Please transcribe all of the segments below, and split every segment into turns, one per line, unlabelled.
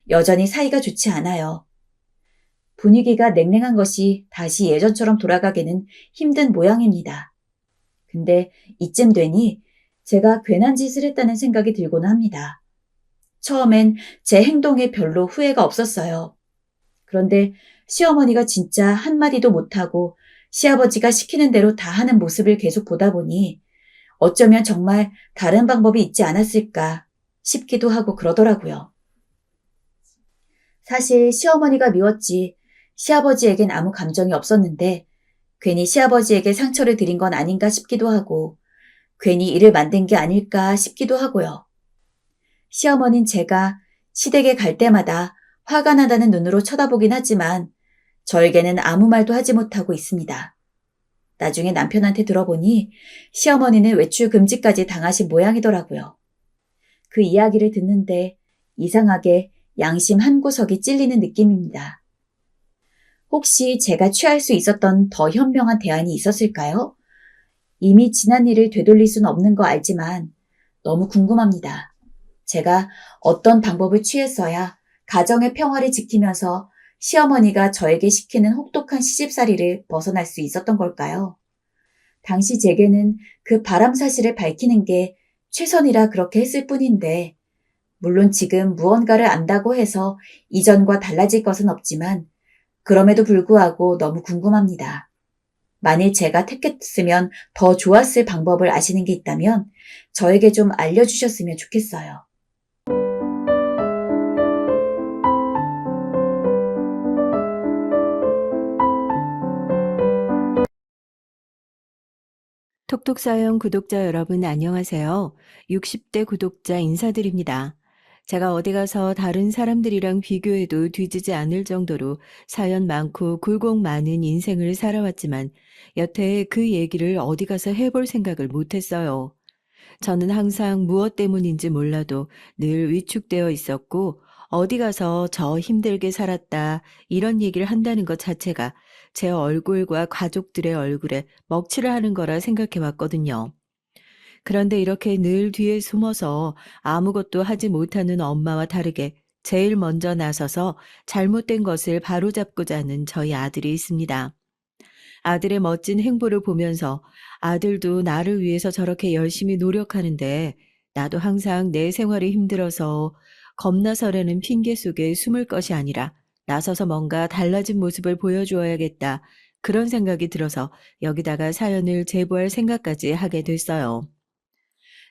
여전히 사이가 좋지 않아요. 분위기가 냉랭한 것이 다시 예전처럼 돌아가기는 힘든 모양입니다. 근데 이쯤 되니 제가 괜한 짓을 했다는 생각이 들고는 합니다. 처음엔 제 행동에 별로 후회가 없었어요. 그런데 시어머니가 진짜 한마디도 못하고 시아버지가 시키는 대로 다 하는 모습을 계속 보다 보니 어쩌면 정말 다른 방법이 있지 않았을까 싶기도 하고 그러더라고요. 사실 시어머니가 미웠지 시아버지에겐 아무 감정이 없었는데 괜히 시아버지에게 상처를 드린 건 아닌가 싶기도 하고 괜히 일을 만든 게 아닐까 싶기도 하고요. 시어머니는 제가 시댁에 갈 때마다 화가 나다는 눈으로 쳐다보긴 하지만 저에게는 아무 말도 하지 못하고 있습니다. 나중에 남편한테 들어보니 시어머니는 외출 금지까지 당하신 모양이더라고요. 그 이야기를 듣는데 이상하게 양심 한구석이 찔리는 느낌입니다. 혹시 제가 취할 수 있었던 더 현명한 대안이 있었을까요? 이미 지난 일을 되돌릴 수는 없는 거 알지만 너무 궁금합니다. 제가 어떤 방법을 취했어야 가정의 평화를 지키면서 시어머니가 저에게 시키는 혹독한 시집살이를 벗어날 수 있었던 걸까요? 당시 제게는 그 바람 사실을 밝히는 게 최선이라 그렇게 했을 뿐인데, 물론 지금 무언가를 안다고 해서 이전과 달라질 것은 없지만, 그럼에도 불구하고 너무 궁금합니다. 만일 제가 택했으면 더 좋았을 방법을 아시는 게 있다면 저에게 좀 알려주셨으면 좋겠어요.
톡톡사연 구독자 여러분 안녕하세요. 60대 구독자 인사드립니다. 제가 어디 가서 다른 사람들이랑 비교해도 뒤지지 않을 정도로 사연 많고 굴곡 많은 인생을 살아왔지만 여태 그 얘기를 어디 가서 해볼 생각을 못했어요. 저는 항상 무엇 때문인지 몰라도 늘 위축되어 있었고 어디 가서 저 힘들게 살았다 이런 얘기를 한다는 것 자체가 제 얼굴과 가족들의 얼굴에 먹칠을 하는 거라 생각해 왔거든요. 그런데 이렇게 늘 뒤에 숨어서 아무것도 하지 못하는 엄마와 다르게 제일 먼저 나서서 잘못된 것을 바로잡고자 하는 저희 아들이 있습니다. 아들의 멋진 행보를 보면서 아들도 나를 위해서 저렇게 열심히 노력하는데 나도 항상 내 생활이 힘들어서 겁나서라는 핑계 속에 숨을 것이 아니라 나서서 뭔가 달라진 모습을 보여주어야겠다. 그런 생각이 들어서 여기다가 사연을 제보할 생각까지 하게 됐어요.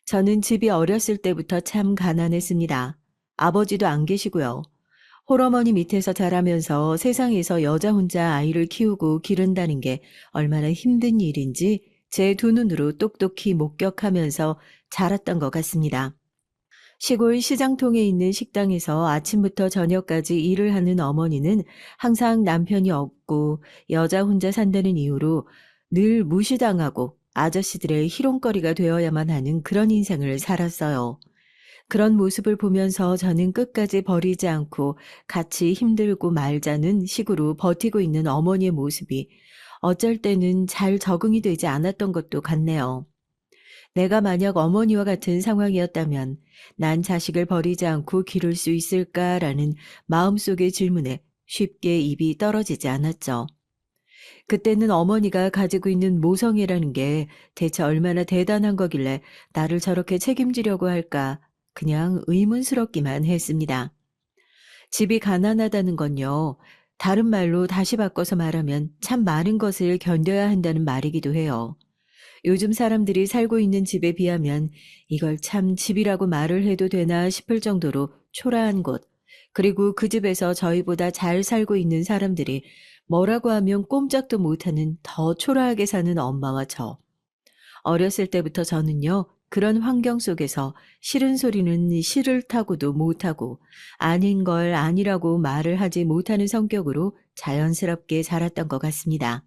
저는 집이 어렸을 때부터 참 가난했습니다. 아버지도 안 계시고요. 홀어머니 밑에서 자라면서 세상에서 여자 혼자 아이를 키우고 기른다는 게 얼마나 힘든 일인지 제 두 눈으로 똑똑히 목격하면서 자랐던 것 같습니다. 시골 시장통에 있는 식당에서 아침부터 저녁까지 일을 하는 어머니는 항상 남편이 없고 여자 혼자 산다는 이유로 늘 무시당하고 아저씨들의 희롱거리가 되어야만 하는 그런 인생을 살았어요. 그런 모습을 보면서 저는 끝까지 버리지 않고 같이 힘들고 말자는 식으로 버티고 있는 어머니의 모습이 어쩔 때는 잘 적응이 되지 않았던 것도 같네요. 내가 만약 어머니와 같은 상황이었다면 난 자식을 버리지 않고 기를 수 있을까라는 마음속의 질문에 쉽게 입이 떨어지지 않았죠. 그때는 어머니가 가지고 있는 모성애라는 게 대체 얼마나 대단한 거길래 나를 저렇게 책임지려고 할까 그냥 의문스럽기만 했습니다. 집이 가난하다는 건요. 다른 말로 다시 바꿔서 말하면 참 많은 것을 견뎌야 한다는 말이기도 해요. 요즘 사람들이 살고 있는 집에 비하면 이걸 참 집이라고 말을 해도 되나 싶을 정도로 초라한 곳, 그리고 그 집에서 저희보다 잘 살고 있는 사람들이 뭐라고 하면 꼼짝도 못하는 더 초라하게 사는 엄마와 저. 어렸을 때부터 저는요, 그런 환경 속에서 싫은 소리는 싫다고도 못하고 아닌 걸 아니라고 말을 하지 못하는 성격으로 자연스럽게 자랐던 것 같습니다.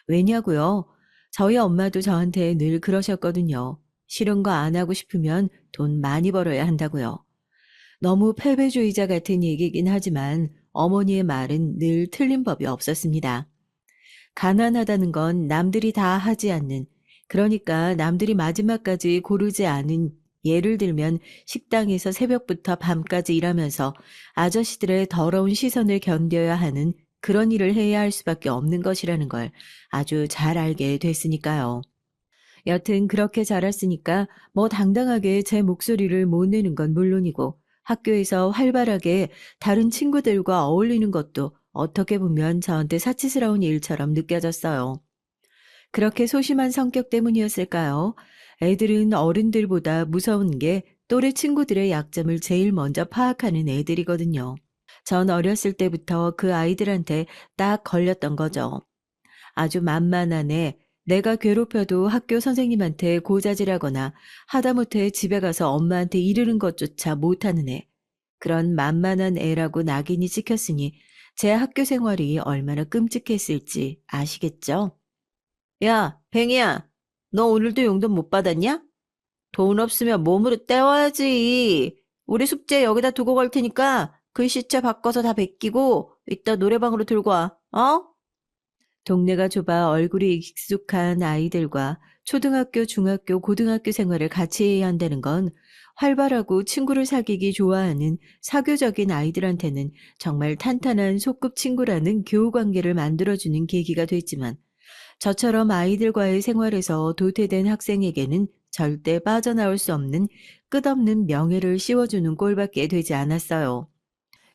왜냐고요? 저희 엄마도 저한테 늘 그러셨거든요. 싫은 거 안 하고 싶으면 돈 많이 벌어야 한다고요. 너무 패배주의자 같은 얘기긴 하지만 어머니의 말은 늘 틀린 법이 없었습니다. 가난하다는 건 남들이 다 하지 않는, 그러니까 남들이 마지막까지 고르지 않은 예를 들면 식당에서 새벽부터 밤까지 일하면서 아저씨들의 더러운 시선을 견뎌야 하는 그런 일을 해야 할 수밖에 없는 것이라는 걸 아주 잘 알게 됐으니까요. 여튼 그렇게 자랐으니까 뭐 당당하게 제 목소리를 못 내는 건 물론이고 학교에서 활발하게 다른 친구들과 어울리는 것도 어떻게 보면 저한테 사치스러운 일처럼 느껴졌어요. 그렇게 소심한 성격 때문이었을까요? 애들은 어른들보다 무서운 게 또래 친구들의 약점을 제일 먼저 파악하는 애들이거든요. 전 어렸을 때부터 그 아이들한테 딱 걸렸던 거죠. 아주 만만한 애, 내가 괴롭혀도 학교 선생님한테 고자질하거나 하다못해 집에 가서 엄마한테 이르는 것조차 못하는 애. 그런 만만한 애라고 낙인이 찍혔으니 제 학교 생활이 얼마나 끔찍했을지 아시겠죠? 야, 뱅이야, 너 오늘도 용돈 못 받았냐? 돈 없으면 몸으로 떼와야지. 우리 숙제 여기다 두고 갈 테니까 글씨체 바꿔서 다 베끼고 이따 노래방으로 들고 와. 어? 동네가 좁아 얼굴이 익숙한 아이들과 초등학교, 중학교, 고등학교 생활을 같이 해야 한다는 건 활발하고 친구를 사귀기 좋아하는 사교적인 아이들한테는 정말 탄탄한 소꿉 친구라는 교우 관계를 만들어주는 계기가 됐지만 저처럼 아이들과의 생활에서 도태된 학생에게는 절대 빠져나올 수 없는 끝없는 명예를 씌워주는 꼴밖에 되지 않았어요.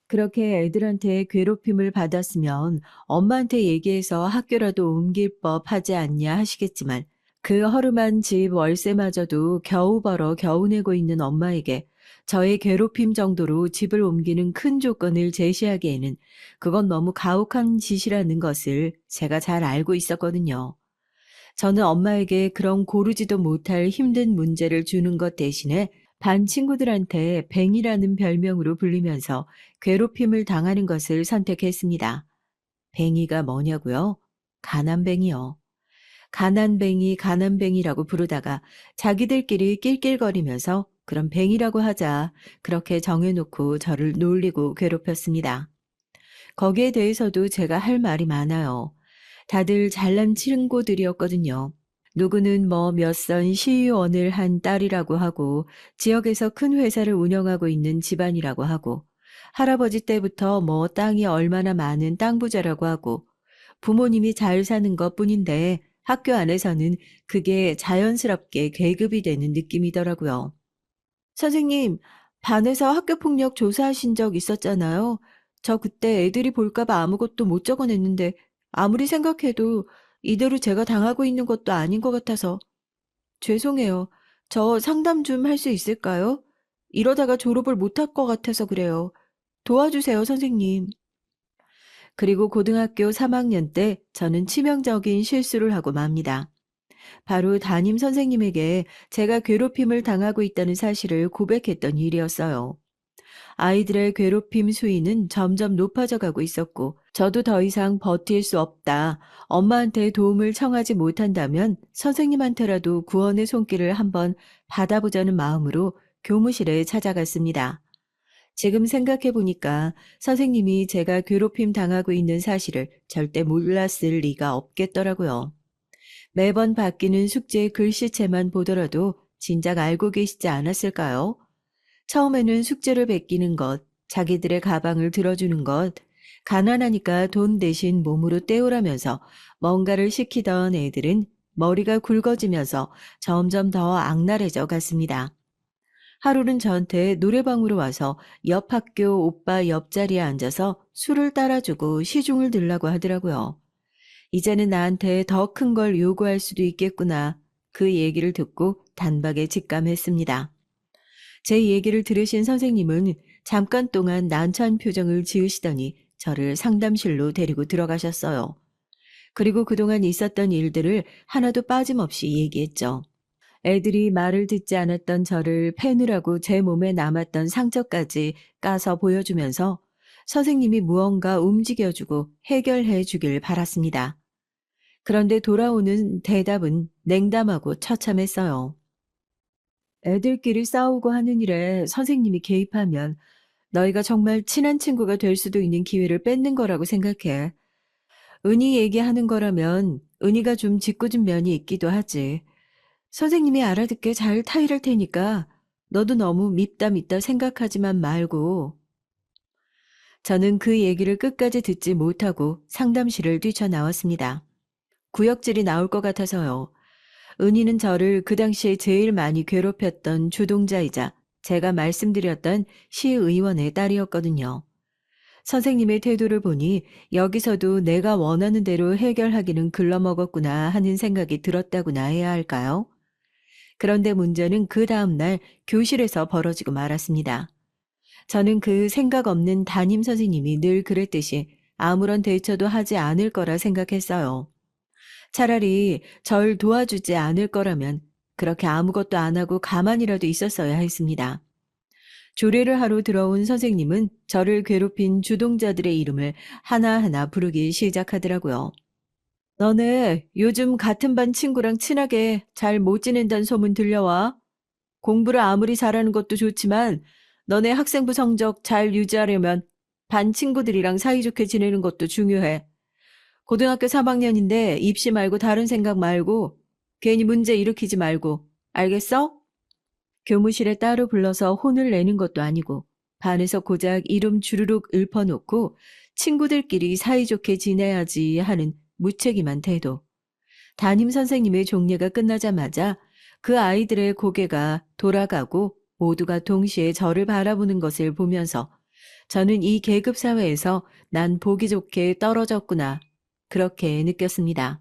그렇게 애들한테 괴롭힘을 받았으면 엄마한테 얘기해서 학교라도 옮길 법 하지 않냐 하시겠지만 그 허름한 집 월세마저도 겨우 벌어 겨우 내고 있는 엄마에게 저의 괴롭힘 정도로 집을 옮기는 큰 조건을 제시하기에는 그건 너무 가혹한 짓이라는 것을 제가 잘 알고 있었거든요. 저는 엄마에게 그런 고르지도 못할 힘든 문제를 주는 것 대신에 반 친구들한테 뱅이라는 별명으로 불리면서 괴롭힘을 당하는 것을 선택했습니다. 뱅이가 뭐냐고요? 가난뱅이요. 가난뱅이, 가난뱅이라고 부르다가 자기들끼리 낄낄거리면서 그럼 뱅이라고 하자 그렇게 정해놓고 저를 놀리고 괴롭혔습니다. 거기에 대해서도 제가 할 말이 많아요. 다들 잘난 친구들이었거든요. 누구는 뭐 몇 선 시의원을 한 딸이라고 하고 지역에서 큰 회사를 운영하고 있는 집안이라고 하고 할아버지 때부터 뭐 땅이 얼마나 많은 땅 부자라고 하고 부모님이 잘 사는 것뿐인데 학교 안에서는 그게 자연스럽게 계급이 되는 느낌이더라고요. 선생님, 반에서 학교폭력 조사하신 적 있었잖아요. 저 그때 애들이 볼까봐 아무것도 못 적어냈는데 아무리 생각해도 이대로 제가 당하고 있는 것도 아닌 것 같아서 죄송해요. 저 상담 좀 할 수 있을까요? 이러다가 졸업을 못할 것 같아서 그래요. 도와주세요, 선생님. 그리고 고등학교 3학년 때 저는 치명적인 실수를 하고 맙니다. 바로 담임 선생님에게 제가 괴롭힘을 당하고 있다는 사실을 고백했던 일이었어요. 아이들의 괴롭힘 수위는 점점 높아져 가고 있었고, 저도 더 이상 버틸 수 없다. 엄마한테 도움을 청하지 못한다면 선생님한테라도 구원의 손길을 한번 받아보자는 마음으로 교무실에 찾아갔습니다. 지금 생각해 보니까 선생님이 제가 괴롭힘 당하고 있는 사실을 절대 몰랐을 리가 없겠더라고요. 매번 바뀌는 숙제 글씨체만 보더라도 진작 알고 계시지 않았을까요? 처음에는 숙제를 베끼는 것, 자기들의 가방을 들어주는 것, 가난하니까 돈 대신 몸으로 때우라면서 뭔가를 시키던 애들은 머리가 굵어지면서 점점 더 악랄해져 갔습니다. 하루는 저한테 노래방으로 와서 옆 학교 오빠 옆자리에 앉아서 술을 따라주고 시중을 들라고 하더라고요. 이제는 나한테 더 큰 걸 요구할 수도 있겠구나. 그 얘기를 듣고 단박에 직감했습니다. 제 얘기를 들으신 선생님은 잠깐 동안 난처한 표정을 지으시더니 저를 상담실로 데리고 들어가셨어요. 그리고 그동안 있었던 일들을 하나도 빠짐없이 얘기했죠. 애들이 말을 듣지 않았던 저를 패느라고 제 몸에 남았던 상처까지 까서 보여주면서 선생님이 무언가 움직여주고 해결해 주길 바랐습니다. 그런데 돌아오는 대답은 냉담하고 처참했어요. 애들끼리 싸우고 하는 일에 선생님이 개입하면 너희가 정말 친한 친구가 될 수도 있는 기회를 뺏는 거라고 생각해. 은희 얘기하는 거라면 은희가 좀 짓궂은 면이 있기도 하지. 선생님이 알아듣게 잘 타이를 테니까 너도 너무 밉다 밉다 생각하지만 말고. 저는 그 얘기를 끝까지 듣지 못하고 상담실을 뛰쳐나왔습니다. 구역질이 나올 것 같아서요. 은희는 저를 그 당시에 제일 많이 괴롭혔던 주동자이자 제가 말씀드렸던 시의원의 딸이었거든요. 선생님의 태도를 보니 여기서도 내가 원하는 대로 해결하기는 글러먹었구나 하는 생각이 들었다고나 해야 할까요? 그런데 문제는 그 다음날 교실에서 벌어지고 말았습니다. 저는 그 생각 없는 담임 선생님이 늘 그랬듯이 아무런 대처도 하지 않을 거라 생각했어요. 차라리 절 도와주지 않을 거라면 그렇게 아무것도 안 하고 가만히라도 있었어야 했습니다. 조례를 하러 들어온 선생님은 저를 괴롭힌 주동자들의 이름을 하나하나 부르기 시작하더라고요. 너네 요즘 같은 반 친구랑 친하게 잘 못 지낸다는 소문 들려와. 공부를 아무리 잘하는 것도 좋지만 너네 학생부 성적 잘 유지하려면 반 친구들이랑 사이좋게 지내는 것도 중요해. 고등학교 3학년인데 입시 말고 다른 생각 말고 괜히 문제 일으키지 말고 알겠어? 교무실에 따로 불러서 혼을 내는 것도 아니고 반에서 고작 이름 주르륵 읊어놓고 친구들끼리 사이좋게 지내야지 하는 무책임한 태도. 담임 선생님의 종례가 끝나자마자 그 아이들의 고개가 돌아가고 모두가 동시에 저를 바라보는 것을 보면서 저는 이 계급 사회에서 난 보기 좋게 떨어졌구나. 그렇게 느꼈습니다.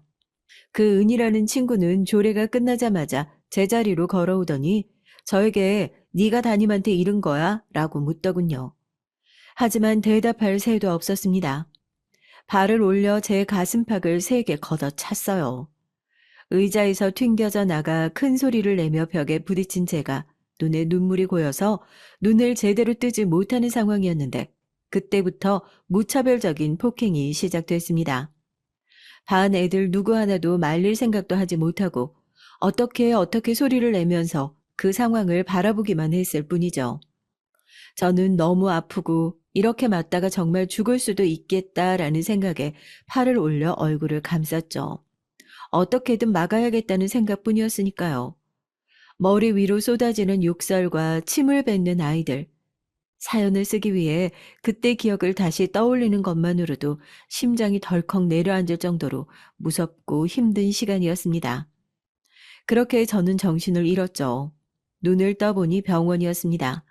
그 은이라는 친구는 조례가 끝나자마자 제자리로 걸어오더니 저에게 네가 담임한테 이른 거야? 라고 묻더군요. 하지만 대답할 새도 없었습니다. 발을 올려 제 가슴팍을 세게 걷어찼어요. 의자에서 튕겨져 나가 큰 소리를 내며 벽에 부딪힌 제가 눈에 눈물이 고여서 눈을 제대로 뜨지 못하는 상황이었는데 그때부터 무차별적인 폭행이 시작됐습니다. 반 애들 누구 하나도 말릴 생각도 하지 못하고 어떻게 소리를 내면서 그 상황을 바라보기만 했을 뿐이죠. 저는 너무 아프고 이렇게 맞다가 정말 죽을 수도 있겠다라는 생각에 팔을 올려 얼굴을 감쌌죠. 어떻게든 막아야겠다는 생각뿐이었으니까요. 머리 위로 쏟아지는 욕설과 침을 뱉는 아이들. 사연을 쓰기 위해 그때 기억을 다시 떠올리는 것만으로도 심장이 덜컥 내려앉을 정도로 무섭고 힘든 시간이었습니다. 그렇게 저는 정신을 잃었죠. 눈을 떠보니 병원이었습니다.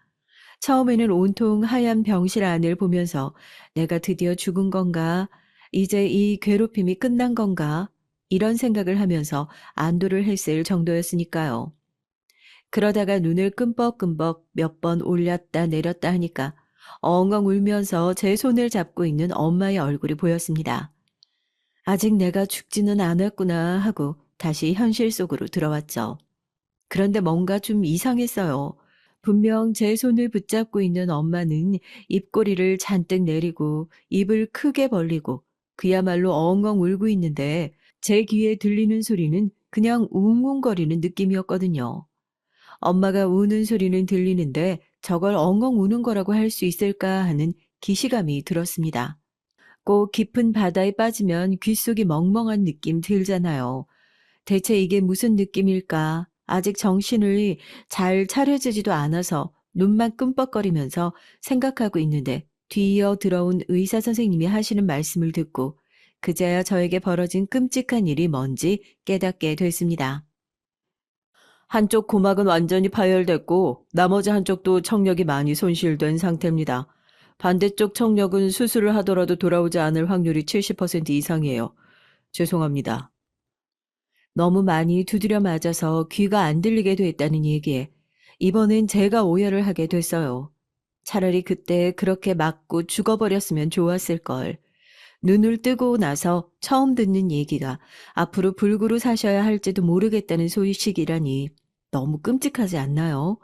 처음에는 온통 하얀 병실 안을 보면서 내가 드디어 죽은 건가? 이제 이 괴롭힘이 끝난 건가? 이런 생각을 하면서 안도를 했을 정도였으니까요. 그러다가 눈을 끔뻑끔뻑 몇 번 올렸다 내렸다 하니까 엉엉 울면서 제 손을 잡고 있는 엄마의 얼굴이 보였습니다. 아직 내가 죽지는 않았구나 하고 다시 현실 속으로 들어왔죠. 그런데 뭔가 좀 이상했어요. 분명 제 손을 붙잡고 있는 엄마는 입꼬리를 잔뜩 내리고 입을 크게 벌리고 그야말로 엉엉 울고 있는데 제 귀에 들리는 소리는 그냥 웅웅거리는 느낌이었거든요. 엄마가 우는 소리는 들리는데 저걸 엉엉 우는 거라고 할 수 있을까 하는 기시감이 들었습니다. 꼭 깊은 바다에 빠지면 귓속이 멍멍한 느낌 들잖아요. 대체 이게 무슨 느낌일까? 아직 정신을 잘 차려지지도 않아서 눈만 끔뻑거리면서 생각하고 있는데 뒤이어 들어온 의사 선생님이 하시는 말씀을 듣고 그제야 저에게 벌어진 끔찍한 일이 뭔지 깨닫게 됐습니다. 한쪽 고막은 완전히 파열됐고 나머지 한쪽도 청력이 많이 손실된 상태입니다. 반대쪽 청력은 수술을 하더라도 돌아오지 않을 확률이 70% 이상이에요. 죄송합니다. 너무 많이 두드려 맞아서 귀가 안 들리게 됐다는 얘기에 이번엔 제가 오해를 하게 됐어요. 차라리 그때 그렇게 맞고 죽어버렸으면 좋았을걸. 눈을 뜨고 나서 처음 듣는 얘기가 앞으로 불구로 사셔야 할지도 모르겠다는 소식이라니 너무 끔찍하지 않나요?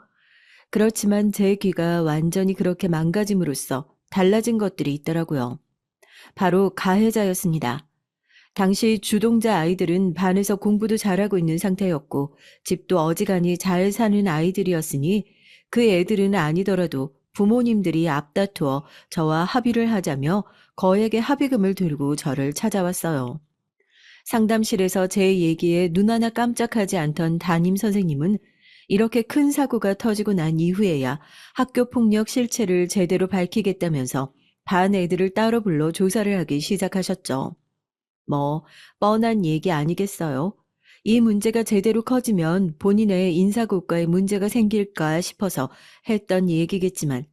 그렇지만 제 귀가 완전히 그렇게 망가짐으로써 달라진 것들이 있더라고요. 바로 가해자였습니다. 당시 주동자 아이들은 반에서 공부도 잘하고 있는 상태였고 집도 어지간히 잘 사는 아이들이었으니 그 애들은 아니더라도 부모님들이 앞다투어 저와 합의를 하자며 거액의 합의금을 들고 저를 찾아왔어요. 상담실에서 제 얘기에 눈 하나 깜짝하지 않던 담임 선생님은 이렇게 큰 사고가 터지고 난 이후에야 학교 폭력 실체를 제대로 밝히겠다면서 반 애들을 따로 불러 조사를 하기 시작하셨죠. 뭐, 뻔한 얘기 아니겠어요? 이 문제가 제대로 커지면 본인의 인사고과에 문제가 생길까 싶어서 했던 얘기겠지만,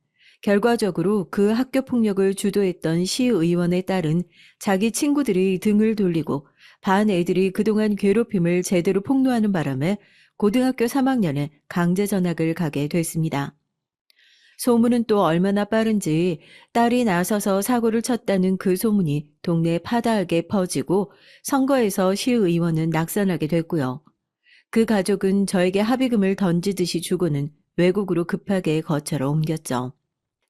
결과적으로 그 학교 폭력을 주도했던 시의원의 딸은 자기 친구들이 등을 돌리고 반 애들이 그동안 괴롭힘을 제대로 폭로하는 바람에 고등학교 3학년에 강제 전학을 가게 됐습니다. 소문은 또 얼마나 빠른지 딸이 나서서 사고를 쳤다는 그 소문이 동네에 파다하게 퍼지고 선거에서 시의원은 낙선하게 됐고요. 그 가족은 저에게 합의금을 던지듯이 주고는 외국으로 급하게 거처로 옮겼죠.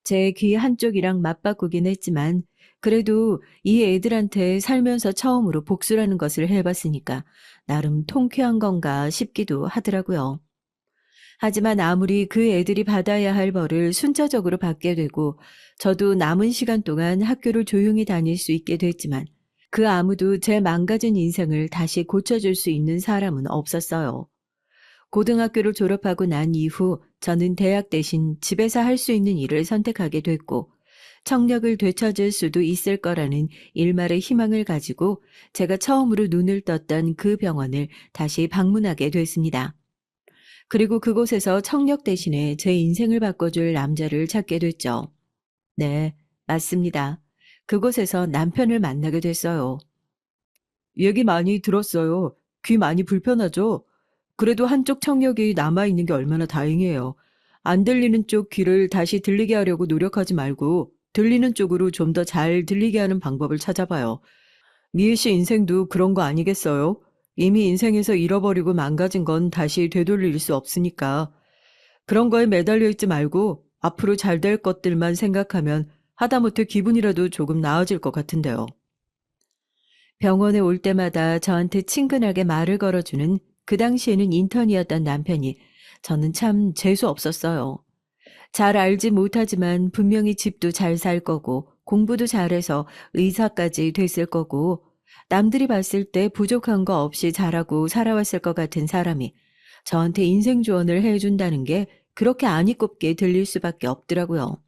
제 귀 한쪽이랑 맞바꾸긴 했지만 그래도 이 애들한테 살면서 처음으로 복수라는 것을 해봤으니까 나름 통쾌한 건가 싶기도 하더라고요. 하지만 아무리 그 애들이 받아야 할 벌을 순차적으로 받게 되고 저도 남은 시간 동안 학교를 조용히 다닐 수 있게 됐지만 그 아무도 제 망가진 인생을 다시 고쳐줄 수 있는 사람은 없었어요. 고등학교를 졸업하고 난 이후 저는 대학 대신 집에서 할 수 있는 일을 선택하게 됐고 청력을 되찾을 수도 있을 거라는 일말의 희망을 가지고 제가 처음으로 눈을 떴던 그 병원을 다시 방문하게 됐습니다. 그리고 그곳에서 청력 대신에 제 인생을 바꿔줄 남자를 찾게 됐죠. 네, 맞습니다. 그곳에서 남편을 만나게 됐어요. 얘기 많이 들었어요. 귀 많이 불편하죠? 그래도 한쪽 청력이 남아있는 게 얼마나 다행이에요. 안 들리는 쪽 귀를 다시 들리게 하려고 노력하지 말고 들리는 쪽으로 좀 더 잘 들리게 하는 방법을 찾아봐요. 미애 씨 인생도 그런 거 아니겠어요? 이미 인생에서 잃어버리고 망가진 건 다시 되돌릴 수 없으니까. 그런 거에 매달려 있지 말고 앞으로 잘 될 것들만 생각하면 하다못해 기분이라도 조금 나아질 것 같은데요. 병원에 올 때마다 저한테 친근하게 말을 걸어주는 그 당시에는 인턴이었던 남편이 저는 참 재수 없었어요. 잘 알지 못하지만 분명히 집도 잘 살 거고 공부도 잘해서 의사까지 됐을 거고 남들이 봤을 때 부족한 거 없이 잘하고 살아왔을 것 같은 사람이 저한테 인생 조언을 해준다는 게 그렇게 안 이꼽게 들릴 수밖에 없더라고요.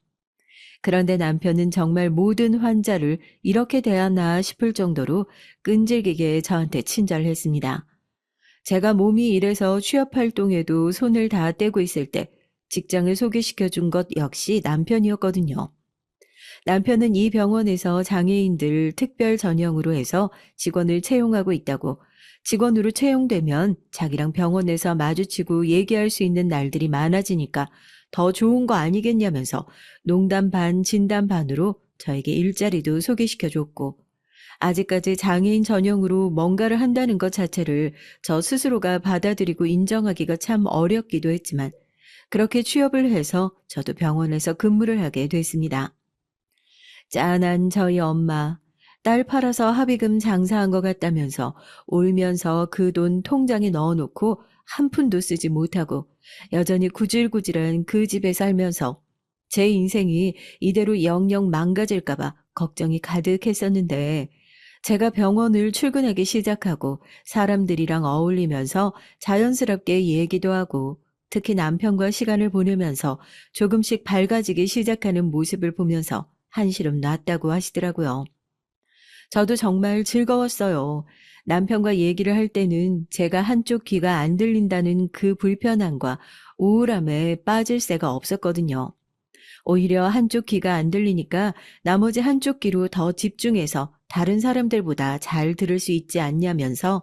그런데 남편은 정말 모든 환자를 이렇게 대하나 싶을 정도로 끈질기게 저한테 친절했습니다. 제가 몸이 이래서 취업 활동에도 손을 다 떼고 있을 때 직장을 소개시켜 준 것 역시 남편이었거든요. 남편은 이 병원에서 장애인들 특별 전형으로 해서 직원을 채용하고 있다고 직원으로 채용되면 자기랑 병원에서 마주치고 얘기할 수 있는 날들이 많아지니까 더 좋은 거 아니겠냐면서 농담 반 진담 반으로 저에게 일자리도 소개시켜 줬고 아직까지 장애인 전용으로 뭔가를 한다는 것 자체를 저 스스로가 받아들이고 인정하기가 참 어렵기도 했지만 그렇게 취업을 해서 저도 병원에서 근무를 하게 됐습니다. 짠한 저희 엄마. 딸 팔아서 합의금 장사한 것 같다면서 울면서 그 돈 통장에 넣어놓고 한 푼도 쓰지 못하고 여전히 구질구질한 그 집에 살면서 제 인생이 이대로 영영 망가질까봐 걱정이 가득했었는데 제가 병원을 출근하기 시작하고 사람들이랑 어울리면서 자연스럽게 얘기도 하고 특히 남편과 시간을 보내면서 조금씩 밝아지기 시작하는 모습을 보면서 한시름 났다고 하시더라고요. 저도 정말 즐거웠어요. 남편과 얘기를 할 때는 제가 한쪽 귀가 안 들린다는 그 불편함과 우울함에 빠질 새가 없었거든요. 오히려 한쪽 귀가 안 들리니까 나머지 한쪽 귀로 더 집중해서 다른 사람들보다 잘 들을 수 있지 않냐면서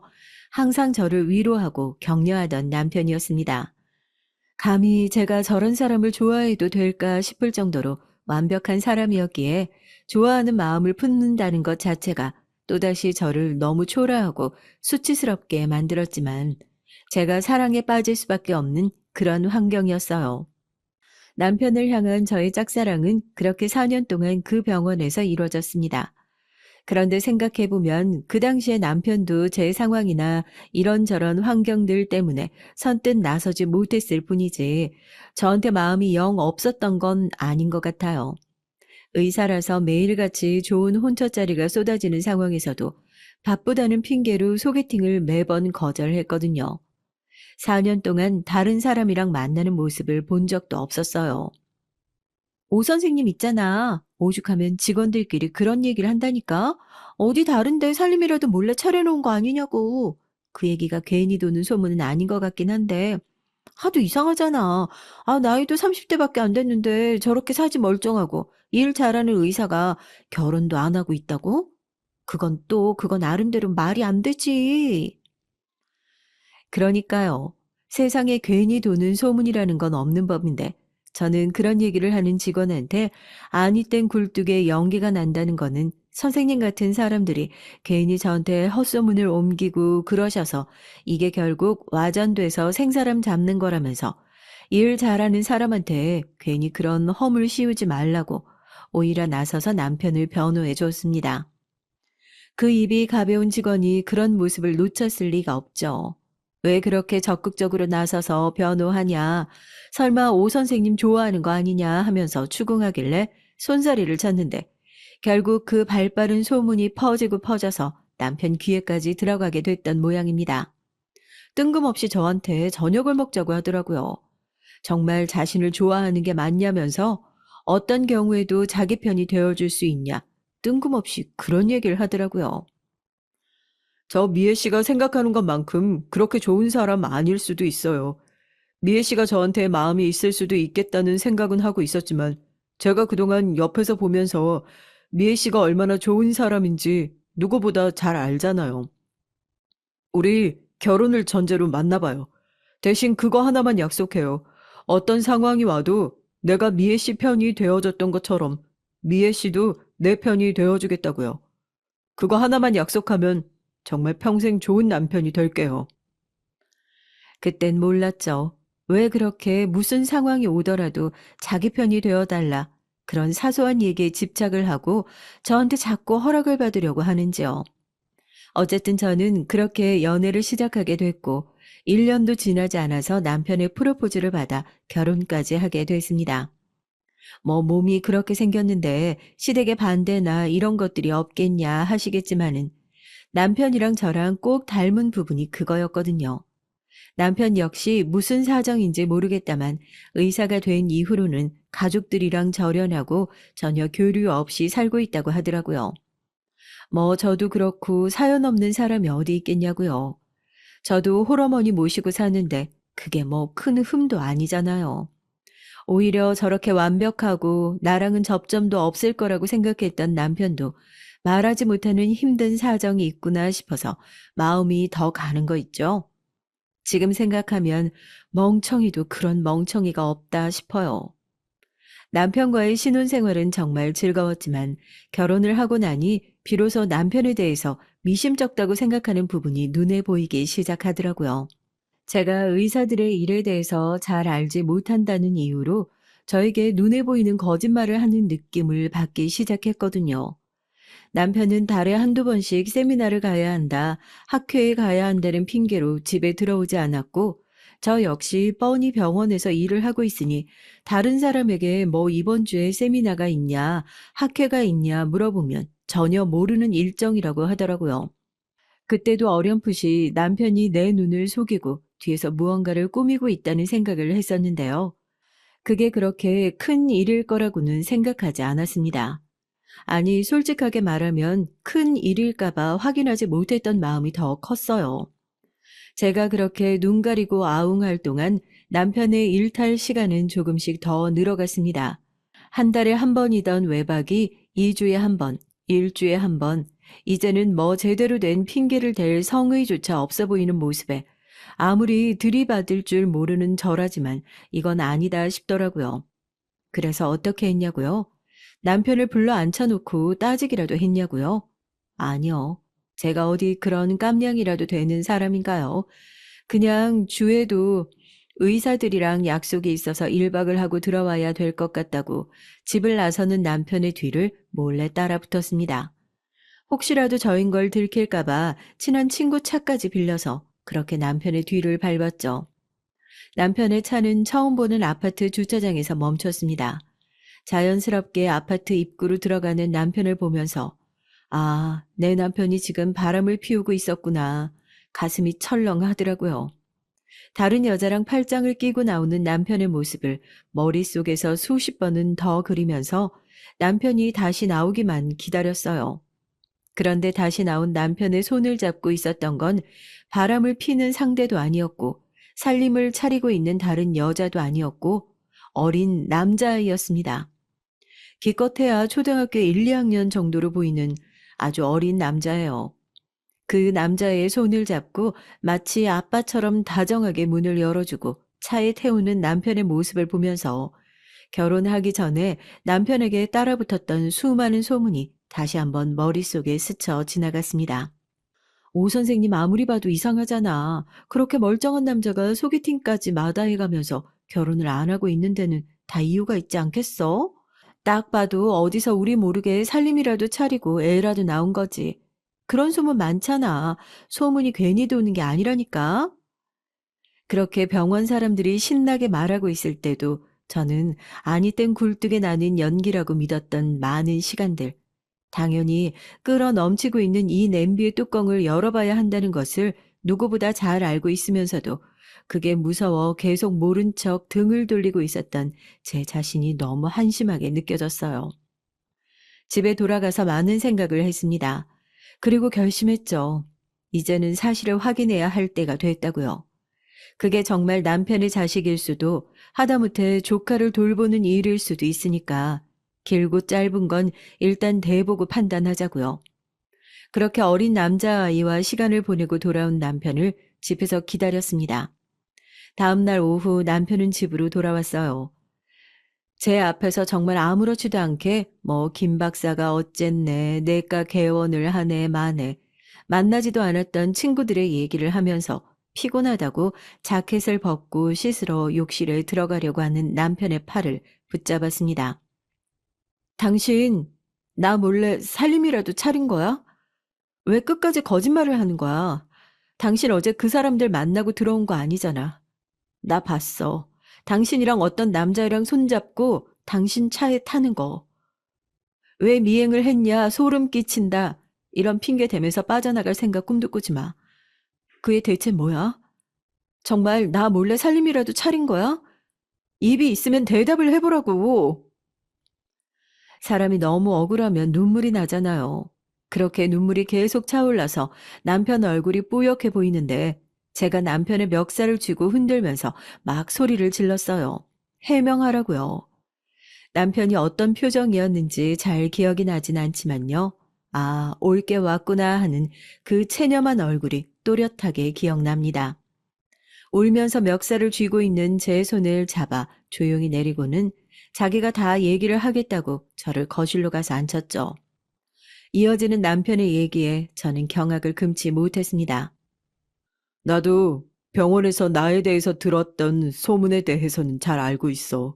항상 저를 위로하고 격려하던 남편이었습니다. 감히 제가 저런 사람을 좋아해도 될까 싶을 정도로 완벽한 사람이었기에 좋아하는 마음을 품는다는 것 자체가 또다시 저를 너무 초라하고 수치스럽게 만들었지만 제가 사랑에 빠질 수밖에 없는 그런 환경이었어요. 남편을 향한 저의 짝사랑은 그렇게 4년 동안 그 병원에서 이루어졌습니다. 그런데 생각해보면 그 당시에 남편도 제 상황이나 이런저런 환경들 때문에 선뜻 나서지 못했을 뿐이지 저한테 마음이 영 없었던 건 아닌 것 같아요. 의사라서 매일같이 좋은 혼처자리가 쏟아지는 상황에서도 바쁘다는 핑계로 소개팅을 매번 거절했거든요. 4년 동안 다른 사람이랑 만나는 모습을 본 적도 없었어요. 오 선생님 있잖아. 오죽하면 직원들끼리 그런 얘기를 한다니까? 어디 다른데 살림이라도 몰래 차려놓은 거 아니냐고. 그 얘기가 괜히 도는 소문은 아닌 것 같긴 한데, 하도 이상하잖아. 아, 나이도 30대밖에 안 됐는데 저렇게 사지 멀쩡하고 일 잘하는 의사가 결혼도 안 하고 있다고? 그건 나름대로 말이 안 되지. 그러니까요. 세상에 괜히 도는 소문이라는 건 없는 법인데, 저는 그런 얘기를 하는 직원한테 아니 땐 굴뚝에 연기가 난다는 거는 선생님 같은 사람들이 괜히 저한테 헛소문을 옮기고 그러셔서 이게 결국 와전돼서 생사람 잡는 거라면서 일 잘하는 사람한테 괜히 그런 허물 씌우지 말라고 오히려 나서서 남편을 변호해 줬습니다. 그 입이 가벼운 직원이 그런 모습을 놓쳤을 리가 없죠. 왜 그렇게 적극적으로 나서서 변호하냐, 설마 오 선생님 좋아하는 거 아니냐 하면서 추궁하길래 손사리를 쳤는데 결국 그 발빠른 소문이 퍼지고 퍼져서 남편 귀에까지 들어가게 됐던 모양입니다. 뜬금없이 저한테 저녁을 먹자고 하더라고요. 정말 자신을 좋아하는 게 맞냐면서 어떤 경우에도 자기 편이 되어줄 수 있냐, 뜬금없이 그런 얘기를 하더라고요. 저 미애 씨가 생각하는 것만큼 그렇게 좋은 사람 아닐 수도 있어요. 미애 씨가 저한테 마음이 있을 수도 있겠다는 생각은 하고 있었지만 제가 그동안 옆에서 보면서 미애 씨가 얼마나 좋은 사람인지 누구보다 잘 알잖아요. 우리 결혼을 전제로 만나봐요. 대신 그거 하나만 약속해요. 어떤 상황이 와도 내가 미애 씨 편이 되어줬던 것처럼 미애 씨도 내 편이 되어주겠다고요. 그거 하나만 약속하면 정말 평생 좋은 남편이 될게요. 그땐 몰랐죠. 왜 그렇게 무슨 상황이 오더라도 자기 편이 되어달라. 그런 사소한 얘기에 집착을 하고 저한테 자꾸 허락을 받으려고 하는지요. 어쨌든 저는 그렇게 연애를 시작하게 됐고 1년도 지나지 않아서 남편의 프로포즈를 받아 결혼까지 하게 됐습니다. 뭐 몸이 그렇게 생겼는데 시댁의 반대나 이런 것들이 없겠냐 하시겠지만은 남편이랑 저랑 꼭 닮은 부분이 그거였거든요. 남편 역시 무슨 사정인지 모르겠다만 의사가 된 이후로는 가족들이랑 절연하고 전혀 교류 없이 살고 있다고 하더라고요. 뭐 저도 그렇고 사연 없는 사람이 어디 있겠냐고요. 저도 홀어머니 모시고 사는데 그게 뭐 큰 흠도 아니잖아요. 오히려 저렇게 완벽하고 나랑은 접점도 없을 거라고 생각했던 남편도 말하지 못하는 힘든 사정이 있구나 싶어서 마음이 더 가는 거 있죠. 지금 생각하면 멍청이도 그런 멍청이가 없다 싶어요. 남편과의 신혼생활은 정말 즐거웠지만 결혼을 하고 나니 비로소 남편에 대해서 미심쩍다고 생각하는 부분이 눈에 보이기 시작하더라고요. 제가 의사들의 일에 대해서 잘 알지 못한다는 이유로 저에게 눈에 보이는 거짓말을 하는 느낌을 받기 시작했거든요. 남편은 달에 한두 번씩 세미나를 가야 한다, 학회에 가야 한다는 핑계로 집에 들어오지 않았고, 저 역시 뻔히 병원에서 일을 하고 있으니 다른 사람에게 뭐 이번 주에 세미나가 있냐, 학회가 있냐 물어보면 전혀 모르는 일정이라고 하더라고요. 그때도 어렴풋이 남편이 내 눈을 속이고 뒤에서 무언가를 꾸미고 있다는 생각을 했었는데요. 그게 그렇게 큰 일일 거라고는 생각하지 않았습니다. 아니, 솔직하게 말하면 큰 일일까봐 확인하지 못했던 마음이 더 컸어요. 제가 그렇게 눈 가리고 아웅할 동안 남편의 일탈 시간은 조금씩 더 늘어갔습니다. 한 달에 한 번이던 외박이 2주에 한 번, 일주에 한 번, 이제는 뭐 제대로 된 핑계를 댈 성의조차 없어 보이는 모습에 아무리 들이받을 줄 모르는 저라지만 이건 아니다 싶더라고요. 그래서 어떻게 했냐고요? 남편을 불러 앉혀놓고 따지기라도 했냐고요? 아니요. 제가 어디 그런 깜냥이라도 되는 사람인가요? 그냥 주에도 의사들이랑 약속이 있어서 1박을 하고 들어와야 될 것 같다고 집을 나서는 남편의 뒤를 몰래 따라 붙었습니다. 혹시라도 저인 걸 들킬까봐 친한 친구 차까지 빌려서 그렇게 남편의 뒤를 밟았죠. 남편의 차는 처음 보는 아파트 주차장에서 멈췄습니다. 자연스럽게 아파트 입구로 들어가는 남편을 보면서 아, 내 남편이 지금 바람을 피우고 있었구나. 가슴이 철렁하더라고요. 다른 여자랑 팔짱을 끼고 나오는 남편의 모습을 머릿속에서 수십 번은 더 그리면서 남편이 다시 나오기만 기다렸어요. 그런데 다시 나온 남편의 손을 잡고 있었던 건 바람을 피는 상대도 아니었고 살림을 차리고 있는 다른 여자도 아니었고 어린 남자아이였습니다. 기껏해야 초등학교 1, 2학년 정도로 보이는 아주 어린 남자예요. 그 남자의 손을 잡고 마치 아빠처럼 다정하게 문을 열어주고 차에 태우는 남편의 모습을 보면서 결혼하기 전에 남편에게 따라붙었던 수많은 소문이 다시 한번 머릿속에 스쳐 지나갔습니다. 오 선생님 아무리 봐도 이상하잖아. 그렇게 멀쩡한 남자가 소개팅까지 마다해가면서 결혼을 안 하고 있는 데는 다 이유가 있지 않겠어? 딱 봐도 어디서 우리 모르게 살림이라도 차리고 애라도 낳은 거지. 그런 소문 많잖아. 소문이 괜히 도는 게 아니라니까. 그렇게 병원 사람들이 신나게 말하고 있을 때도 저는 아니 땐 굴뚝에 나는 연기라고 믿었던 많은 시간들, 당연히 끓어 넘치고 있는 이 냄비의 뚜껑을 열어봐야 한다는 것을 누구보다 잘 알고 있으면서도 그게 무서워 계속 모른 척 등을 돌리고 있었던 제 자신이 너무 한심하게 느껴졌어요. 집에 돌아가서 많은 생각을 했습니다. 그리고 결심했죠. 이제는 사실을 확인해야 할 때가 됐다고요. 그게 정말 남편의 자식일 수도 하다못해 조카를 돌보는 일일 수도 있으니까 길고 짧은 건 일단 대보고 판단하자고요. 그렇게 어린 남자아이와 시간을 보내고 돌아온 남편을 집에서 기다렸습니다. 다음 날 오후 남편은 집으로 돌아왔어요. 제 앞에서 정말 아무렇지도 않게 김 박사가 어쨌네, 내과 개원을 하네 마네, 만나지도 않았던 친구들의 얘기를 하면서 피곤하다고 자켓을 벗고 씻으러 욕실에 들어가려고 하는 남편의 팔을 붙잡았습니다. 당신 나 몰래 살림이라도 차린 거야? 왜 끝까지 거짓말을 하는 거야? 당신 어제 그 사람들 만나고 들어온 거 아니잖아. 나 봤어. 당신이랑 어떤 남자애랑 손잡고 당신 차에 타는 거. 왜 미행을 했냐, 소름 끼친다. 이런 핑계 대면서 빠져나갈 생각 꿈도 꾸지 마. 그게 대체 뭐야? 정말 나 몰래 살림이라도 차린 거야? 입이 있으면 대답을 해보라고. 사람이 너무 억울하면 눈물이 나잖아요. 그렇게 눈물이 계속 차올라서 남편 얼굴이 뿌옇게 보이는데 제가 남편의 멱살을 쥐고 흔들면서 막 소리를 질렀어요. 해명하라고요. 남편이 어떤 표정이었는지 잘 기억이 나진 않지만요. 아, 올 게 왔구나 하는 그 체념한 얼굴이 또렷하게 기억납니다. 울면서 멱살을 쥐고 있는 제 손을 잡아 조용히 내리고는 자기가 다 얘기를 하겠다고 저를 거실로 가서 앉혔죠. 이어지는 남편의 얘기에 저는 경악을 금치 못했습니다. 나도 병원에서 나에 대해서 들었던 소문에 대해서는 잘 알고 있어.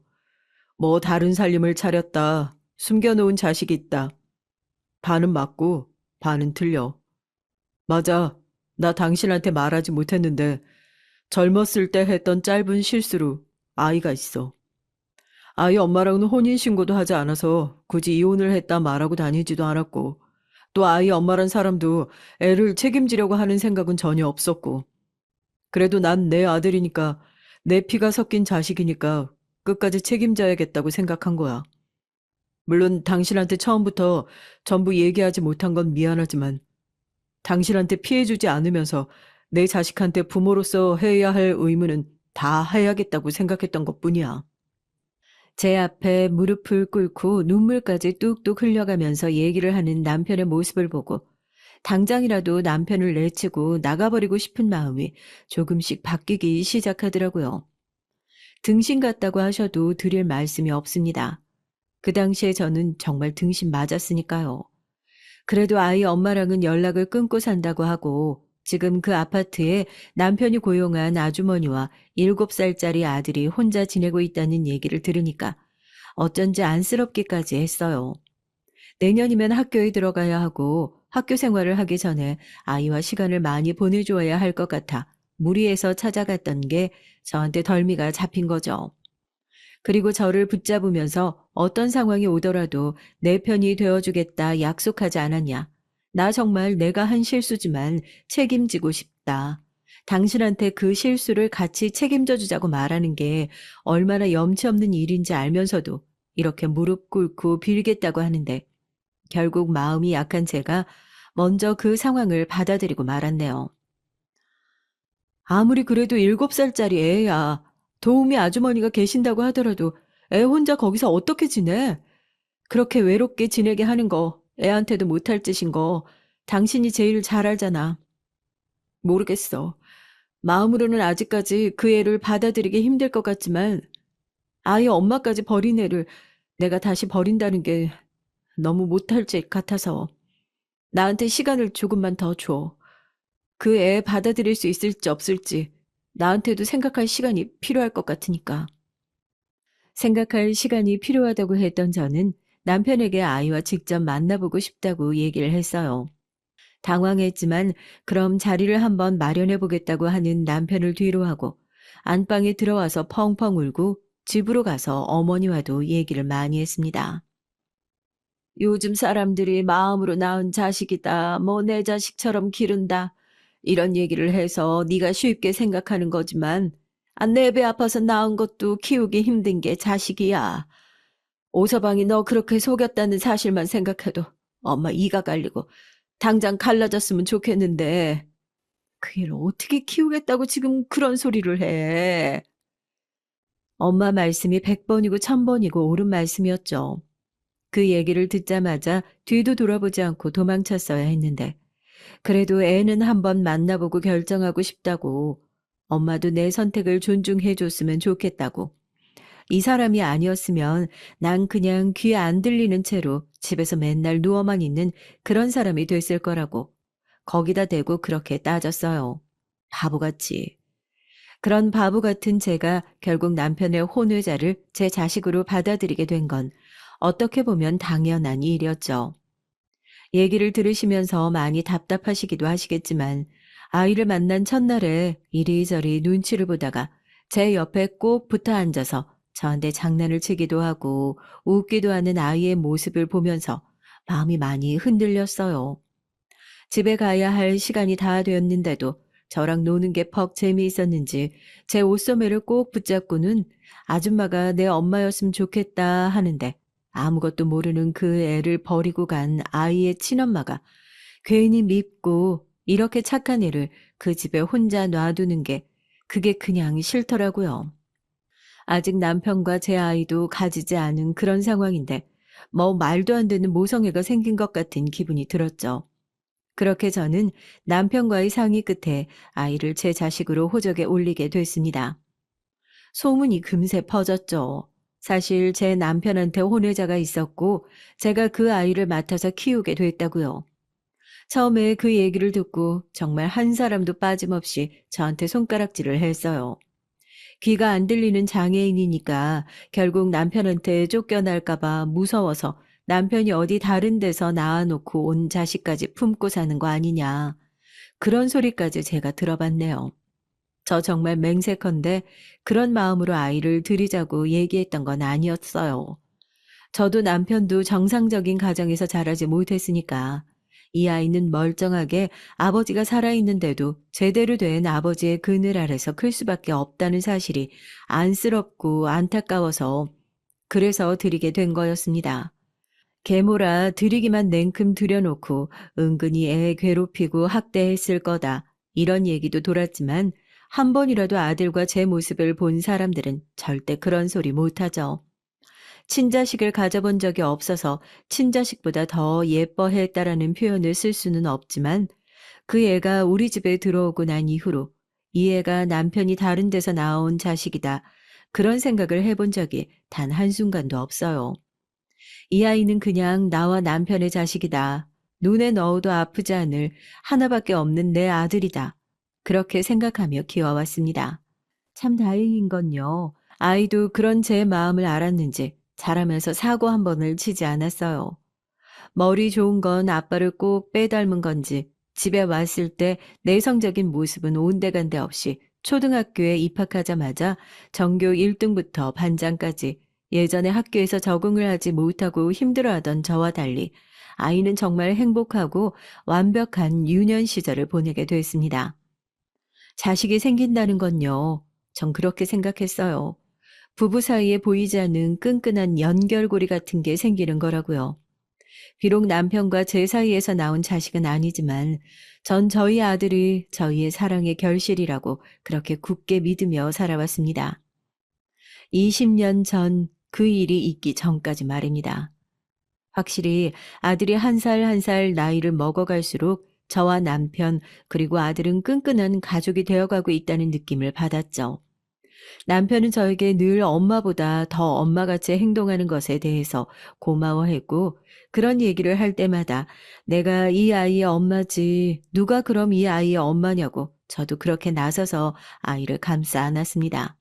다른 살림을 차렸다. 숨겨놓은 자식이 있다. 반은 맞고 반은 틀려. 맞아. 나 당신한테 말하지 못했는데 젊었을 때 했던 짧은 실수로 아이가 있어. 아이 엄마랑은 혼인신고도 하지 않아서 굳이 이혼을 했다 말하고 다니지도 않았고 또 아이 엄마란 사람도 애를 책임지려고 하는 생각은 전혀 없었고 그래도 난 내 아들이니까 내 피가 섞인 자식이니까 끝까지 책임져야겠다고 생각한 거야. 물론 당신한테 처음부터 전부 얘기하지 못한 건 미안하지만 당신한테 피해주지 않으면서 내 자식한테 부모로서 해야 할 의무는 다 해야겠다고 생각했던 것뿐이야. 제 앞에 무릎을 꿇고 눈물까지 뚝뚝 흘려가면서 얘기를 하는 남편의 모습을 보고 당장이라도 남편을 내치고 나가버리고 싶은 마음이 조금씩 바뀌기 시작하더라고요. 등신 같다고 하셔도 드릴 말씀이 없습니다. 그 당시에 저는 정말 등신 맞았으니까요. 그래도 아이 엄마랑은 연락을 끊고 산다고 하고 지금 그 아파트에 남편이 고용한 아주머니와 7살짜리 아들이 혼자 지내고 있다는 얘기를 들으니까 어쩐지 안쓰럽기까지 했어요. 내년이면 학교에 들어가야 하고 학교 생활을 하기 전에 아이와 시간을 많이 보내줘야 할 것 같아 무리해서 찾아갔던 게 저한테 덜미가 잡힌 거죠. 그리고 저를 붙잡으면서 어떤 상황이 오더라도 내 편이 되어주겠다 약속하지 않았냐. 나 정말 내가 한 실수지만 책임지고 싶다. 당신한테 그 실수를 같이 책임져 주자고 말하는 게 얼마나 염치 없는 일인지 알면서도 이렇게 무릎 꿇고 빌겠다고 하는데 결국 마음이 약한 제가 먼저 그 상황을 받아들이고 말았네요. 아무리 그래도 7살짜리 애야. 도우미 아주머니가 계신다고 하더라도 애 혼자 거기서 어떻게 지내? 그렇게 외롭게 지내게 하는 거, 애한테도 못할 짓인 거, 당신이 제일 잘 알잖아. 모르겠어. 마음으로는 아직까지 그 애를 받아들이기 힘들 것 같지만, 아이 엄마까지 버린 애를 내가 다시 버린다는 게 너무 못할 짓 같아서, 나한테 시간을 조금만 더 줘. 그 애 받아들일 수 있을지 없을지, 나한테도 생각할 시간이 필요할 것 같으니까. 생각할 시간이 필요하다고 했던 저는 남편에게 아이와 직접 만나보고 싶다고 얘기를 했어요. 당황했지만 그럼 자리를 한번 마련해 보겠다고 하는 남편을 뒤로하고 안방에 들어와서 펑펑 울고 집으로 가서 어머니와도 얘기를 많이 했습니다. 요즘 사람들이 마음으로 낳은 자식이다, 뭐 내 자식처럼 기른다, 이런 얘기를 해서 네가 쉽게 생각하는 거지만 내 배 아파서 낳은 것도 키우기 힘든 게 자식이야. 오서방이 너 그렇게 속였다는 사실만 생각해도 엄마 이가 갈리고 당장 갈라졌으면 좋겠는데 그 애를 어떻게 키우겠다고 지금 그런 소리를 해. 엄마 말씀이 100번이고 1000번이고 옳은 말씀이었죠. 그 얘기를 듣자마자 뒤도 돌아보지 않고 도망쳤어야 했는데 그래도 애는 한번 만나보고 결정하고 싶다고 엄마도 내 선택을 존중해 줬으면 좋겠다고 이 사람이 아니었으면 난 그냥 귀에 안 들리는 채로 집에서 맨날 누워만 있는 그런 사람이 됐을 거라고 거기다 대고 그렇게 따졌어요. 바보같이. 그런 바보 같은 제가 결국 남편의 혼외자를 제 자식으로 받아들이게 된 건 어떻게 보면 당연한 일이었죠. 얘기를 들으시면서 많이 답답하시기도 하시겠지만 아이를 만난 첫날에 이리저리 눈치를 보다가 제 옆에 꼭 붙어 앉아서 저한테 장난을 치기도 하고 웃기도 하는 아이의 모습을 보면서 마음이 많이 흔들렸어요. 집에 가야 할 시간이 다 되었는데도 저랑 노는 게 퍽 재미있었는지 제 옷소매를 꼭 붙잡고는 아줌마가 내 엄마였으면 좋겠다 하는데 아무것도 모르는 그 애를 버리고 간 아이의 친엄마가 괜히 밉고 이렇게 착한 애를 그 집에 혼자 놔두는 게 그게 그냥 싫더라고요. 아직 남편과 제 아이도 가지지 않은 그런 상황인데 뭐 말도 안 되는 모성애가 생긴 것 같은 기분이 들었죠. 그렇게 저는 남편과의 상의 끝에 아이를 제 자식으로 호적에 올리게 됐습니다. 소문이 금세 퍼졌죠. 사실 제 남편한테 혼외자가 있었고 제가 그 아이를 맡아서 키우게 됐다고요. 처음에 그 얘기를 듣고 정말 한 사람도 빠짐없이 저한테 손가락질을 했어요. 귀가 안 들리는 장애인이니까 결국 남편한테 쫓겨날까봐 무서워서 남편이 어디 다른 데서 낳아놓고 온 자식까지 품고 사는 거 아니냐. 그런 소리까지 제가 들어봤네요. 저 정말 맹세컨대 그런 마음으로 아이를 들이자고 얘기했던 건 아니었어요. 저도 남편도 정상적인 가정에서 자라지 못했으니까 이 아이는 멀쩡하게 아버지가 살아있는데도 제대로 된 아버지의 그늘 아래서 클 수밖에 없다는 사실이 안쓰럽고 안타까워서 그래서 드리게 된 거였습니다. 계모라 드리기만 냉큼 들여놓고 은근히 애 괴롭히고 학대했을 거다. 이런 얘기도 돌았지만 한 번이라도 아들과 제 모습을 본 사람들은 절대 그런 소리 못하죠. 친자식을 가져본 적이 없어서 친자식보다 더 예뻐했다라는 표현을 쓸 수는 없지만 그 애가 우리 집에 들어오고 난 이후로 이 애가 남편이 다른 데서 낳아온 자식이다. 그런 생각을 해본 적이 단 한순간도 없어요. 이 아이는 그냥 나와 남편의 자식이다. 눈에 넣어도 아프지 않을 하나밖에 없는 내 아들이다. 그렇게 생각하며 키워왔습니다. 참 다행인 건요. 아이도 그런 제 마음을 알았는지 자라면서 사고 한 번을 치지 않았어요. 머리 좋은 건 아빠를 꼭 빼닮은 건지 집에 왔을 때 내성적인 모습은 온데간데 없이 초등학교에 입학하자마자 전교 1등부터 반장까지 예전에 학교에서 적응을 하지 못하고 힘들어하던 저와 달리 아이는 정말 행복하고 완벽한 유년 시절을 보내게 됐습니다. 자식이 생긴다는 건요. 전 그렇게 생각했어요. 부부 사이에 보이지 않는 끈끈한 연결고리 같은 게 생기는 거라고요. 비록 남편과 제 사이에서 나온 자식은 아니지만 전 저희 아들이 저희의 사랑의 결실이라고 그렇게 굳게 믿으며 살아왔습니다. 20년 전 그 일이 있기 전까지 말입니다. 확실히 아들이 한 살 한 살 나이를 먹어갈수록 저와 남편 그리고 아들은 끈끈한 가족이 되어가고 있다는 느낌을 받았죠. 남편은 저에게 늘 엄마보다 더 엄마같이 행동하는 것에 대해서 고마워했고 그런 얘기를 할 때마다 내가 이 아이의 엄마지 누가 그럼 이 아이의 엄마냐고 저도 그렇게 나서서 아이를 감싸 안았습니다.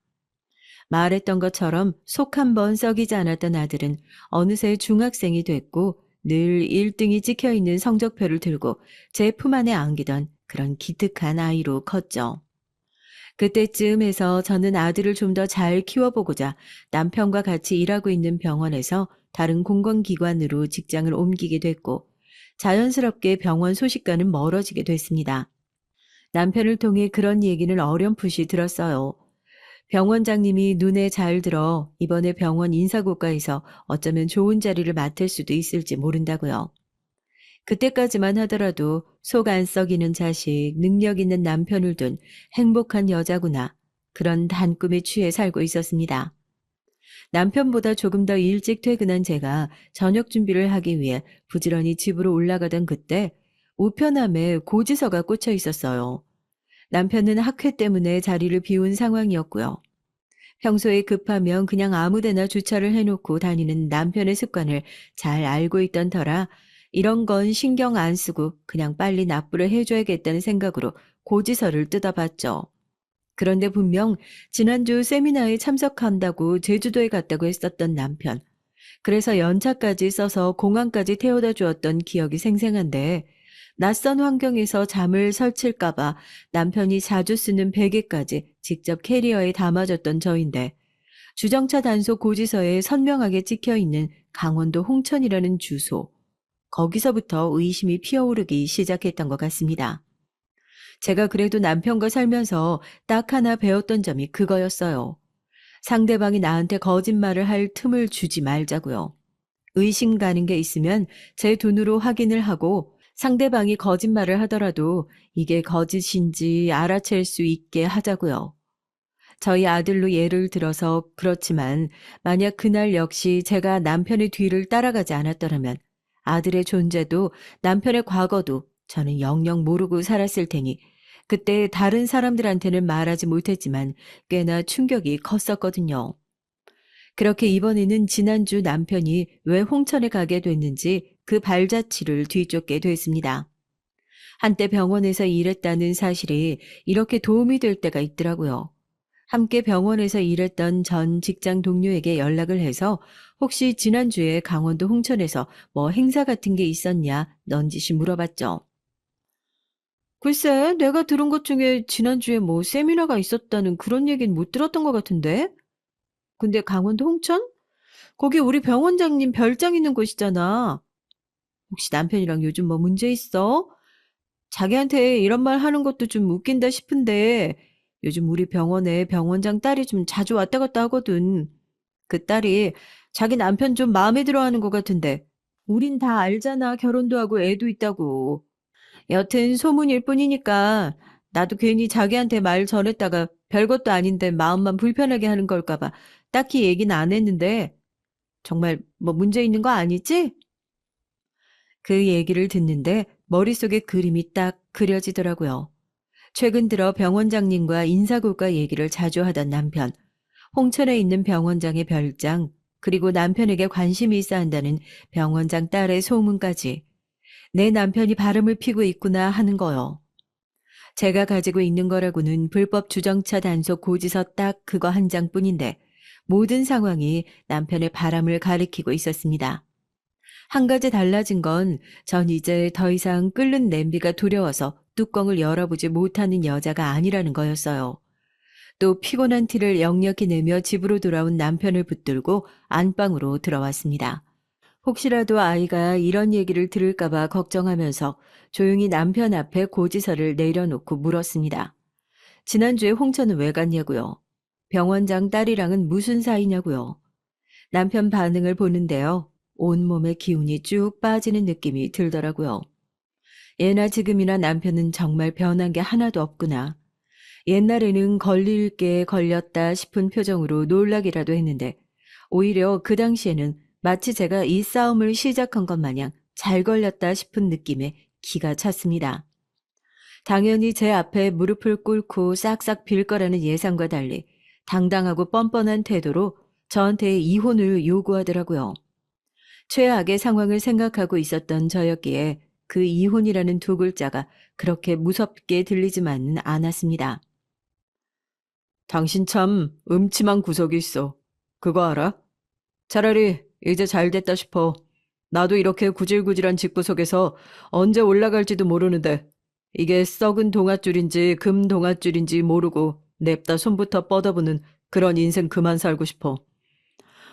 말했던 것처럼 속 한 번 썩이지 않았던 아들은 어느새 중학생이 됐고 늘 1등이 찍혀있는 성적표를 들고 제 품 안에 안기던 그런 기특한 아이로 컸죠. 그때쯤에서 저는 아들을 좀 더 잘 키워보고자 남편과 같이 일하고 있는 병원에서 다른 공공기관으로 직장을 옮기게 됐고 자연스럽게 병원 소식과는 멀어지게 됐습니다. 남편을 통해 그런 얘기는 어렴풋이 들었어요. 병원장님이 눈에 잘 들어 이번에 병원 인사고과에서 어쩌면 좋은 자리를 맡을 수도 있을지 모른다고요. 그때까지만 하더라도 속 안 썩이는 자식, 능력 있는 남편을 둔 행복한 여자구나. 그런 단꿈에 취해 살고 있었습니다. 남편보다 조금 더 일찍 퇴근한 제가 저녁 준비를 하기 위해 부지런히 집으로 올라가던 그때 우편함에 고지서가 꽂혀 있었어요. 남편은 학회 때문에 자리를 비운 상황이었고요. 평소에 급하면 그냥 아무데나 주차를 해놓고 다니는 남편의 습관을 잘 알고 있던 터라 이런 건 신경 안 쓰고 그냥 빨리 납부를 해줘야겠다는 생각으로 고지서를 뜯어봤죠. 그런데 분명 지난주 세미나에 참석한다고 제주도에 갔다고 했었던 남편. 그래서 연차까지 써서 공항까지 태워다 주었던 기억이 생생한데 낯선 환경에서 잠을 설칠까봐 남편이 자주 쓰는 베개까지 직접 캐리어에 담아줬던 저인데 주정차 단속 고지서에 선명하게 찍혀있는 강원도 홍천이라는 주소. 거기서부터 의심이 피어오르기 시작했던 것 같습니다. 제가 그래도 남편과 살면서 딱 하나 배웠던 점이 그거였어요. 상대방이 나한테 거짓말을 할 틈을 주지 말자고요. 의심 가는 게 있으면 제 눈으로 확인을 하고 상대방이 거짓말을 하더라도 이게 거짓인지 알아챌 수 있게 하자고요. 저희 아들로 예를 들어서 그렇지만 만약 그날 역시 제가 남편의 뒤를 따라가지 않았더라면 아들의 존재도 남편의 과거도 저는 영영 모르고 살았을 테니 그때 다른 사람들한테는 말하지 못했지만 꽤나 충격이 컸었거든요. 그렇게 이번에는 지난주 남편이 왜 홍천에 가게 됐는지 그 발자취를 뒤쫓게 됐습니다. 한때 병원에서 일했다는 사실이 이렇게 도움이 될 때가 있더라고요. 함께 병원에서 일했던 전 직장 동료에게 연락을 해서 혹시 지난주에 강원도 홍천에서 뭐 행사 같은 게 있었냐 넌지시 물어봤죠. 글쎄, 내가 들은 것 중에 지난주에 뭐 세미나가 있었다는 그런 얘기는 못 들었던 것 같은데? 근데 강원도 홍천? 거기 우리 병원장님 별장 있는 곳이잖아. 혹시 남편이랑 요즘 뭐 문제 있어? 자기한테 이런 말 하는 것도 좀 웃긴다 싶은데 요즘 우리 병원에 병원장 딸이 좀 자주 왔다 갔다 하거든. 그 딸이 자기 남편 좀 마음에 들어 하는 것 같은데 우린 다 알잖아. 결혼도 하고 애도 있다고. 여튼 소문일 뿐이니까 나도 괜히 자기한테 말 전했다가 별것도 아닌데 마음만 불편하게 하는 걸까 봐 딱히 얘기는 안 했는데 정말 뭐 문제 있는 거 아니지? 그 얘기를 듣는데 머릿속에 그림이 딱 그려지더라고요. 최근 들어 병원장님과 인사고과 얘기를 자주 하던 남편, 홍천에 있는 병원장의 별장, 그리고 남편에게 관심이 있어 한다는 병원장 딸의 소문까지 내 남편이 바람을 피고 있구나 하는 거요. 제가 가지고 있는 거라고는 불법 주정차 단속 고지서 딱 그거 한 장뿐인데 모든 상황이 남편의 바람을 가리키고 있었습니다. 한 가지 달라진 건 전 이제 더 이상 끓는 냄비가 두려워서 뚜껑을 열어보지 못하는 여자가 아니라는 거였어요. 또 피곤한 티를 역력히 내며 집으로 돌아온 남편을 붙들고 안방으로 들어왔습니다. 혹시라도 아이가 이런 얘기를 들을까봐 걱정하면서 조용히 남편 앞에 고지서를 내려놓고 물었습니다. 지난주에 홍천은 왜 갔냐고요? 병원장 딸이랑은 무슨 사이냐고요? 남편 반응을 보는데요. 온몸의 기운이 쭉 빠지는 느낌이 들더라고요. 예나 지금이나 남편은 정말 변한 게 하나도 없구나. 옛날에는 걸릴 게 걸렸다 싶은 표정으로 놀라기라도 했는데 오히려 그 당시에는 마치 제가 이 싸움을 시작한 것 마냥 잘 걸렸다 싶은 느낌에 기가 찼습니다. 당연히 제 앞에 무릎을 꿇고 싹싹 빌 거라는 예상과 달리 당당하고 뻔뻔한 태도로 저한테 이혼을 요구하더라고요. 최악의 상황을 생각하고 있었던 저였기에 그 이혼이라는 두 글자가 그렇게 무섭게 들리지만은 않았습니다. 당신 참 음침한 구석이 있어. 그거 알아? 차라리 이제 잘 됐다 싶어. 나도 이렇게 구질구질한 집구석에서 언제 올라갈지도 모르는데 이게 썩은 동아줄인지 금 동아줄인지 모르고 냅다 손부터 뻗어보는 그런 인생 그만 살고 싶어.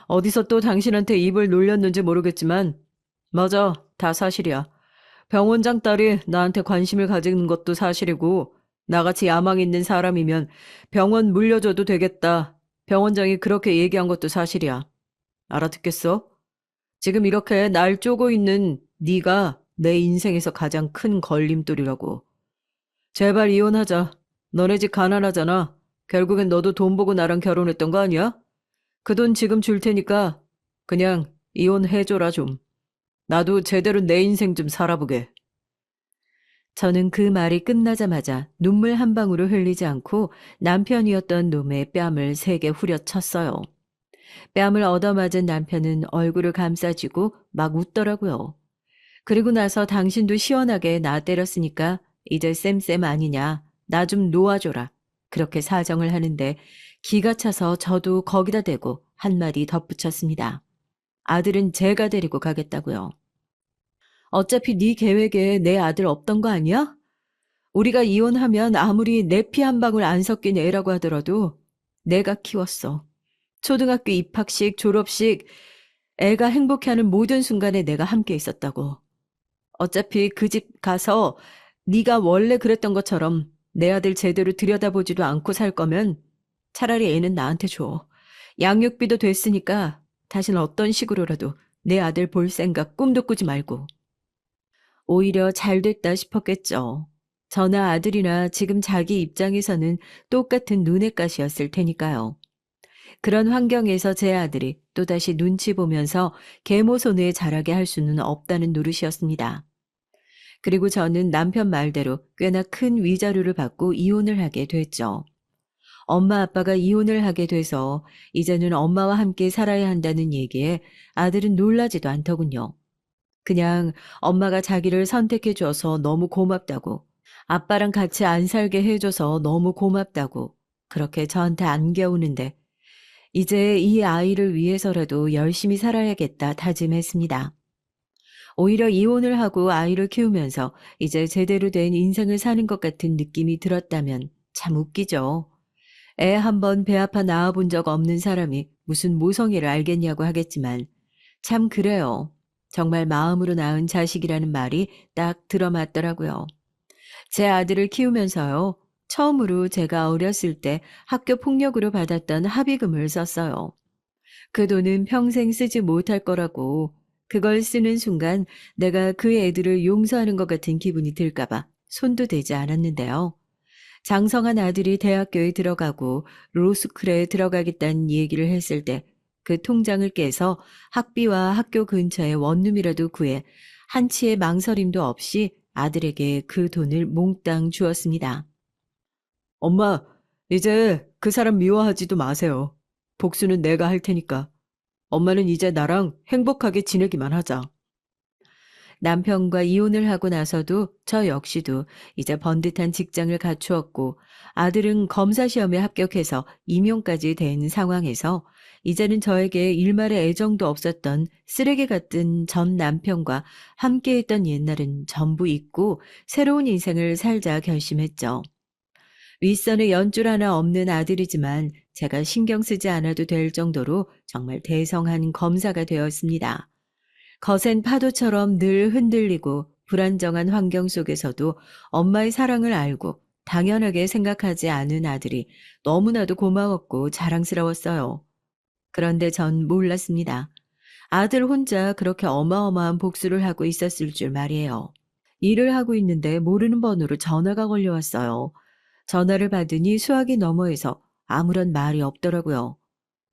어디서 또 당신한테 입을 놀렸는지 모르겠지만 맞아, 다 사실이야. 병원장 딸이 나한테 관심을 가지는 것도 사실이고 나같이 야망 있는 사람이면 병원 물려줘도 되겠다. 병원장이 그렇게 얘기한 것도 사실이야. 알아듣겠어? 지금 이렇게 날 쪼고 있는 네가 내 인생에서 가장 큰 걸림돌이라고. 제발 이혼하자. 너네 집 가난하잖아. 결국엔 너도 돈 보고 나랑 결혼했던 거 아니야? 그 돈 지금 줄 테니까 그냥 이혼해줘라 좀. 나도 제대로 내 인생 좀 살아보게. 저는 그 말이 끝나자마자 눈물 한 방울을 흘리지 않고 남편이었던 놈의 뺨을 세게 후려쳤어요. 뺨을 얻어맞은 남편은 얼굴을 감싸쥐고 막 웃더라고요. 그리고 나서 당신도 시원하게 나 때렸으니까 이제 쌤쌤 아니냐. 나 좀 놓아줘라. 그렇게 사정을 하는데 기가 차서 저도 거기다 대고 한마디 덧붙였습니다. 아들은 제가 데리고 가겠다고요. 어차피 네 계획에 내 아들 없던 거 아니야? 우리가 이혼하면 아무리 내 피 한 방울 안 섞인 애라고 하더라도 내가 키웠어. 초등학교 입학식, 졸업식, 애가 행복해하는 모든 순간에 내가 함께 있었다고. 어차피 그 집 가서 네가 원래 그랬던 것처럼 내 아들 제대로 들여다보지도 않고 살 거면 차라리 애는 나한테 줘. 양육비도 됐으니까 다신 어떤 식으로라도 내 아들 볼 생각 꿈도 꾸지 말고. 오히려 잘 됐다 싶었겠죠. 저나 아들이나 지금 자기 입장에서는 똑같은 눈엣 가시였을 테니까요. 그런 환경에서 제 아들이 또다시 눈치 보면서 계모손을 자라게 할 수는 없다는 노릇이었습니다. 그리고 저는 남편 말대로 꽤나 큰 위자료를 받고 이혼을 하게 됐죠. 엄마 아빠가 이혼을 하게 돼서 이제는 엄마와 함께 살아야 한다는 얘기에 아들은 놀라지도 않더군요. 그냥 엄마가 자기를 선택해줘서 너무 고맙다고, 아빠랑 같이 안 살게 해줘서 너무 고맙다고 그렇게 저한테 안겨오는데 이제 이 아이를 위해서라도 열심히 살아야겠다 다짐했습니다. 오히려 이혼을 하고 아이를 키우면서 이제 제대로 된 인생을 사는 것 같은 느낌이 들었다면 참 웃기죠. 애 한 번 배 아파 낳아본 적 없는 사람이 무슨 모성애를 알겠냐고 하겠지만 참 그래요. 정말 마음으로 낳은 자식이라는 말이 딱 들어맞더라고요. 제 아들을 키우면서요. 처음으로 제가 어렸을 때 학교 폭력으로 받았던 합의금을 썼어요. 그 돈은 평생 쓰지 못할 거라고 그걸 쓰는 순간 내가 그 애들을 용서하는 것 같은 기분이 들까봐 손도 대지 않았는데요. 장성한 아들이 대학교에 들어가고 로스쿨에 들어가겠다는 얘기를 했을 때 그 통장을 깨서 학비와 학교 근처에 원룸이라도 구해 한치의 망설임도 없이 아들에게 그 돈을 몽땅 주었습니다. 엄마, 이제 그 사람 미워하지도 마세요. 복수는 내가 할 테니까. 엄마는 이제 나랑 행복하게 지내기만 하자. 남편과 이혼을 하고 나서도 저 역시도 이제 번듯한 직장을 갖추었고 아들은 검사 시험에 합격해서 임용까지 된 상황에서 이제는 저에게 일말의 애정도 없었던 쓰레기 같은 전 남편과 함께했던 옛날은 전부 잊고 새로운 인생을 살자 결심했죠. 윗선에 연줄 하나 없는 아들이지만 제가 신경 쓰지 않아도 될 정도로 정말 대성한 검사가 되었습니다. 거센 파도처럼 늘 흔들리고 불안정한 환경 속에서도 엄마의 사랑을 알고 당연하게 생각하지 않은 아들이 너무나도 고마웠고 자랑스러웠어요. 그런데 전 몰랐습니다. 아들 혼자 그렇게 어마어마한 복수를 하고 있었을 줄 말이에요. 일을 하고 있는데 모르는 번호로 전화가 걸려왔어요. 전화를 받으니 수화기 너머에서 아무런 말이 없더라고요.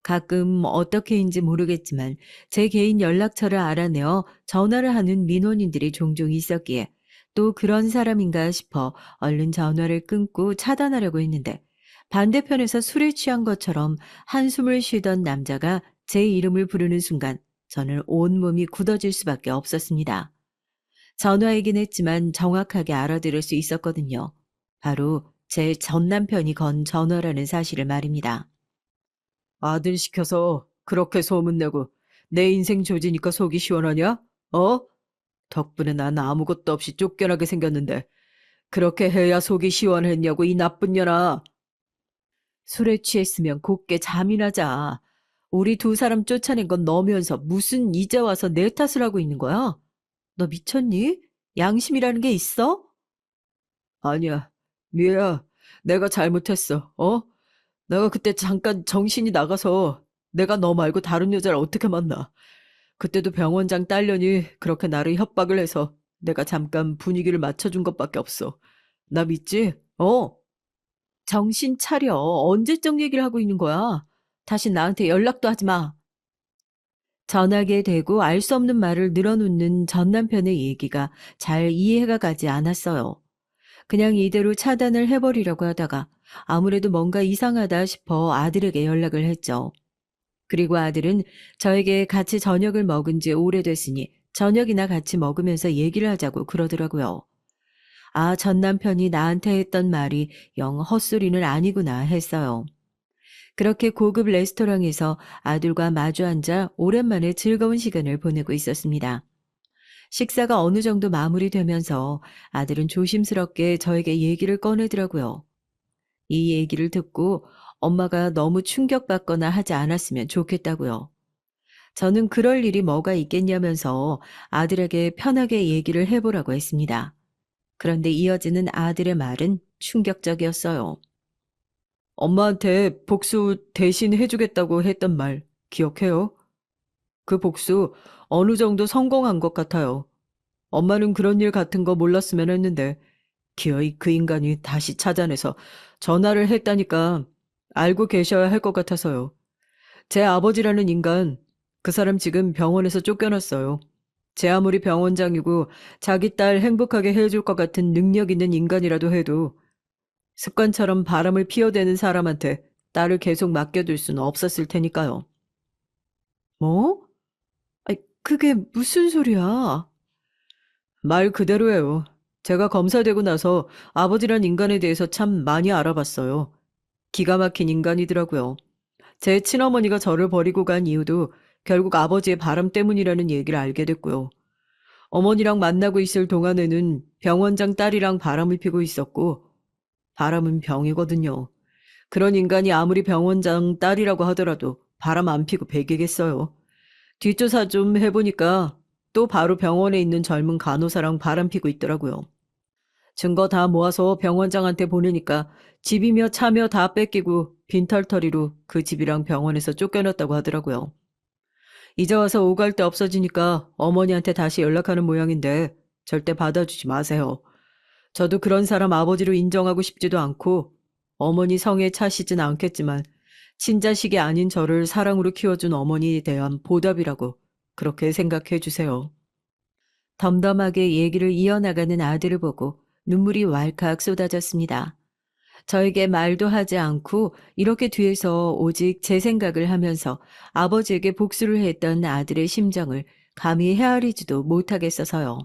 가끔 어떻게인지 모르겠지만 제 개인 연락처를 알아내어 전화를 하는 민원인들이 종종 있었기에 또 그런 사람인가 싶어 얼른 전화를 끊고 차단하려고 했는데 반대편에서 술에 취한 것처럼 한숨을 쉬던 남자가 제 이름을 부르는 순간 저는 온몸이 굳어질 수밖에 없었습니다. 전화이긴 했지만 정확하게 알아들을 수 있었거든요. 바로 제 전 남편이 건 전화라는 사실을 말입니다. 아들 시켜서 그렇게 소문내고 내 인생 조지니까 속이 시원하냐? 어? 덕분에 난 아무것도 없이 쫓겨나게 생겼는데 그렇게 해야 속이 시원했냐고 이 나쁜 년아. 술에 취했으면 곱게 잠이나 자. 우리 두 사람 쫓아낸 건 너면서 무슨 이제 와서 내 탓을 하고 있는 거야? 너 미쳤니? 양심이라는 게 있어? 아니야. 미애야, 내가 잘못했어. 어? 내가 그때 잠깐 정신이 나가서 내가 너 말고 다른 여자를 어떻게 만나. 그때도 병원장 딸려니 그렇게 나를 협박을 해서 내가 잠깐 분위기를 맞춰준 것밖에 없어. 나 믿지? 어? 정신 차려. 언제적 얘기를 하고 있는 거야? 다시 나한테 연락도 하지 마. 전하게 되고 알 수 없는 말을 늘어놓는 전 남편의 얘기가 잘 이해가 가지 않았어요. 그냥 이대로 차단을 해버리려고 하다가 아무래도 뭔가 이상하다 싶어 아들에게 연락을 했죠. 그리고 아들은 저에게 같이 저녁을 먹은 지 오래됐으니 저녁이나 같이 먹으면서 얘기를 하자고 그러더라고요. 아, 전 남편이 나한테 했던 말이 영 헛소리는 아니구나 했어요. 그렇게 고급 레스토랑에서 아들과 마주 앉아 오랜만에 즐거운 시간을 보내고 있었습니다. 식사가 어느 정도 마무리되면서 아들은 조심스럽게 저에게 얘기를 꺼내더라고요. 이 얘기를 듣고 엄마가 너무 충격받거나 하지 않았으면 좋겠다고요. 저는 그럴 일이 뭐가 있겠냐면서 아들에게 편하게 얘기를 해보라고 했습니다. 그런데 이어지는 아들의 말은 충격적이었어요. 엄마한테 복수 대신 해주겠다고 했던 말 기억해요? 그 복수 어느 정도 성공한 것 같아요. 엄마는 그런 일 같은 거 몰랐으면 했는데 기어이 그 인간이 다시 찾아내서 전화를 했다니까 알고 계셔야 할 것 같아서요. 제 아버지라는 인간, 그 사람 지금 병원에서 쫓겨났어요. 제 아무리 병원장이고 자기 딸 행복하게 해줄 것 같은 능력 있는 인간이라도 해도 습관처럼 바람을 피워대는 사람한테 딸을 계속 맡겨둘 수는 없었을 테니까요. 뭐? 아이, 그게 무슨 소리야? 말 그대로예요. 제가 검사되고 나서 아버지란 인간에 대해서 참 많이 알아봤어요. 기가 막힌 인간이더라고요. 제 친어머니가 저를 버리고 간 이유도 결국 아버지의 바람 때문이라는 얘기를 알게 됐고요. 어머니랑 만나고 있을 동안에는 병원장 딸이랑 바람을 피고 있었고, 바람은 병이거든요. 그런 인간이 아무리 병원장 딸이라고 하더라도 바람 안 피고 배기겠어요. 뒷조사 좀 해보니까 또 바로 병원에 있는 젊은 간호사랑 바람 피고 있더라고요. 증거 다 모아서 병원장한테 보내니까 집이며 차며 다 뺏기고 빈털터리로 그 집이랑 병원에서 쫓겨났다고 하더라고요. 이제 와서 오갈 데 없어지니까 어머니한테 다시 연락하는 모양인데 절대 받아주지 마세요. 저도 그런 사람 아버지로 인정하고 싶지도 않고 어머니 성에 차시진 않겠지만 친자식이 아닌 저를 사랑으로 키워준 어머니에 대한 보답이라고 그렇게 생각해 주세요. 덤덤하게 얘기를 이어나가는 아들을 보고 눈물이 왈칵 쏟아졌습니다. 저에게 말도 하지 않고 이렇게 뒤에서 오직 제 생각을 하면서 아버지에게 복수를 했던 아들의 심정을 감히 헤아리지도 못하겠어서요.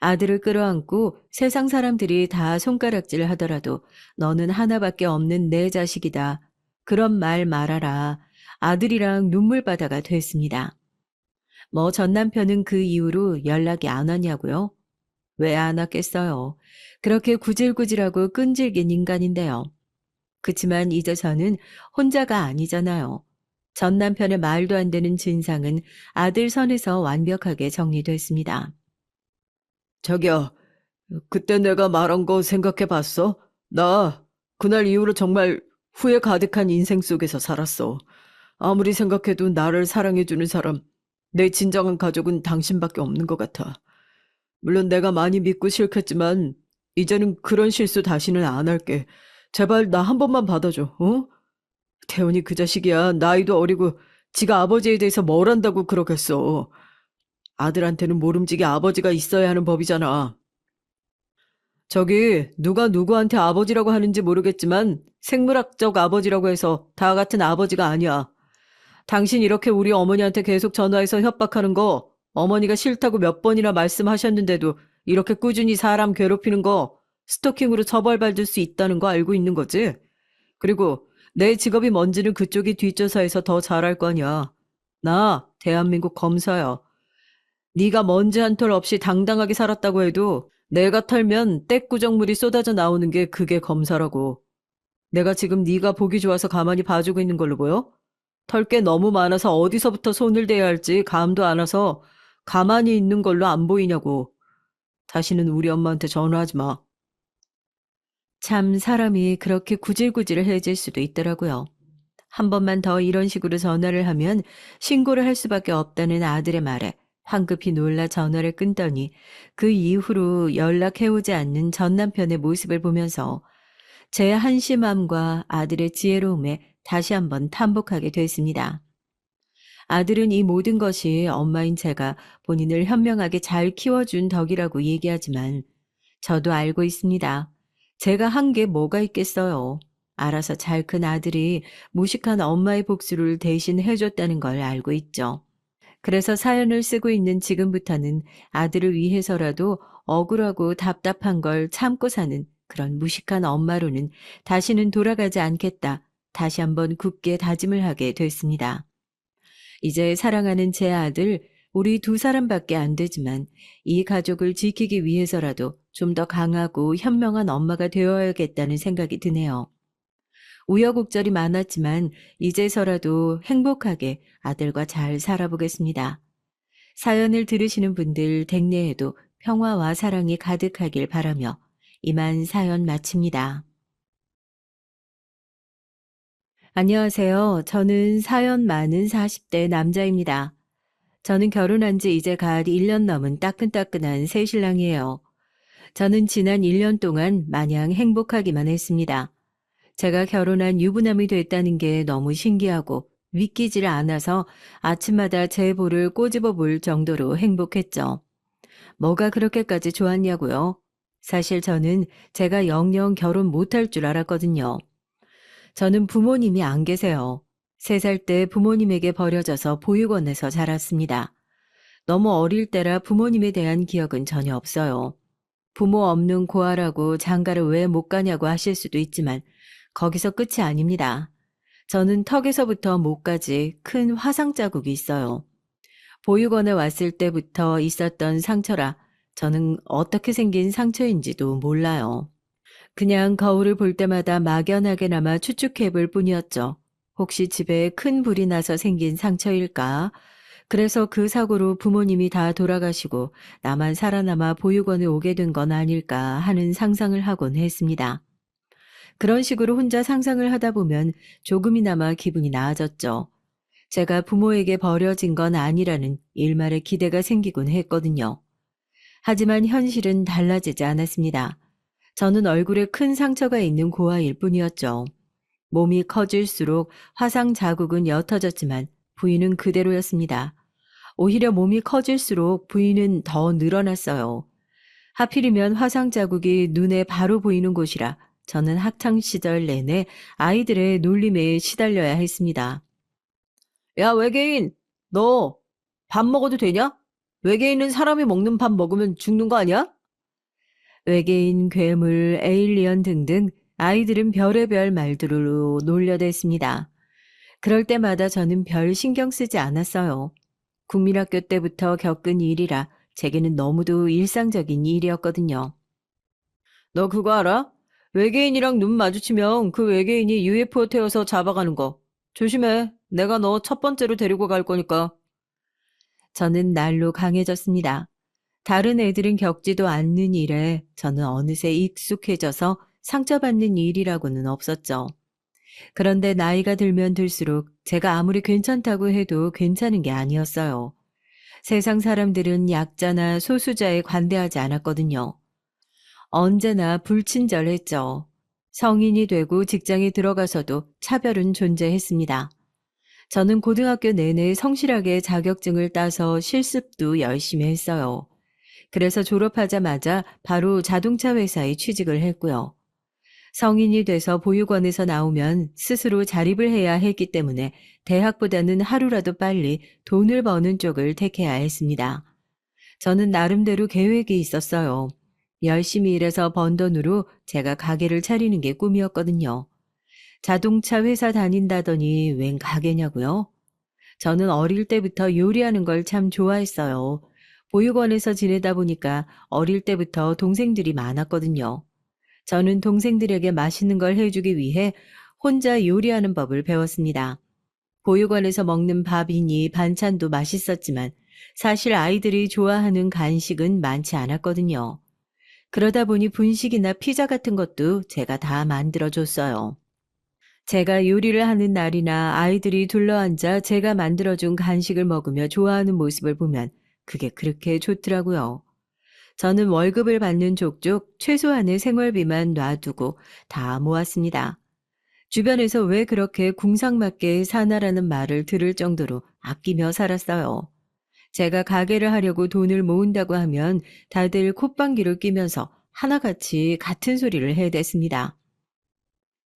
아들을 끌어안고 세상 사람들이 다 손가락질 하더라도 너는 하나밖에 없는 내 자식이다. 그런 말 말아라. 아들이랑 눈물바다가 됐습니다. 뭐 전 남편은 그 이후로 연락이 안 왔냐고요? 왜 안 왔겠어요. 그렇게 구질구질하고 끈질긴 인간인데요. 그치만 이제 저는 혼자가 아니잖아요. 전 남편의 말도 안 되는 진상은 아들 선에서 완벽하게 정리됐습니다. 자기야, 그때 내가 말한 거 생각해 봤어? 나 그날 이후로 정말 후회 가득한 인생 속에서 살았어. 아무리 생각해도 나를 사랑해주는 사람, 내 진정한 가족은 당신밖에 없는 것 같아. 물론 내가 많이 믿고 싫겠지만 이제는 그런 실수 다시는 안 할게. 제발 나 한 번만 받아줘. 어? 태훈이 그 자식이야. 나이도 어리고 지가 아버지에 대해서 뭘 안다고 그러겠어. 아들한테는 모름지기 아버지가 있어야 하는 법이잖아. 저기 누가 누구한테 아버지라고 하는지 모르겠지만 생물학적 아버지라고 해서 다 같은 아버지가 아니야. 당신 이렇게 우리 어머니한테 계속 전화해서 협박하는 거 어머니가 싫다고 몇 번이나 말씀하셨는데도 이렇게 꾸준히 사람 괴롭히는 거 스토킹으로 처벌받을 수 있다는 거 알고 있는 거지? 그리고 내 직업이 뭔지는 그쪽이 뒷조사해서 더 잘할 거 아니야. 나 대한민국 검사야. 네가 먼지 한 털 없이 당당하게 살았다고 해도 내가 털면 떼꾸정물이 쏟아져 나오는 게 그게 검사라고. 내가 지금 네가 보기 좋아서 가만히 봐주고 있는 걸로 보여? 털 게 너무 많아서 어디서부터 손을 대야 할지 감도 안 와서 가만히 있는 걸로 안 보이냐고. 다시는 우리 엄마한테 전화하지 마. 참 사람이 그렇게 구질구질해질 수도 있더라고요. 한 번만 더 이런 식으로 전화를 하면 신고를 할 수밖에 없다는 아들의 말에 황급히 놀라 전화를 끊더니 그 이후로 연락해오지 않는 전 남편의 모습을 보면서 제 한심함과 아들의 지혜로움에 다시 한번 탐복하게 됐습니다. 아들은 이 모든 것이 엄마인 제가 본인을 현명하게 잘 키워준 덕이라고 얘기하지만 저도 알고 있습니다. 제가 한 게 뭐가 있겠어요. 알아서 잘 큰 아들이 무식한 엄마의 복수를 대신 해줬다는 걸 알고 있죠. 그래서 사연을 쓰고 있는 지금부터는 아들을 위해서라도 억울하고 답답한 걸 참고 사는 그런 무식한 엄마로는 다시는 돌아가지 않겠다. 다시 한번 굳게 다짐을 하게 됐습니다. 이제 사랑하는 제 아들, 우리 두 사람밖에 안 되지만 이 가족을 지키기 위해서라도 좀 더 강하고 현명한 엄마가 되어야겠다는 생각이 드네요. 우여곡절이 많았지만 이제서라도 행복하게 아들과 잘 살아보겠습니다. 사연을 들으시는 분들 댁내에도 평화와 사랑이 가득하길 바라며 이만 사연 마칩니다. 안녕하세요. 저는 사연 많은 40대 남자입니다. 저는 결혼한 지 이제 갓 1년 넘은 따끈따끈한 새신랑이에요. 저는 지난 1년 동안 마냥 행복하기만 했습니다. 제가 결혼한 유부남이 됐다는 게 너무 신기하고 믿기질 않아서 아침마다 제 볼을 꼬집어 볼 정도로 행복했죠. 뭐가 그렇게까지 좋았냐고요? 사실 저는 제가 영영 결혼 못할 줄 알았거든요. 저는 부모님이 안 계세요. 3살 때 부모님에게 버려져서 보육원에서 자랐습니다. 너무 어릴 때라 부모님에 대한 기억은 전혀 없어요. 부모 없는 고아라고 장가를 왜 못 가냐고 하실 수도 있지만 거기서 끝이 아닙니다. 저는 턱에서부터 목까지 큰 화상 자국이 있어요. 보육원에 왔을 때부터 있었던 상처라 저는 어떻게 생긴 상처인지도 몰라요. 그냥 거울을 볼 때마다 막연하게나마 추측해 볼 뿐이었죠. 혹시 집에 큰 불이 나서 생긴 상처일까? 그래서 그 사고로 부모님이 다 돌아가시고 나만 살아남아 보육원에 오게 된 건 아닐까 하는 상상을 하곤 했습니다. 그런 식으로 혼자 상상을 하다 보면 조금이나마 기분이 나아졌죠. 제가 부모에게 버려진 건 아니라는 일말의 기대가 생기곤 했거든요. 하지만 현실은 달라지지 않았습니다. 저는 얼굴에 큰 상처가 있는 고아일 뿐이었죠. 몸이 커질수록 화상 자국은 옅어졌지만 부위는 그대로였습니다. 오히려 몸이 커질수록 부위는 더 늘어났어요. 하필이면 화상 자국이 눈에 바로 보이는 곳이라 저는 학창시절 내내 아이들의 놀림에 시달려야 했습니다. 야, 외계인! 너 밥 먹어도 되냐? 외계인은 사람이 먹는 밥 먹으면 죽는 거 아니야? 외계인, 괴물, 에일리언 등등 아이들은 별의별 말들로 놀려댔습니다. 그럴 때마다 저는 별 신경 쓰지 않았어요. 국민학교 때부터 겪은 일이라 제게는 너무도 일상적인 일이었거든요. 너 그거 알아? 외계인이랑 눈 마주치면 그 외계인이 UFO 태워서 잡아가는 거. 조심해. 내가 너 첫 번째로 데리고 갈 거니까. 저는 날로 강해졌습니다. 다른 애들은 겪지도 않는 일에 저는 어느새 익숙해져서 상처받는 일이라고는 없었죠. 그런데 나이가 들면 들수록 제가 아무리 괜찮다고 해도 괜찮은 게 아니었어요. 세상 사람들은 약자나 소수자에 관대하지 않았거든요. 언제나 불친절했죠. 성인이 되고 직장에 들어가서도 차별은 존재했습니다. 저는 고등학교 내내 성실하게 자격증을 따서 실습도 열심히 했어요. 그래서 졸업하자마자 바로 자동차 회사에 취직을 했고요. 성인이 돼서 보육원에서 나오면 스스로 자립을 해야 했기 때문에 대학보다는 하루라도 빨리 돈을 버는 쪽을 택해야 했습니다. 저는 나름대로 계획이 있었어요. 열심히 일해서 번 돈으로 제가 가게를 차리는 게 꿈이었거든요. 자동차 회사 다닌다더니 웬 가게냐고요? 저는 어릴 때부터 요리하는 걸 참 좋아했어요. 보육원에서 지내다 보니까 어릴 때부터 동생들이 많았거든요. 저는 동생들에게 맛있는 걸 해주기 위해 혼자 요리하는 법을 배웠습니다. 보육원에서 먹는 밥이니 반찬도 맛있었지만 사실 아이들이 좋아하는 간식은 많지 않았거든요. 그러다 보니 분식이나 피자 같은 것도 제가 다 만들어줬어요. 제가 요리를 하는 날이나 아이들이 둘러앉아 제가 만들어준 간식을 먹으며 좋아하는 모습을 보면 그게 그렇게 좋더라고요. 저는 월급을 받는 족족 최소한의 생활비만 놔두고 다 모았습니다. 주변에서 왜 그렇게 궁상맞게 사나라는 말을 들을 정도로 아끼며 살았어요. 제가 가게를 하려고 돈을 모은다고 하면 다들 콧방귀를 뀌면서 하나같이 같은 소리를 해댔습니다.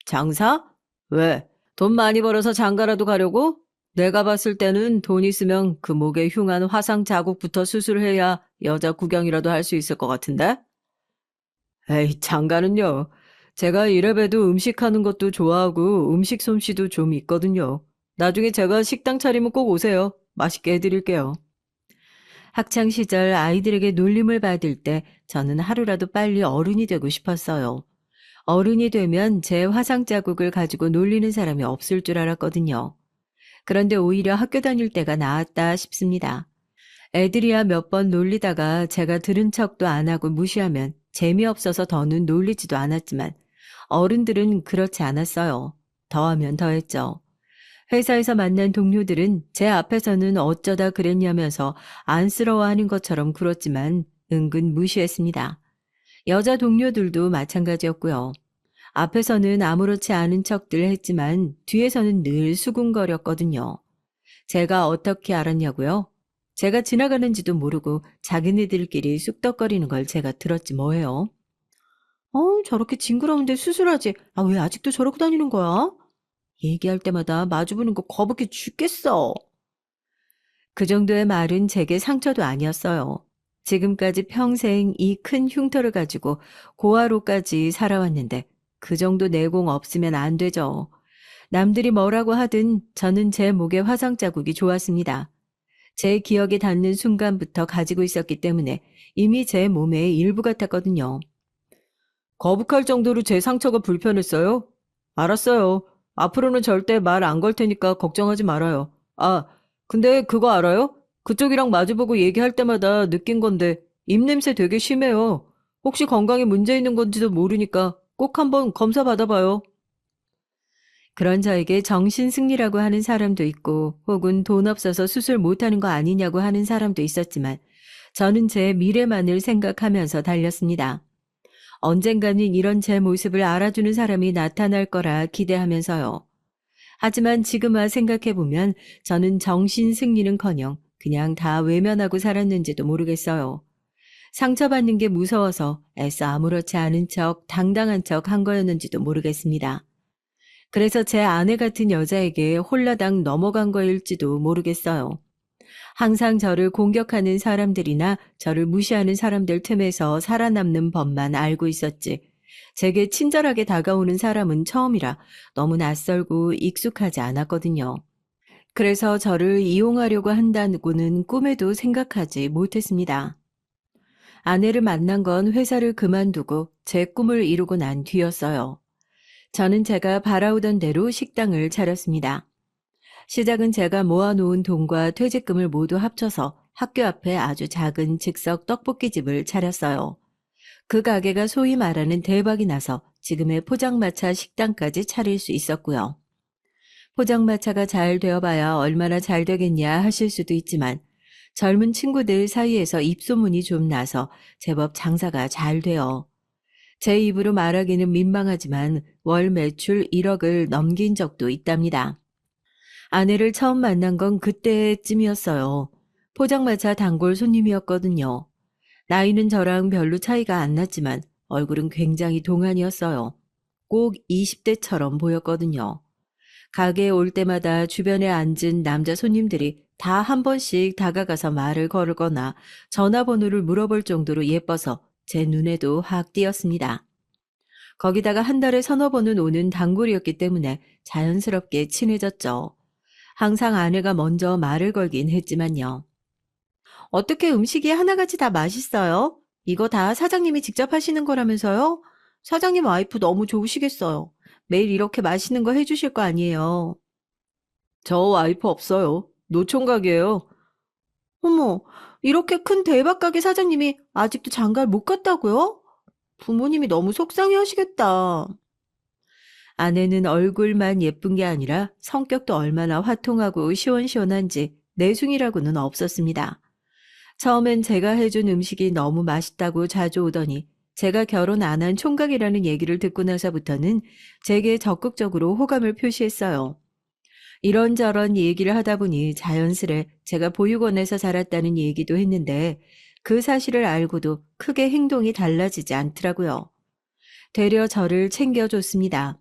장사? 왜? 돈 많이 벌어서 장가라도 가려고? 내가 봤을 때는 돈 있으면 그 목에 흉한 화상 자국부터 수술해야 여자 구경이라도 할 수 있을 것 같은데? 에이, 장가는요. 제가 이래봬도 음식하는 것도 좋아하고 음식 솜씨도 좀 있거든요. 나중에 제가 식당 차리면 꼭 오세요. 맛있게 해드릴게요. 학창 시절 아이들에게 놀림을 받을 때 저는 하루라도 빨리 어른이 되고 싶었어요. 어른이 되면 제 화상 자국을 가지고 놀리는 사람이 없을 줄 알았거든요. 그런데 오히려 학교 다닐 때가 나았다 싶습니다. 애들이야 몇 번 놀리다가 제가 들은 척도 안 하고 무시하면 재미없어서 더는 놀리지도 않았지만 어른들은 그렇지 않았어요. 더하면 더했죠. 회사에서 만난 동료들은 제 앞에서는 어쩌다 그랬냐면서 안쓰러워하는 것처럼 굴었지만 은근 무시했습니다. 여자 동료들도 마찬가지였고요. 앞에서는 아무렇지 않은 척들 했지만 뒤에서는 늘 수군거렸거든요. 제가 어떻게 알았냐고요? 제가 지나가는지도 모르고 자기네들끼리 쑥덕거리는 걸 제가 들었지 뭐예요. 저렇게 징그러운데 수술하지. 아, 왜 아직도 저러고 다니는 거야? 얘기할 때마다 마주보는 거 거북해 죽겠어. 그 정도의 말은 제게 상처도 아니었어요. 지금까지 평생 이 큰 흉터를 가지고 고아로까지 살아왔는데 그 정도 내공 없으면 안 되죠. 남들이 뭐라고 하든 저는 제 목에 화상 자국이 좋았습니다. 제 기억에 닿는 순간부터 가지고 있었기 때문에 이미 제 몸의 일부 같았거든요. 거북할 정도로 제 상처가 불편했어요? 알았어요. 앞으로는 절대 말 안 걸 테니까 걱정하지 말아요. 아, 근데 그거 알아요? 그쪽이랑 마주보고 얘기할 때마다 느낀 건데 입냄새 되게 심해요. 혹시 건강에 문제 있는 건지도 모르니까 꼭 한번 검사 받아봐요. 그런 저에게 정신승리라고 하는 사람도 있고 혹은 돈 없어서 수술 못하는 거 아니냐고 하는 사람도 있었지만 저는 제 미래만을 생각하면서 달렸습니다. 언젠가는 이런 제 모습을 알아주는 사람이 나타날 거라 기대하면서요. 하지만 지금 와 생각해보면 저는 정신승리는커녕 그냥 다 외면하고 살았는지도 모르겠어요. 상처받는 게 무서워서 애써 아무렇지 않은 척 당당한 척 한 거였는지도 모르겠습니다. 그래서 제 아내 같은 여자에게 홀라당 넘어간 거일지도 모르겠어요. 항상 저를 공격하는 사람들이나 저를 무시하는 사람들 틈에서 살아남는 법만 알고 있었지. 제게 친절하게 다가오는 사람은 처음이라 너무 낯설고 익숙하지 않았거든요. 그래서 저를 이용하려고 한다고는 꿈에도 생각하지 못했습니다. 아내를 만난 건 회사를 그만두고 제 꿈을 이루고 난 뒤였어요. 저는 제가 바라오던 대로 식당을 차렸습니다. 시작은 제가 모아놓은 돈과 퇴직금을 모두 합쳐서 학교 앞에 아주 작은 즉석 떡볶이집을 차렸어요. 그 가게가 소위 말하는 대박이 나서 지금의 포장마차 식당까지 차릴 수 있었고요. 포장마차가 잘 되어봐야 얼마나 잘 되겠냐 하실 수도 있지만 젊은 친구들 사이에서 입소문이 좀 나서 제법 장사가 잘 돼요. 제 입으로 말하기는 민망하지만 월 매출 1억을 넘긴 적도 있답니다. 아내를 처음 만난 건 그때쯤이었어요. 포장마차 단골 손님이었거든요. 나이는 저랑 별로 차이가 안 났지만 얼굴은 굉장히 동안이었어요. 꼭 20대처럼 보였거든요. 가게에 올 때마다 주변에 앉은 남자 손님들이 다 한 번씩 다가가서 말을 걸거나 전화번호를 물어볼 정도로 예뻐서 제 눈에도 확 띄었습니다. 거기다가 한 달에 서너 번은 오는 단골이었기 때문에 자연스럽게 친해졌죠. 항상 아내가 먼저 말을 걸긴 했지만요. 어떻게 음식이 하나같이 다 맛있어요? 이거 다 사장님이 직접 하시는 거라면서요? 사장님 와이프 너무 좋으시겠어요. 매일 이렇게 맛있는 거 해주실 거 아니에요. 저 와이프 없어요. 노총각이에요. 어머, 이렇게 큰 대박 가게 사장님이 아직도 장가를 못 갔다고요? 부모님이 너무 속상해 하시겠다. 아내는 얼굴만 예쁜 게 아니라 성격도 얼마나 화통하고 시원시원한지 내숭이라고는 없었습니다. 처음엔 제가 해준 음식이 너무 맛있다고 자주 오더니 제가 결혼 안 한 총각이라는 얘기를 듣고 나서부터는 제게 적극적으로 호감을 표시했어요. 이런저런 얘기를 하다 보니 자연스레 제가 보육원에서 자랐다는 얘기도 했는데 그 사실을 알고도 크게 행동이 달라지지 않더라고요. 되려 저를 챙겨줬습니다.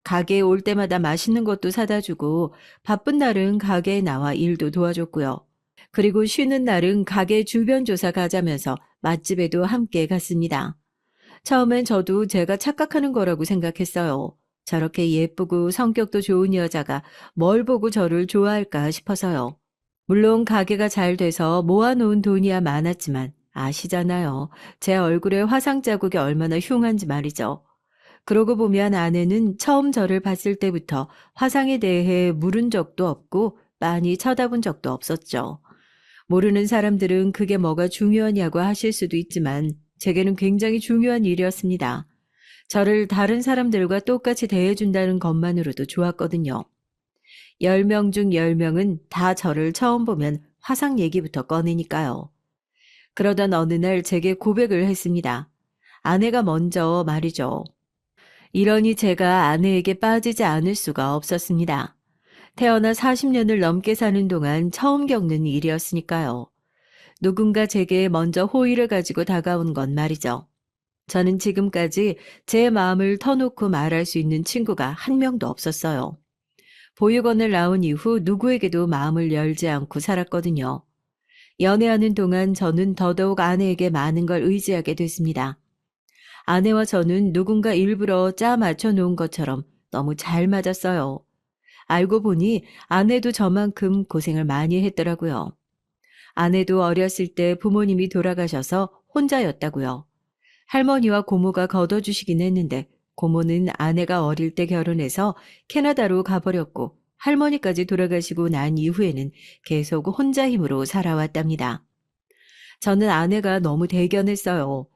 가게에 올 때마다 맛있는 것도 사다 주고 바쁜 날은 가게에 나와 일도 도와줬고요. 그리고 쉬는 날은 가게 주변 조사 가자면서 맛집에도 함께 갔습니다. 처음엔 저도 제가 착각하는 거라고 생각했어요. 저렇게 예쁘고 성격도 좋은 여자가 뭘 보고 저를 좋아할까 싶어서요. 물론 가게가 잘 돼서 모아놓은 돈이야 많았지만 아시잖아요. 제 얼굴에 화상 자국이 얼마나 흉한지 말이죠. 그러고 보면 아내는 처음 저를 봤을 때부터 화상에 대해 물은 적도 없고 많이 쳐다본 적도 없었죠. 모르는 사람들은 그게 뭐가 중요하냐고 하실 수도 있지만 제게는 굉장히 중요한 일이었습니다. 저를 다른 사람들과 똑같이 대해준다는 것만으로도 좋았거든요. 10명 중 10명은 다 저를 처음 보면 화상 얘기부터 꺼내니까요. 그러던 어느 날 제게 고백을 했습니다. 아내가 먼저 말이죠. 이러니 제가 아내에게 빠지지 않을 수가 없었습니다. 태어나 40년을 넘게 사는 동안 처음 겪는 일이었으니까요. 누군가 제게 먼저 호의를 가지고 다가온 건 말이죠. 저는 지금까지 제 마음을 터놓고 말할 수 있는 친구가 한 명도 없었어요. 보육원을 나온 이후 누구에게도 마음을 열지 않고 살았거든요. 연애하는 동안 저는 더더욱 아내에게 많은 걸 의지하게 됐습니다. 아내와 저는 누군가 일부러 짜 맞춰 놓은 것처럼 너무 잘 맞았어요. 알고 보니 아내도 저만큼 고생을 많이 했더라고요. 아내도 어렸을 때 부모님이 돌아가셔서 혼자였다고요. 할머니와 고모가 걷어주시긴 했는데 고모는 아내가 어릴 때 결혼해서 캐나다로 가버렸고 할머니까지 돌아가시고 난 이후에는 계속 혼자 힘으로 살아왔답니다. 저는 아내가 너무 대견했어요.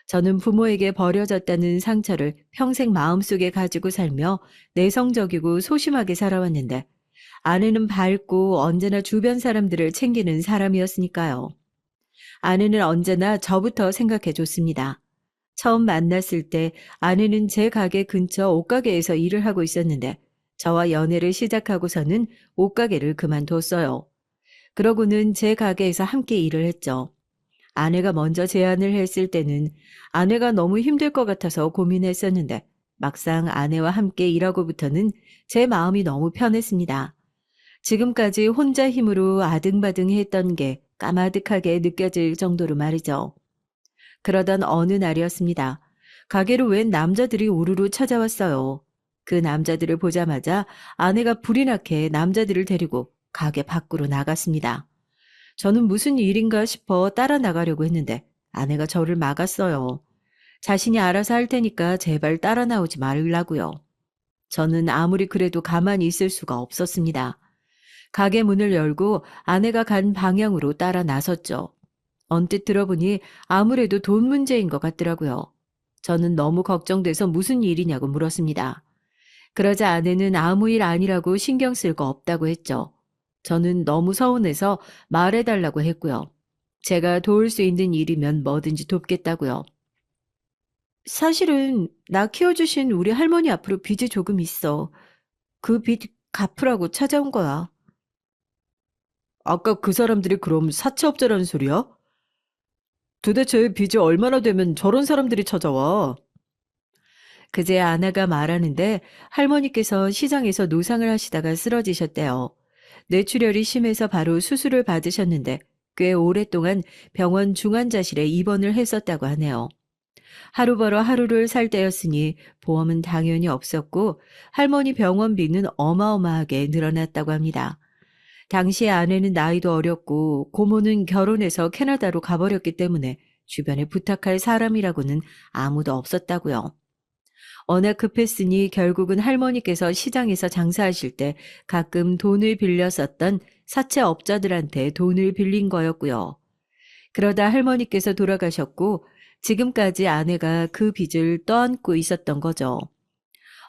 저는 부모에게 버려졌다는 상처를 평생 마음속에 가지고 살며 내성적이고 소심하게 살아왔는데 아내는 밝고 언제나 주변 사람들을 챙기는 사람이었으니까요. 아내는 언제나 저부터 생각해 줬습니다. 처음 만났을 때 아내는 제 가게 근처 옷가게에서 일을 하고 있었는데 저와 연애를 시작하고서는 옷가게를 그만뒀어요. 그러고는 제 가게에서 함께 일을 했죠. 아내가 먼저 제안을 했을 때는 아내가 너무 힘들 것 같아서 고민했었는데 막상 아내와 함께 일하고부터는 제 마음이 너무 편했습니다. 지금까지 혼자 힘으로 아등바등했던 게 까마득하게 느껴질 정도로 말이죠. 그러던 어느 날이었습니다. 가게로 웬 남자들이 우르르 찾아왔어요. 그 남자들을 보자마자 아내가 불이 나게 남자들을 데리고 가게 밖으로 나갔습니다. 저는 무슨 일인가 싶어 따라 나가려고 했는데 아내가 저를 막았어요. 자신이 알아서 할 테니까 제발 따라 나오지 말라고요. 저는 아무리 그래도 가만히 있을 수가 없었습니다. 가게 문을 열고 아내가 간 방향으로 따라 나섰죠. 언뜻 들어보니 아무래도 돈 문제인 것 같더라고요. 저는 너무 걱정돼서 무슨 일이냐고 물었습니다. 그러자 아내는 아무 일 아니라고 신경 쓸 거 없다고 했죠. 저는 너무 서운해서 말해달라고 했고요. 제가 도울 수 있는 일이면 뭐든지 돕겠다고요. 사실은 나 키워주신 우리 할머니 앞으로 빚이 조금 있어. 그 빚 갚으라고 찾아온 거야. 아까 그 사람들이 그럼 사채업자라는 소리야? 도대체 빚이 얼마나 되면 저런 사람들이 찾아와? 그제 아내가 말하는데 할머니께서 시장에서 노상을 하시다가 쓰러지셨대요. 뇌출혈이 심해서 바로 수술을 받으셨는데 꽤 오랫동안 병원 중환자실에 입원을 했었다고 하네요. 하루 벌어 하루를 살 때였으니 보험은 당연히 없었고 할머니 병원비는 어마어마하게 늘어났다고 합니다. 당시 아내는 나이도 어렸고 고모는 결혼해서 캐나다로 가버렸기 때문에 주변에 부탁할 사람이라고는 아무도 없었다고요. 워낙 급했으니 결국은 할머니께서 시장에서 장사하실 때 가끔 돈을 빌려 썼던 사채업자들한테 돈을 빌린 거였고요. 그러다 할머니께서 돌아가셨고 지금까지 아내가 그 빚을 떠안고 있었던 거죠.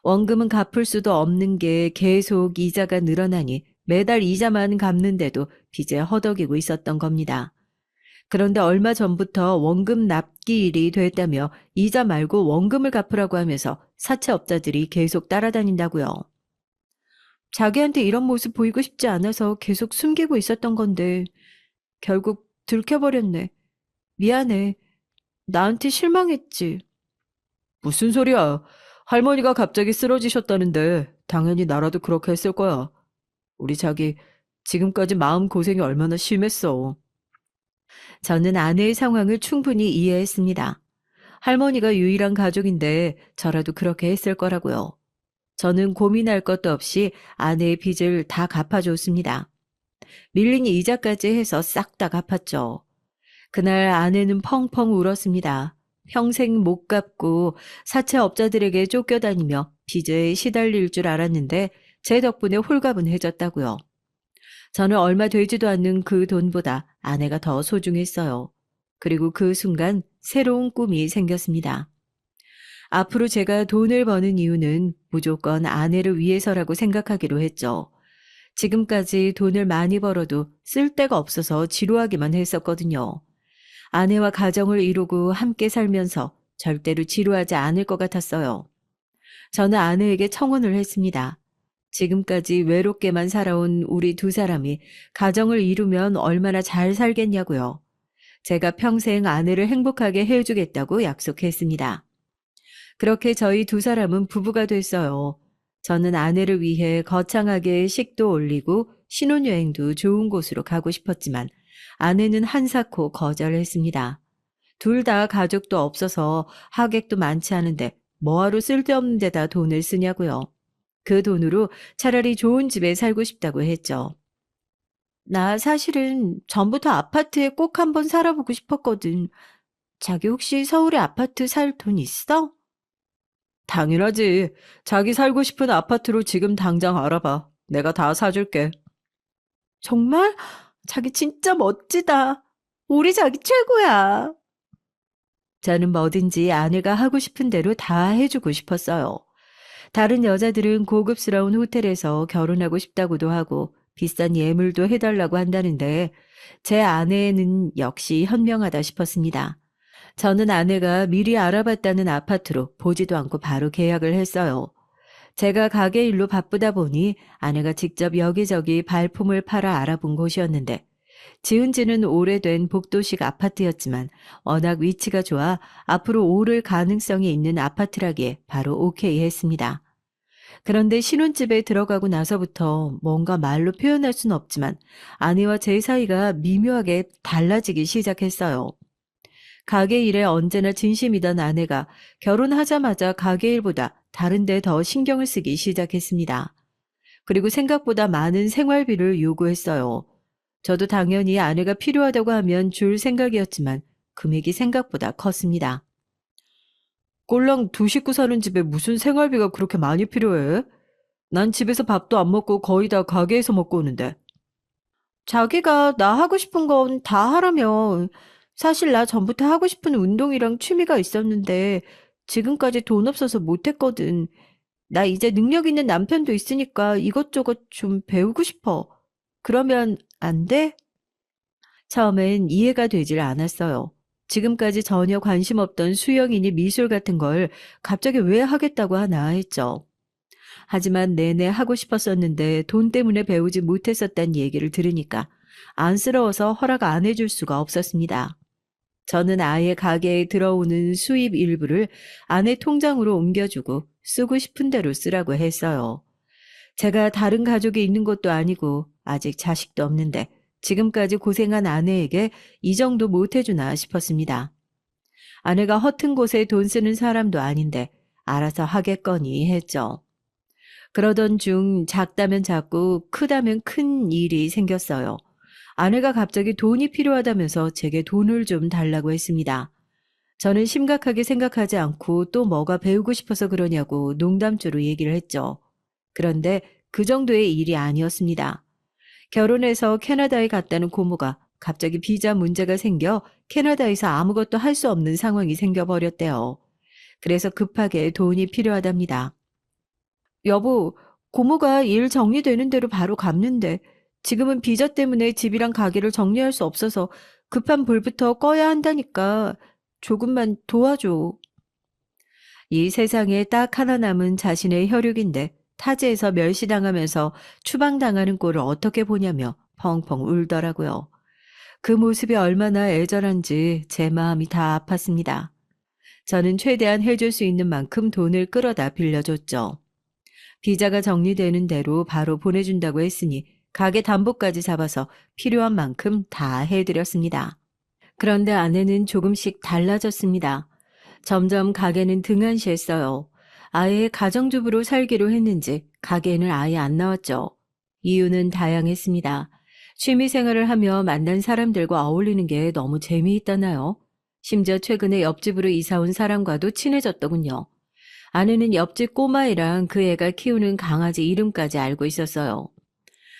원금은 갚을 수도 없는 게 계속 이자가 늘어나니 매달 이자만 갚는데도 빚에 허덕이고 있었던 겁니다. 그런데 얼마 전부터 원금 납기일이 됐다며 이자 말고 원금을 갚으라고 하면서 사채업자들이 계속 따라다닌다고요. 자기한테 이런 모습 보이고 싶지 않아서 계속 숨기고 있었던 건데 결국 들켜버렸네. 미안해. 나한테 실망했지. 무슨 소리야. 할머니가 갑자기 쓰러지셨다는데 당연히 나라도 그렇게 했을 거야. 우리 자기 지금까지 마음고생이 얼마나 심했어. 저는 아내의 상황을 충분히 이해했습니다. 할머니가 유일한 가족인데 저라도 그렇게 했을 거라고요. 저는 고민할 것도 없이 아내의 빚을 다 갚아줬습니다. 밀린 이자까지 해서 싹 다 갚았죠. 그날 아내는 펑펑 울었습니다. 평생 못 갚고 사채업자들에게 쫓겨다니며 빚에 시달릴 줄 알았는데 제 덕분에 홀가분해졌다고요. 저는 얼마 되지도 않는 그 돈보다 아내가 더 소중했어요. 그리고 그 순간 새로운 꿈이 생겼습니다. 앞으로 제가 돈을 버는 이유는 무조건 아내를 위해서라고 생각하기로 했죠. 지금까지 돈을 많이 벌어도 쓸 데가 없어서 지루하기만 했었거든요. 아내와 가정을 이루고 함께 살면서 절대로 지루하지 않을 것 같았어요. 저는 아내에게 청혼을 했습니다. 지금까지 외롭게만 살아온 우리 두 사람이 가정을 이루면 얼마나 잘 살겠냐고요. 제가 평생 아내를 행복하게 해주겠다고 약속했습니다. 그렇게 저희 두 사람은 부부가 됐어요. 저는 아내를 위해 거창하게 식도 올리고 신혼여행도 좋은 곳으로 가고 싶었지만 아내는 한사코 거절했습니다. 둘 다 가족도 없어서 하객도 많지 않은데 뭐하러 쓸데없는 데다 돈을 쓰냐고요. 그 돈으로 차라리 좋은 집에 살고 싶다고 했죠. 나 사실은 전부터 아파트에 꼭 한번 살아보고 싶었거든. 자기 혹시 서울에 아파트 살 돈 있어? 당연하지. 자기 살고 싶은 아파트로 지금 당장 알아봐. 내가 다 사줄게. 정말? 자기 진짜 멋지다. 우리 자기 최고야. 저는 뭐든지 아내가 하고 싶은 대로 다 해주고 싶었어요. 다른 여자들은 고급스러운 호텔에서 결혼하고 싶다고도 하고 비싼 예물도 해달라고 한다는데 제 아내는 역시 현명하다 싶었습니다. 저는 아내가 미리 알아봤다는 아파트로 보지도 않고 바로 계약을 했어요. 제가 가게 일로 바쁘다 보니 아내가 직접 여기저기 발품을 팔아 알아본 곳이었는데 지은 지는 오래된 복도식 아파트였지만 워낙 위치가 좋아 앞으로 오를 가능성이 있는 아파트라기에 바로 오케이 했습니다. 그런데 신혼집에 들어가고 나서부터 뭔가 말로 표현할 순 없지만 아내와 제 사이가 미묘하게 달라지기 시작했어요. 가게 일에 언제나 진심이던 아내가 결혼하자마자 가게 일보다 다른 데 더 신경을 쓰기 시작했습니다. 그리고 생각보다 많은 생활비를 요구했어요. 저도 당연히 아내가 필요하다고 하면 줄 생각이었지만 금액이 생각보다 컸습니다. 꼴랑 두 식구 사는 집에 무슨 생활비가 그렇게 많이 필요해? 난 집에서 밥도 안 먹고 거의 다 가게에서 먹고 오는데. 자기가 나 하고 싶은 건 다 하라며. 사실 나 전부터 하고 싶은 운동이랑 취미가 있었는데 지금까지 돈 없어서 못했거든. 나 이제 능력 있는 남편도 있으니까 이것저것 좀 배우고 싶어. 그러면 안 돼? 처음엔 이해가 되질 않았어요. 지금까지 전혀 관심 없던 수영이니 미술 같은 걸 갑자기 왜 하겠다고 하나 했죠. 하지만 내내 하고 싶었었는데 돈 때문에 배우지 못했었다는 얘기를 들으니까 안쓰러워서 허락 안 해줄 수가 없었습니다. 저는 아예 가게에 들어오는 수입 일부를 아내 통장으로 옮겨주고 쓰고 싶은 대로 쓰라고 했어요. 제가 다른 가족이 있는 것도 아니고 아직 자식도 없는데 지금까지 고생한 아내에게 이 정도 못해주나 싶었습니다. 아내가 허튼 곳에 돈 쓰는 사람도 아닌데 알아서 하겠거니 했죠. 그러던 중 작다면 작고 크다면 큰 일이 생겼어요. 아내가 갑자기 돈이 필요하다면서 제게 돈을 좀 달라고 했습니다. 저는 심각하게 생각하지 않고 또 뭐가 배우고 싶어서 그러냐고 농담조로 얘기를 했죠. 그런데 그 정도의 일이 아니었습니다. 결혼해서 캐나다에 갔다는 고모가 갑자기 비자 문제가 생겨 캐나다에서 아무것도 할 수 없는 상황이 생겨버렸대요. 그래서 급하게 돈이 필요하답니다. 여보, 고모가 일 정리되는 대로 바로 갚는데 지금은 비자 때문에 집이랑 가게를 정리할 수 없어서 급한 불부터 꺼야 한다니까 조금만 도와줘. 이 세상에 딱 하나 남은 자신의 혈육인데 타지에서 멸시당하면서 추방당하는 꼴을 어떻게 보냐며 펑펑 울더라고요. 그 모습이 얼마나 애절한지 제 마음이 다 아팠습니다. 저는 최대한 해줄 수 있는 만큼 돈을 끌어다 빌려줬죠. 비자가 정리되는 대로 바로 보내준다고 했으니 가게 담보까지 잡아서 필요한 만큼 다 해드렸습니다. 그런데 아내는 조금씩 달라졌습니다. 점점 가게는 등한시했어요. 아예 가정주부로 살기로 했는지 가게에는 아예 안 나왔죠. 이유는 다양했습니다. 취미생활을 하며 만난 사람들과 어울리는 게 너무 재미있다나요? 심지어 최근에 옆집으로 이사 온 사람과도 친해졌더군요. 아내는 옆집 꼬마애랑 그 애가 키우는 강아지 이름까지 알고 있었어요.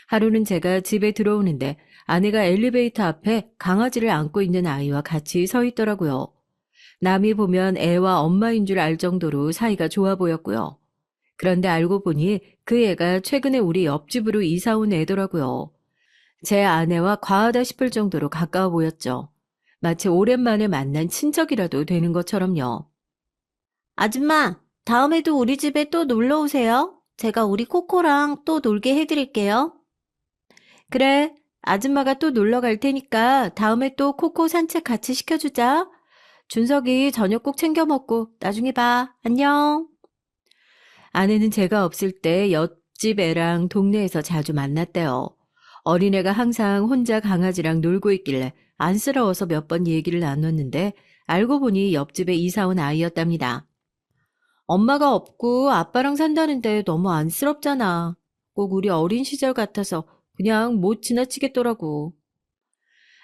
하루는 제가 집에 들어오는데 아내가 엘리베이터 앞에 강아지를 안고 있는 아이와 같이 서 있더라고요. 남이 보면 애와 엄마인 줄 알 정도로 사이가 좋아 보였고요. 그런데 알고 보니 그 애가 최근에 우리 옆집으로 이사 온 애더라고요. 제 아내와 과하다 싶을 정도로 가까워 보였죠. 마치 오랜만에 만난 친척이라도 되는 것처럼요. 아줌마, 다음에도 우리 집에 또 놀러 오세요. 제가 우리 코코랑 또 놀게 해드릴게요. 그래, 아줌마가 또 놀러 갈 테니까 다음에 또 코코 산책 같이 시켜주자. 준석이 저녁 꼭 챙겨 먹고 나중에 봐. 안녕. 아내는 제가 없을 때 옆집 애랑 동네에서 자주 만났대요. 어린애가 항상 혼자 강아지랑 놀고 있길래 안쓰러워서 몇 번 얘기를 나눴는데 알고 보니 옆집에 이사 온 아이였답니다. 엄마가 없고 아빠랑 산다는데 너무 안쓰럽잖아. 꼭 우리 어린 시절 같아서 그냥 못 지나치겠더라고.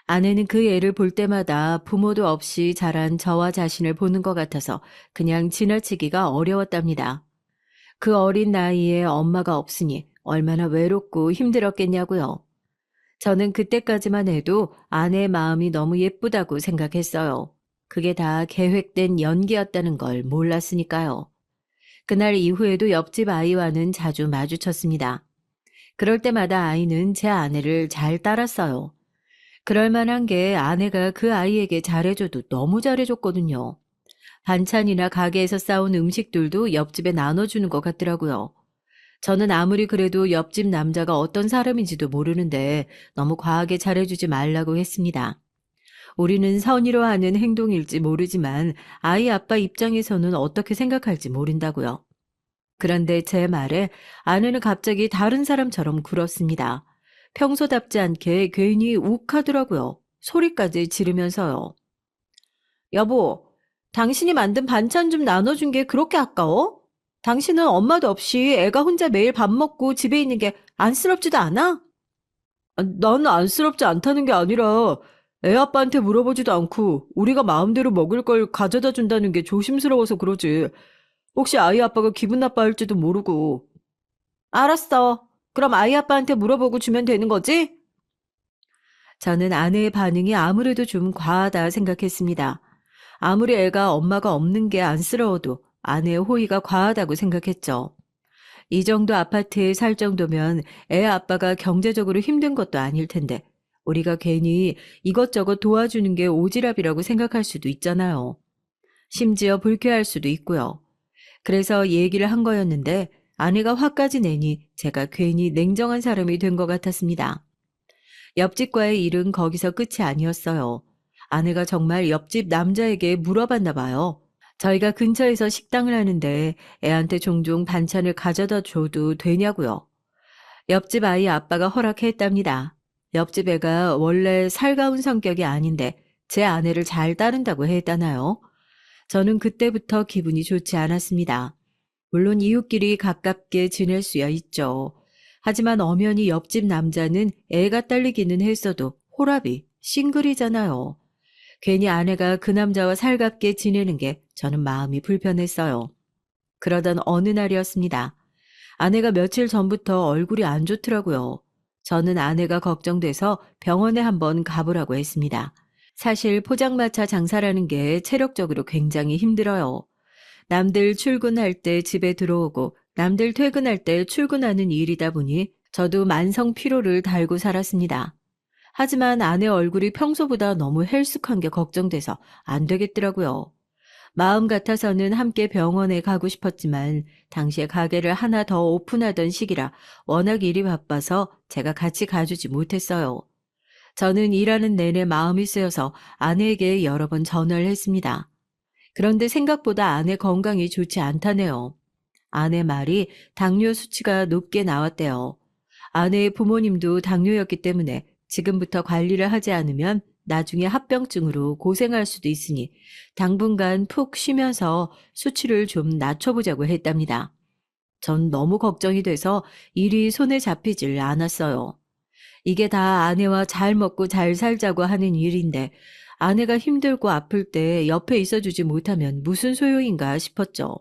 아내는 그 애를 볼 때마다 부모도 없이 자란 저와 자신을 보는 것 같아서 그냥 지나치기가 어려웠답니다. 그 어린 나이에 엄마가 없으니 얼마나 외롭고 힘들었겠냐고요. 저는 그때까지만 해도 아내의 마음이 너무 예쁘다고 생각했어요. 그게 다 계획된 연기였다는 걸 몰랐으니까요. 그날 이후에도 옆집 아이와는 자주 마주쳤습니다. 그럴 때마다 아이는 제 아내를 잘 따랐어요. 그럴 만한 게 아내가 그 아이에게 잘해줘도 너무 잘해줬거든요. 반찬이나 가게에서 싸온 음식들도 옆집에 나눠주는 것 같더라고요. 저는 아무리 그래도 옆집 남자가 어떤 사람인지도 모르는데 너무 과하게 잘해주지 말라고 했습니다. 우리는 선의로 하는 행동일지 모르지만 아이 아빠 입장에서는 어떻게 생각할지 모른다고요. 그런데 제 말에 아내는 갑자기 다른 사람처럼 굴었습니다. 평소답지 않게 괜히 욱하더라고요. 소리까지 지르면서요. 여보, 당신이 만든 반찬 좀 나눠준 게 그렇게 아까워? 당신은 엄마도 없이 애가 혼자 매일 밥 먹고 집에 있는 게 안쓰럽지도 않아? 난 안쓰럽지 않다는 게 아니라 애 아빠한테 물어보지도 않고 우리가 마음대로 먹을 걸 가져다 준다는 게 조심스러워서 그러지. 혹시 아이 아빠가 기분 나빠할지도 모르고. 알았어. 그럼 아이 아빠한테 물어보고 주면 되는 거지? 저는 아내의 반응이 아무래도 좀 과하다 생각했습니다. 아무리 애가 엄마가 없는 게 안쓰러워도 아내의 호의가 과하다고 생각했죠. 이 정도 아파트에 살 정도면 애 아빠가 경제적으로 힘든 것도 아닐 텐데 우리가 괜히 이것저것 도와주는 게 오지랖이라고 생각할 수도 있잖아요. 심지어 불쾌할 수도 있고요. 그래서 얘기를 한 거였는데 아내가 화까지 내니 제가 괜히 냉정한 사람이 된 것 같았습니다. 옆집과의 일은 거기서 끝이 아니었어요. 아내가 정말 옆집 남자에게 물어봤나 봐요. 저희가 근처에서 식당을 하는데 애한테 종종 반찬을 가져다 줘도 되냐고요. 옆집 아이 아빠가 허락했답니다. 옆집 애가 원래 살가운 성격이 아닌데 제 아내를 잘 따른다고 했다나요? 저는 그때부터 기분이 좋지 않았습니다. 물론 이웃끼리 가깝게 지낼 수야 있죠. 하지만 엄연히 옆집 남자는 애가 딸리기는 했어도 호랍이 싱글이잖아요. 괜히 아내가 그 남자와 살갑게 지내는 게 저는 마음이 불편했어요. 그러던 어느 날이었습니다. 아내가 며칠 전부터 얼굴이 안 좋더라고요. 저는 아내가 걱정돼서 병원에 한번 가보라고 했습니다. 사실 포장마차 장사라는 게 체력적으로 굉장히 힘들어요. 남들 출근할 때 집에 들어오고 남들 퇴근할 때 출근하는 일이다 보니 저도 만성 피로를 달고 살았습니다. 하지만 아내 얼굴이 평소보다 너무 헬쑥한 게 걱정돼서 안 되겠더라고요. 마음 같아서는 함께 병원에 가고 싶었지만 당시에 가게를 하나 더 오픈하던 시기라 워낙 일이 바빠서 제가 같이 가주지 못했어요. 저는 일하는 내내 마음이 쓰여서 아내에게 여러 번 전화를 했습니다. 그런데 생각보다 아내 건강이 좋지 않다네요. 아내 말이 당뇨 수치가 높게 나왔대요. 아내의 부모님도 당뇨였기 때문에 지금부터 관리를 하지 않으면 나중에 합병증으로 고생할 수도 있으니 당분간 푹 쉬면서 수치를 좀 낮춰보자고 했답니다. 전 너무 걱정이 돼서 일이 손에 잡히질 않았어요. 이게 다 아내와 잘 먹고 잘 살자고 하는 일인데 아내가 힘들고 아플 때 옆에 있어주지 못하면 무슨 소용인가 싶었죠.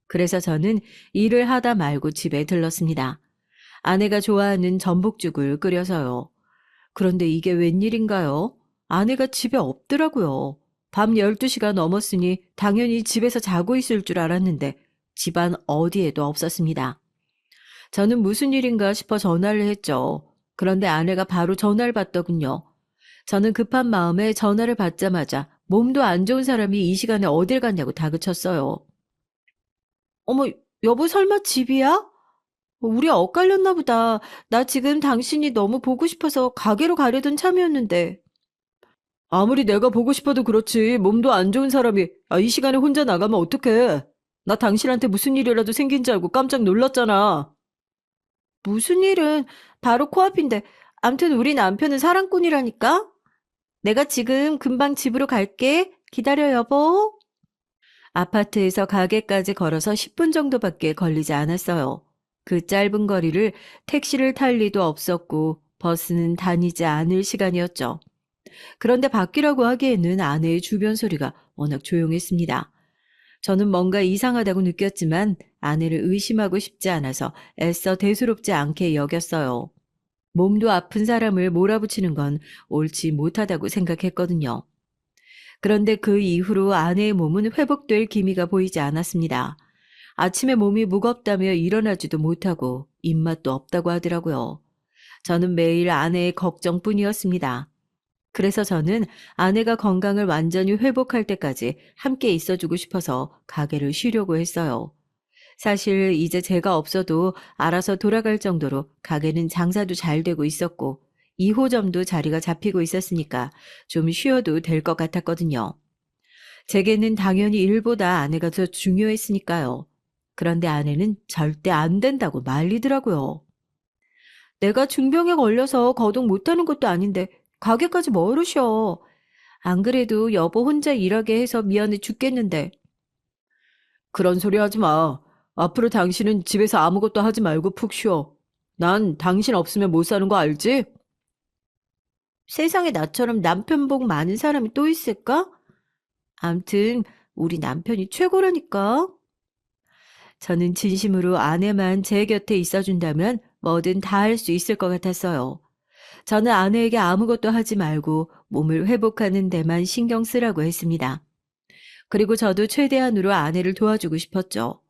그래서 저는 일을 하다 말고 집에 들렀습니다. 아내가 좋아하는 전복죽을 끓여서요. 그런데 이게 웬일인가요? 아내가 집에 없더라고요. 밤 12시가 넘었으니 당연히 집에서 자고 있을 줄 알았는데 집안 어디에도 없었습니다. 저는 무슨 일인가 싶어 전화를 했죠. 그런데 아내가 바로 전화를 받더군요. 저는 급한 마음에 전화를 받자마자 몸도 안 좋은 사람이 이 시간에 어딜 갔냐고 다그쳤어요. 어머, 여보 설마 집이야? 우리 엇갈렸나 보다. 나 지금 당신이 너무 보고 싶어서 가게로 가려던 참이었는데. 아무리 내가 보고 싶어도 그렇지. 몸도 안 좋은 사람이 이 시간에 혼자 나가면 어떡해. 나 당신한테 무슨 일이라도 생긴 줄 알고 깜짝 놀랐잖아. 무슨 일은 바로 코앞인데. 암튼 우리 남편은 사랑꾼이라니까. 내가 지금 금방 집으로 갈게. 기다려 여보. 아파트에서 가게까지 걸어서 10분 정도밖에 걸리지 않았어요. 그 짧은 거리를 택시를 탈 리도 없었고 버스는 다니지 않을 시간이었죠. 그런데 밖이라고 하기에는 아내의 주변 소리가 워낙 조용했습니다. 저는 뭔가 이상하다고 느꼈지만 아내를 의심하고 싶지 않아서 애써 대수롭지 않게 여겼어요. 몸도 아픈 사람을 몰아붙이는 건 옳지 못하다고 생각했거든요. 그런데 그 이후로 아내의 몸은 회복될 기미가 보이지 않았습니다. 아침에 몸이 무겁다며 일어나지도 못하고 입맛도 없다고 하더라고요. 저는 매일 아내의 걱정뿐이었습니다. 그래서 저는 아내가 건강을 완전히 회복할 때까지 함께 있어주고 싶어서 가게를 쉬려고 했어요. 사실 이제 제가 없어도 알아서 돌아갈 정도로 가게는 장사도 잘 되고 있었고 2호점도 자리가 잡히고 있었으니까 좀 쉬어도 될 것 같았거든요. 제게는 당연히 일보다 아내가 더 중요했으니까요. 그런데 아내는 절대 안 된다고 말리더라고요. 내가 중병에 걸려서 거동 못하는 것도 아닌데 가게까지 뭐로 쉬어. 안 그래도 여보 혼자 일하게 해서 미안해 죽겠는데. 그런 소리 하지 마. 앞으로 당신은 집에서 아무것도 하지 말고 푹 쉬어. 난 당신 없으면 못 사는 거 알지? 세상에 나처럼 남편 복 많은 사람이 또 있을까? 암튼 우리 남편이 최고라니까. 저는 진심으로 아내만 제 곁에 있어준다면 뭐든 다 할 수 있을 것 같았어요. 저는 아내에게 아무것도 하지 말고 몸을 회복하는 데만 신경 쓰라고 했습니다. 그리고 저도 최대한으로 아내를 도와주고 싶었죠.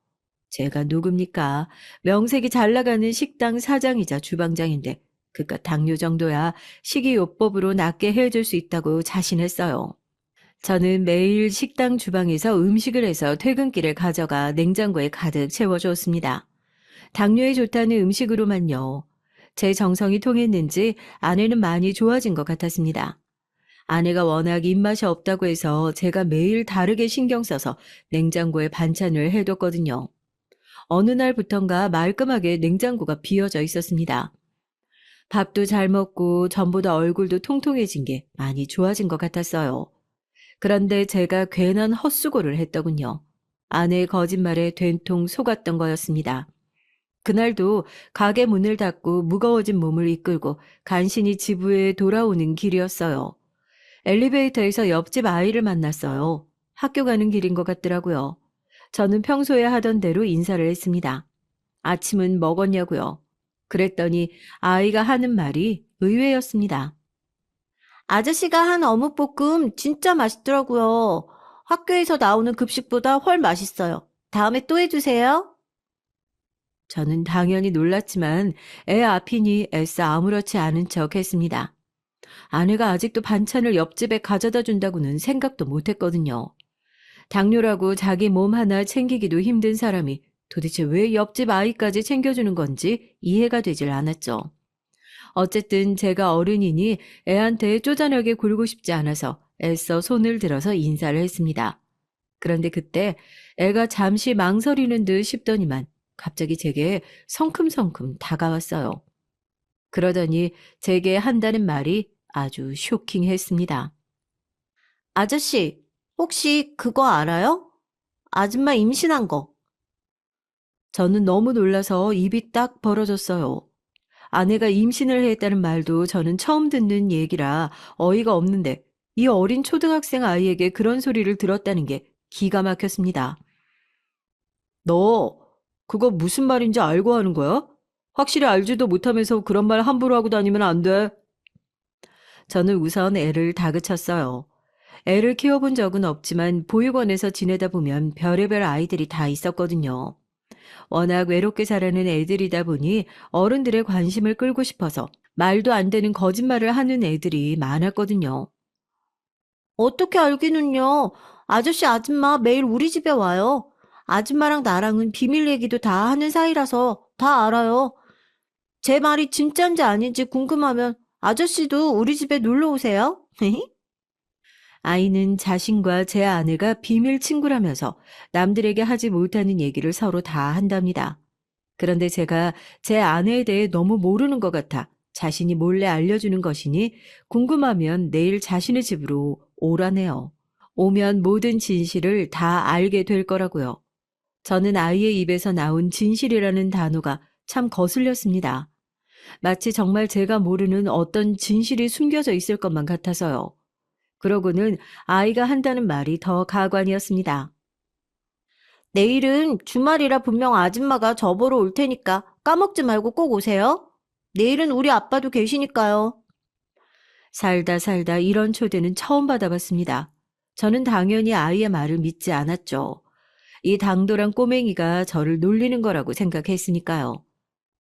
제가 누굽니까? 명색이 잘 나가는 식당 사장이자 주방장인데 그깟 당뇨 정도야 식이요법으로 낫게 해줄 수 있다고 자신했어요. 저는 매일 식당 주방에서 음식을 해서 퇴근길에 가져가 냉장고에 가득 채워주었습니다. 당뇨에 좋다는 음식으로만요. 제 정성이 통했는지 아내는 많이 좋아진 것 같았습니다. 아내가 워낙 입맛이 없다고 해서 제가 매일 다르게 신경 써서 냉장고에 반찬을 해뒀거든요. 어느 날부턴가 말끔하게 냉장고가 비어져 있었습니다. 밥도 잘 먹고 전보다 얼굴도 통통해진 게 많이 좋아진 것 같았어요. 그런데 제가 괜한 헛수고를 했더군요. 아내의 거짓말에 된통 속았던 거였습니다. 그날도 가게 문을 닫고 무거워진 몸을 이끌고 간신히 지부에 돌아오는 길이었어요. 엘리베이터에서 옆집 아이를 만났어요. 학교 가는 길인 것 같더라고요. 저는 평소에 하던 대로 인사를 했습니다. 아침은 먹었냐고요. 그랬더니 아이가 하는 말이 의외였습니다. 아저씨가 한 어묵볶음 진짜 맛있더라고요. 학교에서 나오는 급식보다 훨 맛있어요. 다음에 또 해주세요. 저는 당연히 놀랐지만 애 앞이니 애써 아무렇지 않은 척 했습니다. 아내가 아직도 반찬을 옆집에 가져다 준다고는 생각도 못 했거든요. 당뇨라고 자기 몸 하나 챙기기도 힘든 사람이 도대체 왜 옆집 아이까지 챙겨주는 건지 이해가 되질 않았죠. 어쨌든 제가 어른이니 애한테 쪼잔하게 굴고 싶지 않아서 애써 손을 들어서 인사를 했습니다. 그런데 그때 애가 잠시 망설이는 듯 싶더니만 갑자기 제게 성큼성큼 다가왔어요. 그러더니 제게 한다는 말이 아주 쇼킹했습니다. 아저씨, 혹시 그거 알아요? 아줌마 임신한 거. 저는 너무 놀라서 입이 딱 벌어졌어요. 아내가 임신을 했다는 말도 저는 처음 듣는 얘기라 어이가 없는데 이 어린 초등학생 아이에게 그런 소리를 들었다는 게 기가 막혔습니다. 너 그거 무슨 말인지 알고 하는 거야? 확실히 알지도 못하면서 그런 말 함부로 하고 다니면 안 돼. 저는 우선 애를 다그쳤어요. 애를 키워본 적은 없지만 보육원에서 지내다 보면 별의별 아이들이 다 있었거든요. 워낙 외롭게 자라는 애들이다 보니 어른들의 관심을 끌고 싶어서 말도 안 되는 거짓말을 하는 애들이 많았거든요. 어떻게 알기는요. 아저씨 아줌마 매일 우리 집에 와요. 아줌마랑 나랑은 비밀 얘기도 다 하는 사이라서 다 알아요. 제 말이 진짜인지 아닌지 궁금하면 아저씨도 우리 집에 놀러 오세요. 아이는 자신과 제 아내가 비밀 친구라면서 남들에게 하지 못하는 얘기를 서로 다 한답니다. 그런데 제가 제 아내에 대해 너무 모르는 것 같아 자신이 몰래 알려주는 것이니 궁금하면 내일 자신의 집으로 오라네요. 오면 모든 진실을 다 알게 될 거라고요. 저는 아이의 입에서 나온 진실이라는 단어가 참 거슬렸습니다. 마치 정말 제가 모르는 어떤 진실이 숨겨져 있을 것만 같아서요. 그러고는 아이가 한다는 말이 더 가관이었습니다. 내일은 주말이라 분명 아줌마가 저 보러 올 테니까 까먹지 말고 꼭 오세요. 내일은 우리 아빠도 계시니까요. 살다 살다 이런 초대는 처음 받아봤습니다. 저는 당연히 아이의 말을 믿지 않았죠. 이 당돌한 꼬맹이가 저를 놀리는 거라고 생각했으니까요.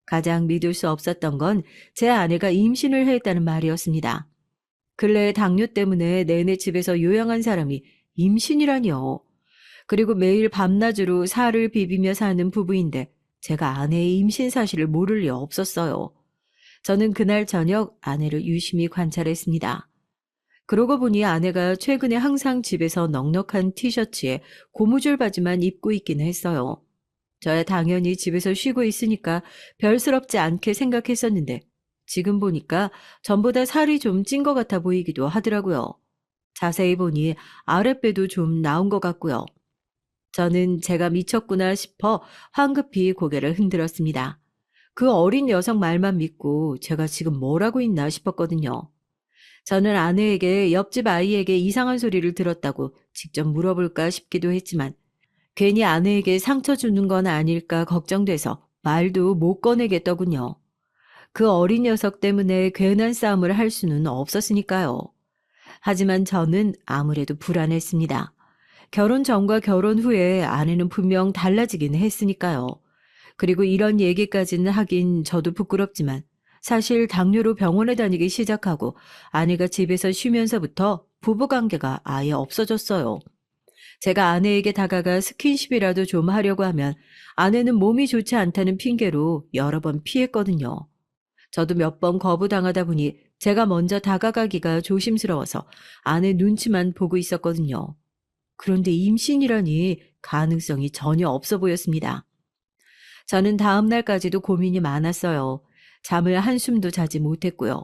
가장 믿을 수 없었던 건 제 아내가 임신을 했다는 말이었습니다. 근래에 당뇨 때문에 내내 집에서 요양한 사람이 임신이라니요. 그리고 매일 밤낮으로 살을 비비며 사는 부부인데 제가 아내의 임신 사실을 모를 리 없었어요. 저는 그날 저녁 아내를 유심히 관찰했습니다. 그러고 보니 아내가 최근에 항상 집에서 넉넉한 티셔츠에 고무줄 바지만 입고 있기는 했어요. 저야 당연히 집에서 쉬고 있으니까 별스럽지 않게 생각했었는데 지금 보니까 전보다 살이 좀 찐 것 같아 보이기도 하더라고요. 자세히 보니 아랫배도 좀 나온 것 같고요. 저는 제가 미쳤구나 싶어 황급히 고개를 흔들었습니다. 그 어린 여성 말만 믿고 제가 지금 뭘 하고 있나 싶었거든요. 저는 아내에게 옆집 아이에게 이상한 소리를 들었다고 직접 물어볼까 싶기도 했지만 괜히 아내에게 상처 주는 건 아닐까 걱정돼서 말도 못 꺼내겠더군요. 그 어린 녀석 때문에 괜한 싸움을 할 수는 없었으니까요. 하지만 저는 아무래도 불안했습니다. 결혼 전과 결혼 후에 아내는 분명 달라지긴 했으니까요. 그리고 이런 얘기까지는 하긴 저도 부끄럽지만 사실 당뇨로 병원에 다니기 시작하고 아내가 집에서 쉬면서부터 부부관계가 아예 없어졌어요. 제가 아내에게 다가가 스킨십이라도 좀 하려고 하면 아내는 몸이 좋지 않다는 핑계로 여러 번 피했거든요. 저도 몇 번 거부당하다 보니 제가 먼저 다가가기가 조심스러워서 아내 눈치만 보고 있었거든요. 그런데 임신이라니 가능성이 전혀 없어 보였습니다. 저는 다음 날까지도 고민이 많았어요. 잠을 한숨도 자지 못했고요.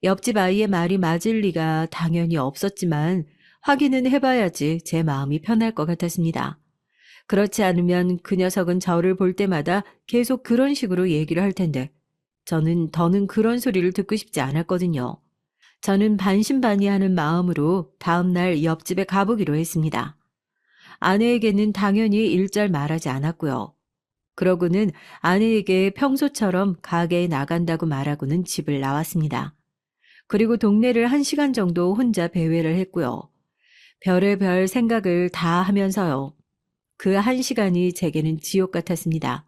옆집 아이의 말이 맞을 리가 당연히 없었지만 확인은 해봐야지 제 마음이 편할 것 같았습니다. 그렇지 않으면 그 녀석은 저를 볼 때마다 계속 그런 식으로 얘기를 할 텐데 저는 더는 그런 소리를 듣고 싶지 않았거든요. 저는 반신반의하는 마음으로 다음 날 옆집에 가보기로 했습니다. 아내에게는 당연히 일절 말하지 않았고요. 그러고는 아내에게 평소처럼 가게에 나간다고 말하고는 집을 나왔습니다. 그리고 동네를 1시간 정도 혼자 배회를 했고요. 별의별 생각을 다 하면서요. 그 1시간이 제게는 지옥 같았습니다.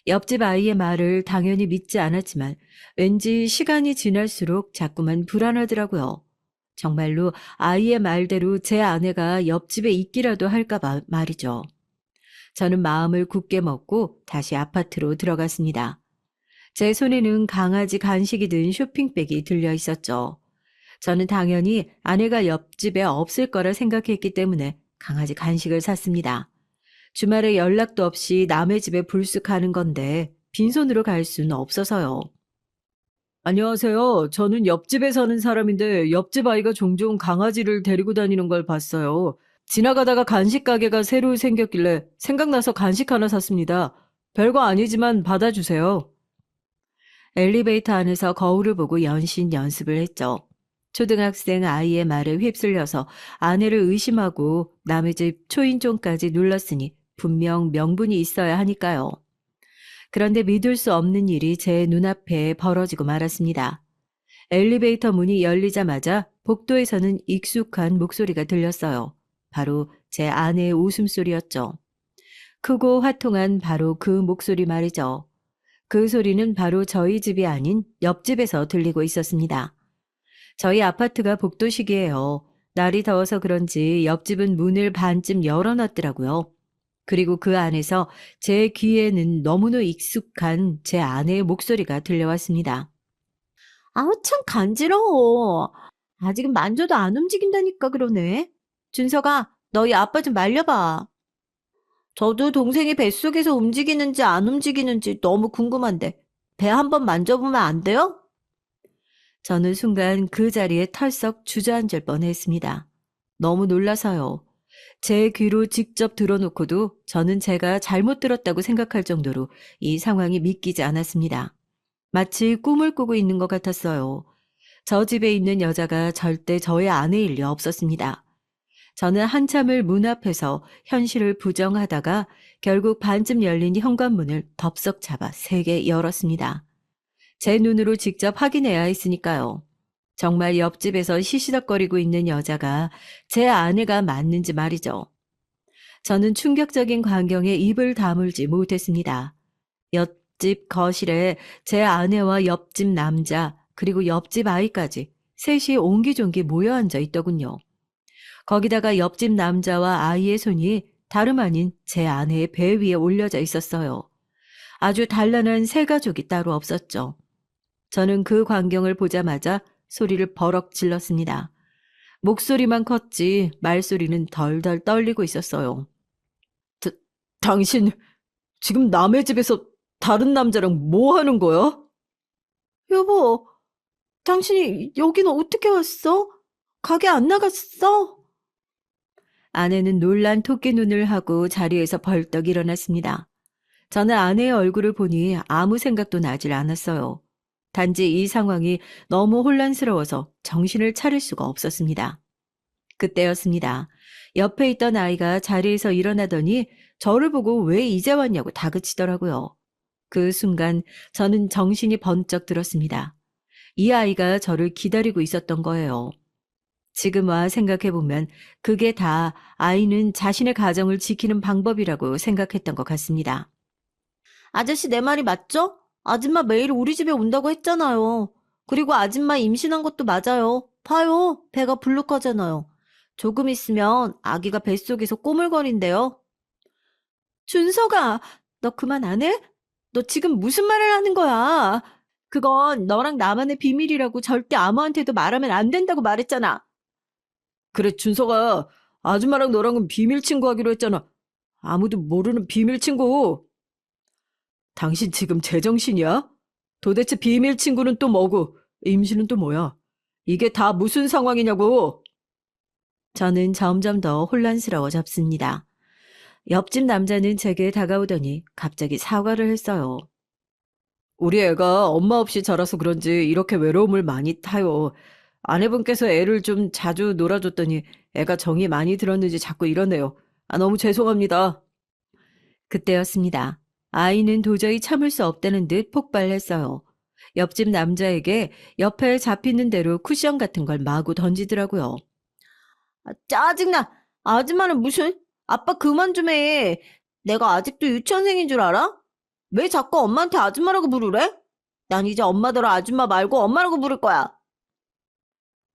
옆집 아이의 말을 당연히 믿지 않았지만 왠지 시간이 지날수록 자꾸만 불안하더라고요. 정말로 아이의 말대로 제 아내가 옆집에 있기라도 할까 봐 말이죠. 저는 마음을 굳게 먹고 다시 아파트로 들어갔습니다. 제 손에는 강아지 간식이 든 쇼핑백이 들려 있었죠. 저는 당연히 아내가 옆집에 없을 거라 생각했기 때문에 강아지 간식을 샀습니다. 주말에 연락도 없이 남의 집에 불쑥 가는 건데 빈손으로 갈 수는 없어서요. 안녕하세요. 저는 옆집에 사는 사람인데 옆집 아이가 종종 강아지를 데리고 다니는 걸 봤어요. 지나가다가 간식 가게가 새로 생겼길래 생각나서 간식 하나 샀습니다. 별거 아니지만 받아주세요. 엘리베이터 안에서 거울을 보고 연신 연습을 했죠. 초등학생 아이의 말에 휩쓸려서 아내를 의심하고 남의 집 초인종까지 눌렀으니 분명 명분이 있어야 하니까요. 그런데 믿을 수 없는 일이 제 눈앞에 벌어지고 말았습니다. 엘리베이터 문이 열리자마자 복도에서는 익숙한 목소리가 들렸어요. 바로 제 아내의 웃음소리였죠. 크고 화통한 바로 그 목소리 말이죠. 그 소리는 바로 저희 집이 아닌 옆집에서 들리고 있었습니다. 저희 아파트가 복도식이에요. 날이 더워서 그런지 옆집은 문을 반쯤 열어놨더라고요. 그리고 그 안에서 제 귀에는 너무나 익숙한 제 아내의 목소리가 들려왔습니다. 아우, 참 간지러워. 아직은 만져도 안 움직인다니까 그러네. 준서가, 너희 아빠 좀 말려봐. 저도 동생이 뱃속에서 움직이는지 안 움직이는지 너무 궁금한데 배 한번 만져보면 안 돼요? 저는 순간 그 자리에 털썩 주저앉을 뻔했습니다. 너무 놀라서요. 제 귀로 직접 들어놓고도 저는 제가 잘못 들었다고 생각할 정도로 이 상황이 믿기지 않았습니다. 마치 꿈을 꾸고 있는 것 같았어요. 저 집에 있는 여자가 절대 저의 아내일 리 없었습니다. 저는 한참을 문 앞에서 현실을 부정하다가 결국 반쯤 열린 현관문을 덥석 잡아 세게 열었습니다. 제 눈으로 직접 확인해야 했으니까요. 정말 옆집에서 시시덕거리고 있는 여자가 제 아내가 맞는지 말이죠. 저는 충격적인 광경에 입을 다물지 못했습니다. 옆집 거실에 제 아내와 옆집 남자 그리고 옆집 아이까지 셋이 옹기종기 모여 앉아 있더군요. 거기다가 옆집 남자와 아이의 손이 다름 아닌 제 아내의 배 위에 올려져 있었어요. 아주 단란한 새 가족이 따로 없었죠. 저는 그 광경을 보자마자 소리를 버럭 질렀습니다. 목소리만 컸지 말소리는 덜덜 떨리고 있었어요. 당신 지금 남의 집에서 다른 남자랑 뭐 하는 거야? 여보, 당신이 여기는 어떻게 왔어? 가게 안 나갔어? 아내는 놀란 토끼 눈을 하고 자리에서 벌떡 일어났습니다. 저는 아내의 얼굴을 보니 아무 생각도 나질 않았어요. 단지 이 상황이 너무 혼란스러워서 정신을 차릴 수가 없었습니다. 그때였습니다. 옆에 있던 아이가 자리에서 일어나더니 저를 보고 왜 이제 왔냐고 다그치더라고요. 그 순간 저는 정신이 번쩍 들었습니다. 이 아이가 저를 기다리고 있었던 거예요. 지금 와 생각해보면 그게 다 아이는 자신의 가정을 지키는 방법이라고 생각했던 것 같습니다. 아저씨 내 말이 맞죠? 아줌마 매일 우리 집에 온다고 했잖아요. 그리고 아줌마 임신한 것도 맞아요. 봐요. 배가 불룩하잖아요. 조금 있으면 아기가 뱃속에서 꼬물거린대요. 준서가, 너 그만 안 해? 너 지금 무슨 말을 하는 거야? 그건 너랑 나만의 비밀이라고 절대 아무한테도 말하면 안 된다고 말했잖아. 그래, 준서가 아줌마랑 너랑은 비밀 친구하기로 했잖아. 아무도 모르는 비밀 친구. 당신 지금 제정신이야? 도대체 비밀 친구는 또 뭐고, 임신은 또 뭐야? 이게 다 무슨 상황이냐고. 저는 점점 더 혼란스러워졌습니다. 옆집 남자는 제게 다가오더니 갑자기 사과를 했어요. 우리 애가 엄마 없이 자라서 그런지 이렇게 외로움을 많이 타요. 아내분께서 애를 좀 자주 놀아줬더니 애가 정이 많이 들었는지 자꾸 이러네요. 너무 죄송합니다. 그때였습니다. 아이는 도저히 참을 수 없다는 듯 폭발했어요. 옆집 남자에게 옆에 잡히는 대로 쿠션 같은 걸 마구 던지더라고요. 짜증나. 아줌마는 무슨? 아빠 그만 좀 해. 내가 아직도 유치원생인 줄 알아? 왜 자꾸 엄마한테 아줌마라고 부르래? 난 이제 엄마더러 아줌마 말고 엄마라고 부를 거야.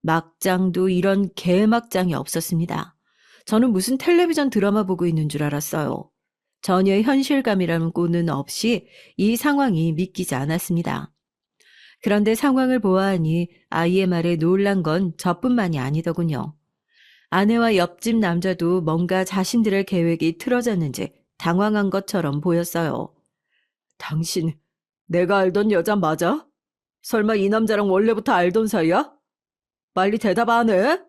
막장도 이런 개막장이 없었습니다. 저는 무슨 텔레비전 드라마 보고 있는 줄 알았어요. 전혀 현실감이라는 꼴은 없이 이 상황이 믿기지 않았습니다. 그런데 상황을 보아하니 아이의 말에 놀란 건 저뿐만이 아니더군요. 아내와 옆집 남자도 뭔가 자신들의 계획이 틀어졌는지 당황한 것처럼 보였어요. 당신, 내가 알던 여자 맞아? 설마 이 남자랑 원래부터 알던 사이야? 빨리 대답 안 해?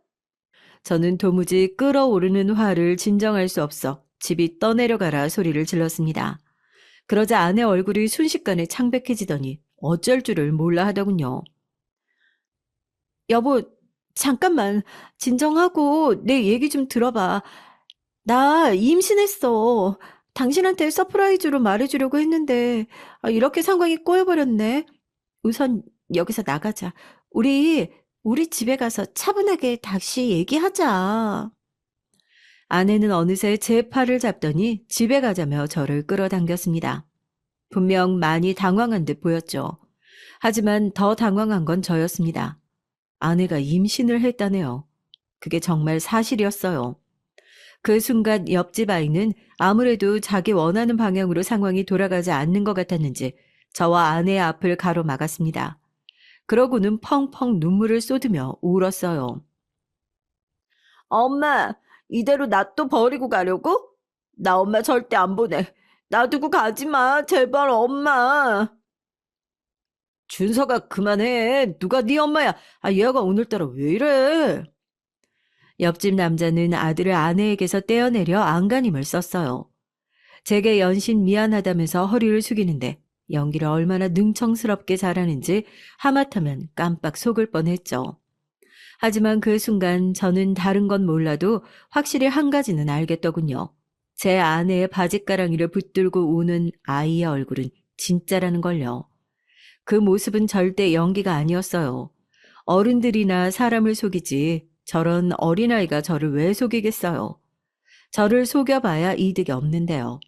저는 도무지 끓어오르는 화를 진정할 수 없어 집이 떠내려가라 소리를 질렀습니다. 그러자 아내 얼굴이 순식간에 창백해지더니 어쩔 줄을 몰라 하더군요. 여보, 잠깐만, 진정하고 내 얘기 좀 들어봐. 나 임신했어. 당신한테 서프라이즈로 말해주려고 했는데 이렇게 상황이 꼬여버렸네. 우선 여기서 나가자. 우리 집에 가서 차분하게 다시 얘기하자. 아내는 어느새 제 팔을 잡더니 집에 가자며 저를 끌어당겼습니다. 분명 많이 당황한 듯 보였죠. 하지만 더 당황한 건 저였습니다. 아내가 임신을 했다네요. 그게 정말 사실이었어요. 그 순간 옆집 아이는 아무래도 자기 원하는 방향으로 상황이 돌아가지 않는 것 같았는지 저와 아내의 앞을 가로막았습니다. 그러고는 펑펑 눈물을 쏟으며 울었어요. 엄마, 이대로 나 또 버리고 가려고? 나 엄마 절대 안 보내. 놔두고 가지 마. 제발 엄마. 준서가 그만해. 누가 네 엄마야. 얘가 오늘따라 왜 이래? 옆집 남자는 아들을 아내에게서 떼어내려 안간힘을 썼어요. 제게 연신 미안하다면서 허리를 숙이는데 연기를 얼마나 능청스럽게 잘하는지 하마터면 깜빡 속을 뻔했죠. 하지만 그 순간 저는 다른 건 몰라도 확실히 한 가지는 알겠더군요. 제 아내의 바짓가랑이를 붙들고 우는 아이의 얼굴은 진짜라는 걸요. 그 모습은 절대 연기가 아니었어요. 어른들이나 사람을 속이지 저런 어린아이가 저를 왜 속이겠어요. 저를 속여봐야 이득이 없는데요.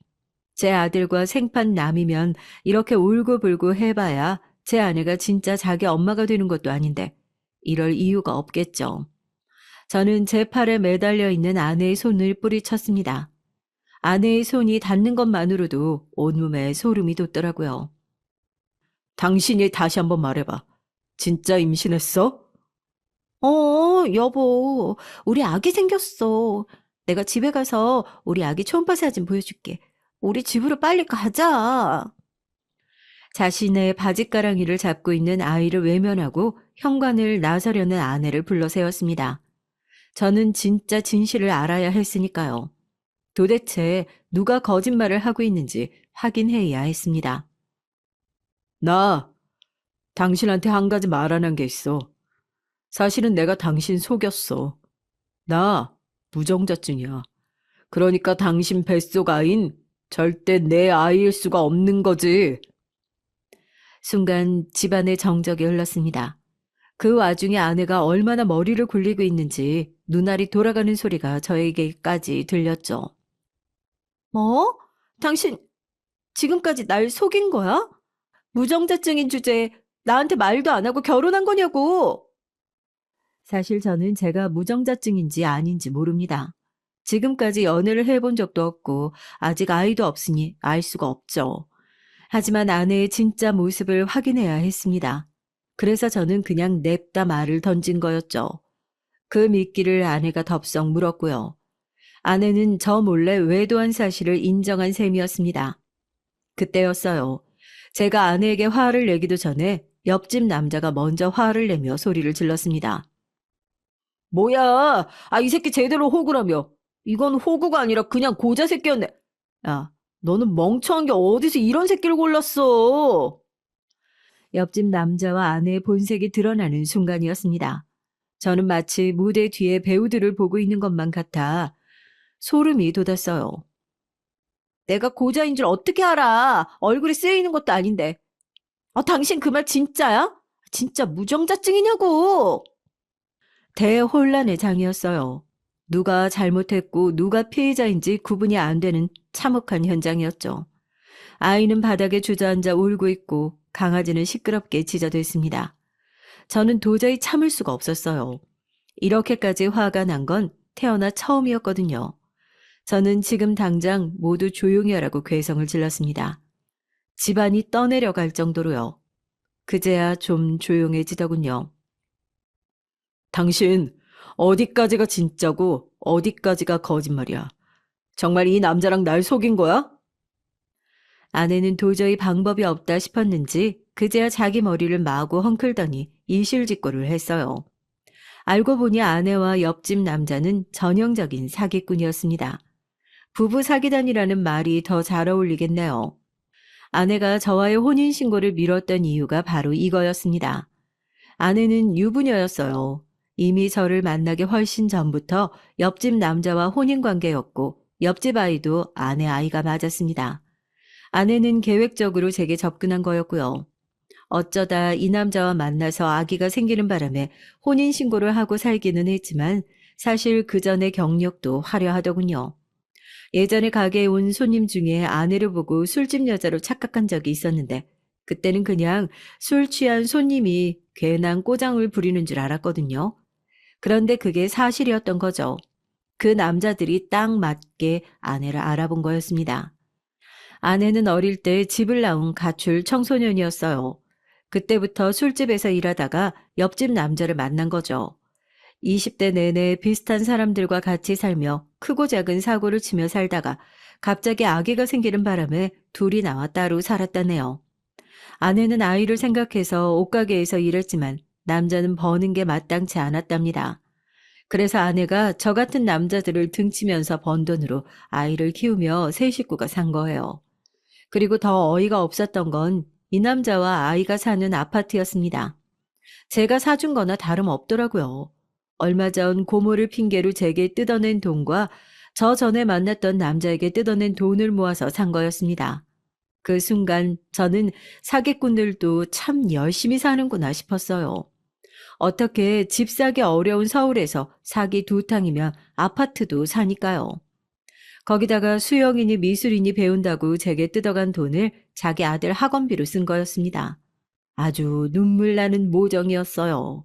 제 아들과 생판 남이면 이렇게 울고불고 해봐야 제 아내가 진짜 자기 엄마가 되는 것도 아닌데 이럴 이유가 없겠죠. 저는 제 팔에 매달려 있는 아내의 손을 뿌리쳤습니다. 아내의 손이 닿는 것만으로도 온몸에 소름이 돋더라고요. 당신이 다시 한번 말해봐. 진짜 임신했어? 여보, 우리 아기 생겼어. 내가 집에 가서 우리 아기 초음파 사진 보여줄게. 우리 집으로 빨리 가자. 자신의 바짓가랑이를 잡고 있는 아이를 외면하고 현관을 나서려는 아내를 불러 세웠습니다. 저는 진짜 진실을 알아야 했으니까요. 도대체 누가 거짓말을 하고 있는지 확인해야 했습니다. 나 당신한테 한 가지 말 안 한 게 있어. 사실은 내가 당신 속였어. 나 무정자증이야. 그러니까 당신 뱃속 아인 절대 내 아이일 수가 없는 거지. 순간 집안의 정적이 흘렀습니다. 그 와중에 아내가 얼마나 머리를 굴리고 있는지 눈알이 돌아가는 소리가 저에게까지 들렸죠. 뭐? 당신 지금까지 날 속인 거야? 무정자증인 주제에 나한테 말도 안 하고 결혼한 거냐고! 사실 저는 제가 무정자증인지 아닌지 모릅니다. 지금까지 연애를 해본 적도 없고 아직 아이도 없으니 알 수가 없죠. 하지만 아내의 진짜 모습을 확인해야 했습니다. 그래서 저는 그냥 냅다 말을 던진 거였죠. 그 미끼를 아내가 덥석 물었고요. 아내는 저 몰래 외도한 사실을 인정한 셈이었습니다. 그때였어요. 제가 아내에게 화를 내기도 전에 옆집 남자가 먼저 화를 내며 소리를 질렀습니다. 뭐야? 이 새끼 제대로 호구라며. 이건 호구가 아니라 그냥 고자 새끼였네. 야, 너는 멍청한 게 어디서 이런 새끼를 골랐어? 옆집 남자와 아내의 본색이 드러나는 순간이었습니다. 저는 마치 무대 뒤에 배우들을 보고 있는 것만 같아 소름이 돋았어요. 내가 고자인 줄 어떻게 알아? 얼굴에 쓰여있는 것도 아닌데. 당신 그 말 진짜야? 진짜 무정자증이냐고! 대혼란의 장이었어요. 누가 잘못했고 누가 피해자인지 구분이 안 되는 참혹한 현장이었죠. 아이는 바닥에 주저앉아 울고 있고 강아지는 시끄럽게 짖어댔습니다. 저는 도저히 참을 수가 없었어요. 이렇게까지 화가 난 건 태어나 처음이었거든요. 저는 지금 당장 모두 조용히 하라고 괴성을 질렀습니다. 집안이 떠내려갈 정도로요. 그제야 좀 조용해지더군요. 당신 어디까지가 진짜고 어디까지가 거짓말이야. 정말 이 남자랑 날 속인 거야? 아내는 도저히 방법이 없다 싶었는지 그제야 자기 머리를 마구 헝클더니 이실직고를 했어요. 알고 보니 아내와 옆집 남자는 전형적인 사기꾼이었습니다. 부부 사기단이라는 말이 더 잘 어울리겠네요. 아내가 저와의 혼인신고를 미뤘던 이유가 바로 이거였습니다. 아내는 유부녀였어요. 이미 저를 만나기 훨씬 전부터 옆집 남자와 혼인관계였고 옆집 아이도 아내 아이가 맞았습니다. 아내는 계획적으로 제게 접근한 거였고요. 어쩌다 이 남자와 만나서 아기가 생기는 바람에 혼인신고를 하고 살기는 했지만 사실 그 전의 경력도 화려하더군요. 예전에 가게에 온 손님 중에 아내를 보고 술집 여자로 착각한 적이 있었는데 그때는 그냥 술 취한 손님이 괜한 꼬장을 부리는 줄 알았거든요. 그런데 그게 사실이었던 거죠. 그 남자들이 딱 맞게 아내를 알아본 거였습니다. 아내는 어릴 때 집을 나온 가출 청소년이었어요. 그때부터 술집에서 일하다가 옆집 남자를 만난 거죠. 20대 내내 비슷한 사람들과 같이 살며 크고 작은 사고를 치며 살다가 갑자기 아기가 생기는 바람에 둘이 나와 따로 살았다네요. 아내는 아이를 생각해서 옷가게에서 일했지만 남자는 버는 게 마땅치 않았답니다. 그래서 아내가 저 같은 남자들을 등치면서 번 돈으로 아이를 키우며 세 식구가 산 거예요. 그리고 더 어이가 없었던 건 이 남자와 아이가 사는 아파트였습니다. 제가 사준 거나 다름없더라고요. 얼마 전 고모를 핑계로 제게 뜯어낸 돈과 저 전에 만났던 남자에게 뜯어낸 돈을 모아서 산 거였습니다. 그 순간 저는 사기꾼들도 참 열심히 사는구나 싶었어요. 어떻게 집 사기 어려운 서울에서 사기 두 탕이면 아파트도 사니까요. 거기다가 수영이니 미술이니 배운다고 제게 뜯어간 돈을 자기 아들 학원비로 쓴 거였습니다. 아주 눈물 나는 모정이었어요.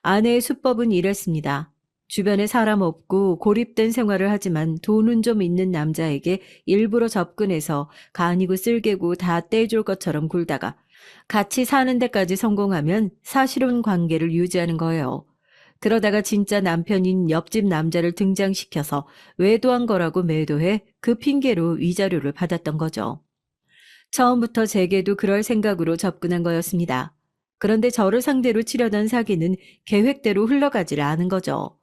아내의 수법은 이랬습니다. 주변에 사람 없고 고립된 생활을 하지만 돈은 좀 있는 남자에게 일부러 접근해서 간이고 쓸개고 다 떼줄 것처럼 굴다가 같이 사는 데까지 성공하면 사실혼 관계를 유지하는 거예요. 그러다가 진짜 남편인 옆집 남자를 등장시켜서 외도한 거라고 매도해 그 핑계로 위자료를 받았던 거죠. 처음부터 제게도 그럴 생각으로 접근한 거였습니다. 그런데 저를 상대로 치려던 사기는 계획대로 흘러가질 않은 거죠.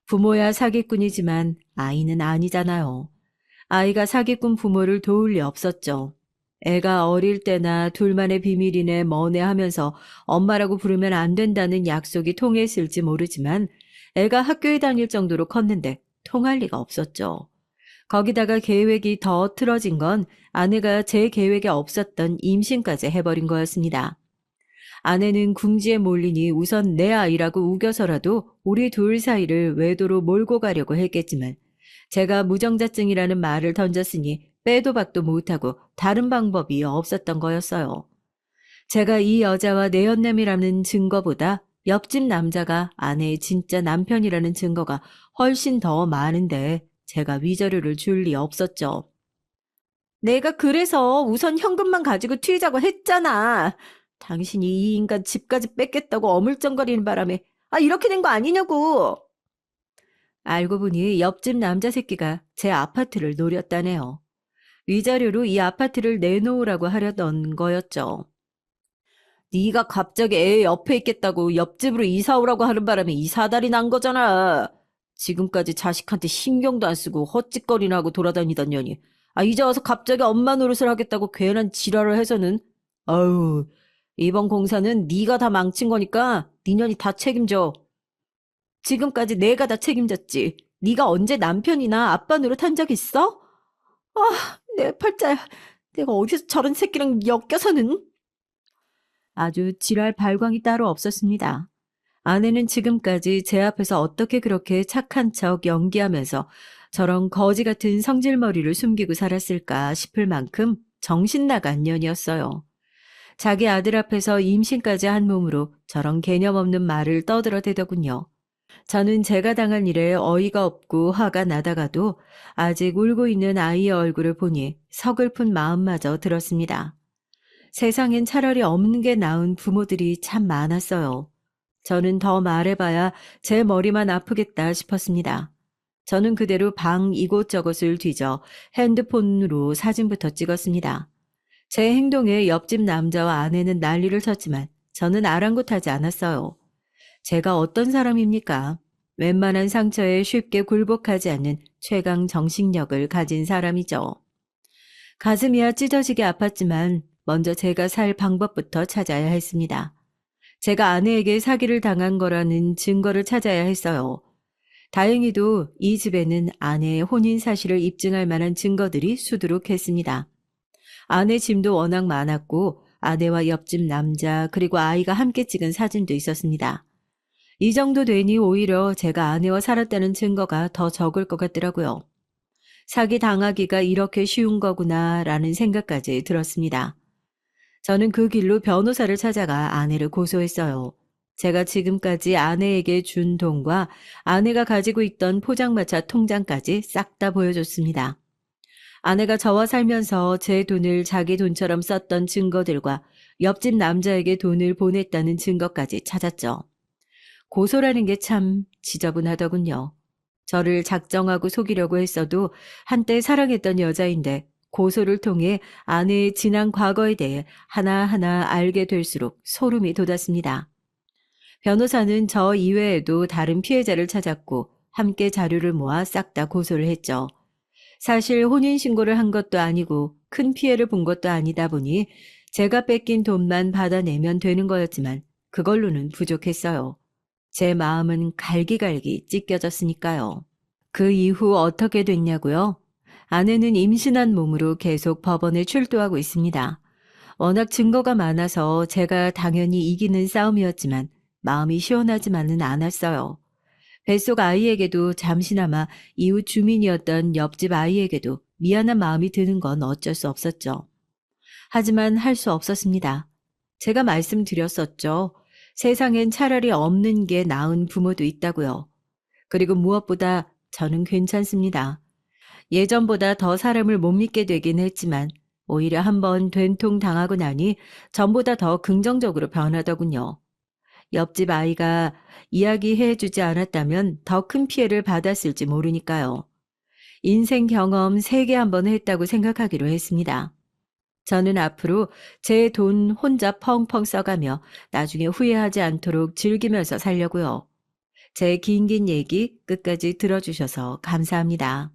부모야 사기꾼이지만 아이는 아니잖아요. 아이가 사기꾼 부모를 도울 리 없었죠. 애가 어릴 때나 둘만의 비밀이네 뭐네 하면서 엄마라고 부르면 안 된다는 약속이 통했을지 모르지만 애가 학교에 다닐 정도로 컸는데 통할 리가 없었죠. 거기다가 계획이 더 틀어진 건 아내가 제 계획에 없었던 임신까지 해버린 거였습니다. 아내는 궁지에 몰리니 우선 내 아이라고 우겨서라도 우리 둘 사이를 외도로 몰고 가려고 했겠지만 제가 무정자증이라는 말을 던졌으니 빼도 박도 못하고 다른 방법이 없었던 거였어요. 제가 이 여자와 내연남이라는 증거보다 옆집 남자가 아내의 진짜 남편이라는 증거가 훨씬 더 많은데 제가 위자료를 줄 리 없었죠. 내가 그래서 우선 현금만 가지고 튀자고 했잖아. 당신이 이 인간 집까지 뺏겠다고 어물쩡거리는 바람에 이렇게 된 거 아니냐고. 알고 보니 옆집 남자 새끼가 제 아파트를 노렸다네요. 위자료로 이 아파트를 내놓으라고 하려던 거였죠. 네가 갑자기 애 옆에 있겠다고 옆집으로 이사 오라고 하는 바람에 이 사달이 난 거잖아. 지금까지 자식한테 신경도 안 쓰고 헛짓거리나 하고 돌아다니던 년이 이제 와서 갑자기 엄마 노릇을 하겠다고 괜한 지랄을 해서는 아유, 이번 공사는 네가 다 망친 거니까 네 년이 다 책임져. 지금까지 내가 다 책임졌지. 네가 언제 남편이나 아빠 노릇한 적 있어? 내 팔자야. 내가 어디서 저런 새끼랑 엮여서는. 아주 지랄 발광이 따로 없었습니다. 아내는 지금까지 제 앞에서 어떻게 그렇게 착한 척 연기하면서 저런 거지 같은 성질머리를 숨기고 살았을까 싶을 만큼 정신 나간 년이었어요. 자기 아들 앞에서 임신까지 한 몸으로 저런 개념 없는 말을 떠들어대더군요. 저는 제가 당한 일에 어이가 없고 화가 나다가도 아직 울고 있는 아이의 얼굴을 보니 서글픈 마음마저 들었습니다. 세상엔 차라리 없는 게 나은 부모들이 참 많았어요. 저는 더 말해봐야 제 머리만 아프겠다 싶었습니다. 저는 그대로 방 이곳저곳을 뒤져 핸드폰으로 사진부터 찍었습니다. 제 행동에 옆집 남자와 아내는 난리를 쳤지만 저는 아랑곳하지 않았어요. 제가 어떤 사람입니까? 웬만한 상처에 쉽게 굴복하지 않는 최강 정신력을 가진 사람이죠. 가슴이야 찢어지게 아팠지만 먼저 제가 살 방법부터 찾아야 했습니다. 제가 아내에게 사기를 당한 거라는 증거를 찾아야 했어요. 다행히도 이 집에는 아내의 혼인 사실을 입증할 만한 증거들이 수두룩했습니다. 아내 짐도 워낙 많았고 아내와 옆집 남자 그리고 아이가 함께 찍은 사진도 있었습니다. 이 정도 되니 오히려 제가 아내와 살았다는 증거가 더 적을 것 같더라고요. 사기 당하기가 이렇게 쉬운 거구나 라는 생각까지 들었습니다. 저는 그 길로 변호사를 찾아가 아내를 고소했어요. 제가 지금까지 아내에게 준 돈과 아내가 가지고 있던 포장마차 통장까지 싹 다 보여줬습니다. 아내가 저와 살면서 제 돈을 자기 돈처럼 썼던 증거들과 옆집 남자에게 돈을 보냈다는 증거까지 찾았죠. 고소라는 게 참 지저분하더군요. 저를 작정하고 속이려고 했어도 한때 사랑했던 여자인데 고소를 통해 아내의 지난 과거에 대해 하나하나 알게 될수록 소름이 돋았습니다. 변호사는 저 이외에도 다른 피해자를 찾았고 함께 자료를 모아 싹 다 고소를 했죠. 사실 혼인신고를 한 것도 아니고 큰 피해를 본 것도 아니다 보니 제가 뺏긴 돈만 받아내면 되는 거였지만 그걸로는 부족했어요. 제 마음은 갈기갈기 찢겨졌으니까요. 그 이후 어떻게 됐냐고요? 아내는 임신한 몸으로 계속 법원에 출두하고 있습니다. 워낙 증거가 많아서 제가 당연히 이기는 싸움이었지만 마음이 시원하지만은 않았어요. 뱃속 아이에게도 잠시나마 이웃 주민이었던 옆집 아이에게도 미안한 마음이 드는 건 어쩔 수 없었죠. 하지만 할 수 없었습니다. 제가 말씀드렸었죠. 세상엔 차라리 없는 게 나은 부모도 있다고요. 그리고 무엇보다 저는 괜찮습니다. 예전보다 더 사람을 못 믿게 되긴 했지만 오히려 한번 된통 당하고 나니 전보다 더 긍정적으로 변하더군요. 옆집 아이가 이야기해 주지 않았다면 더 큰 피해를 받았을지 모르니까요. 인생 경험 3개 한번 했다고 생각하기로 했습니다. 저는 앞으로 제 돈 혼자 펑펑 써가며 나중에 후회하지 않도록 즐기면서 살려고요. 제 긴 얘기 끝까지 들어주셔서 감사합니다.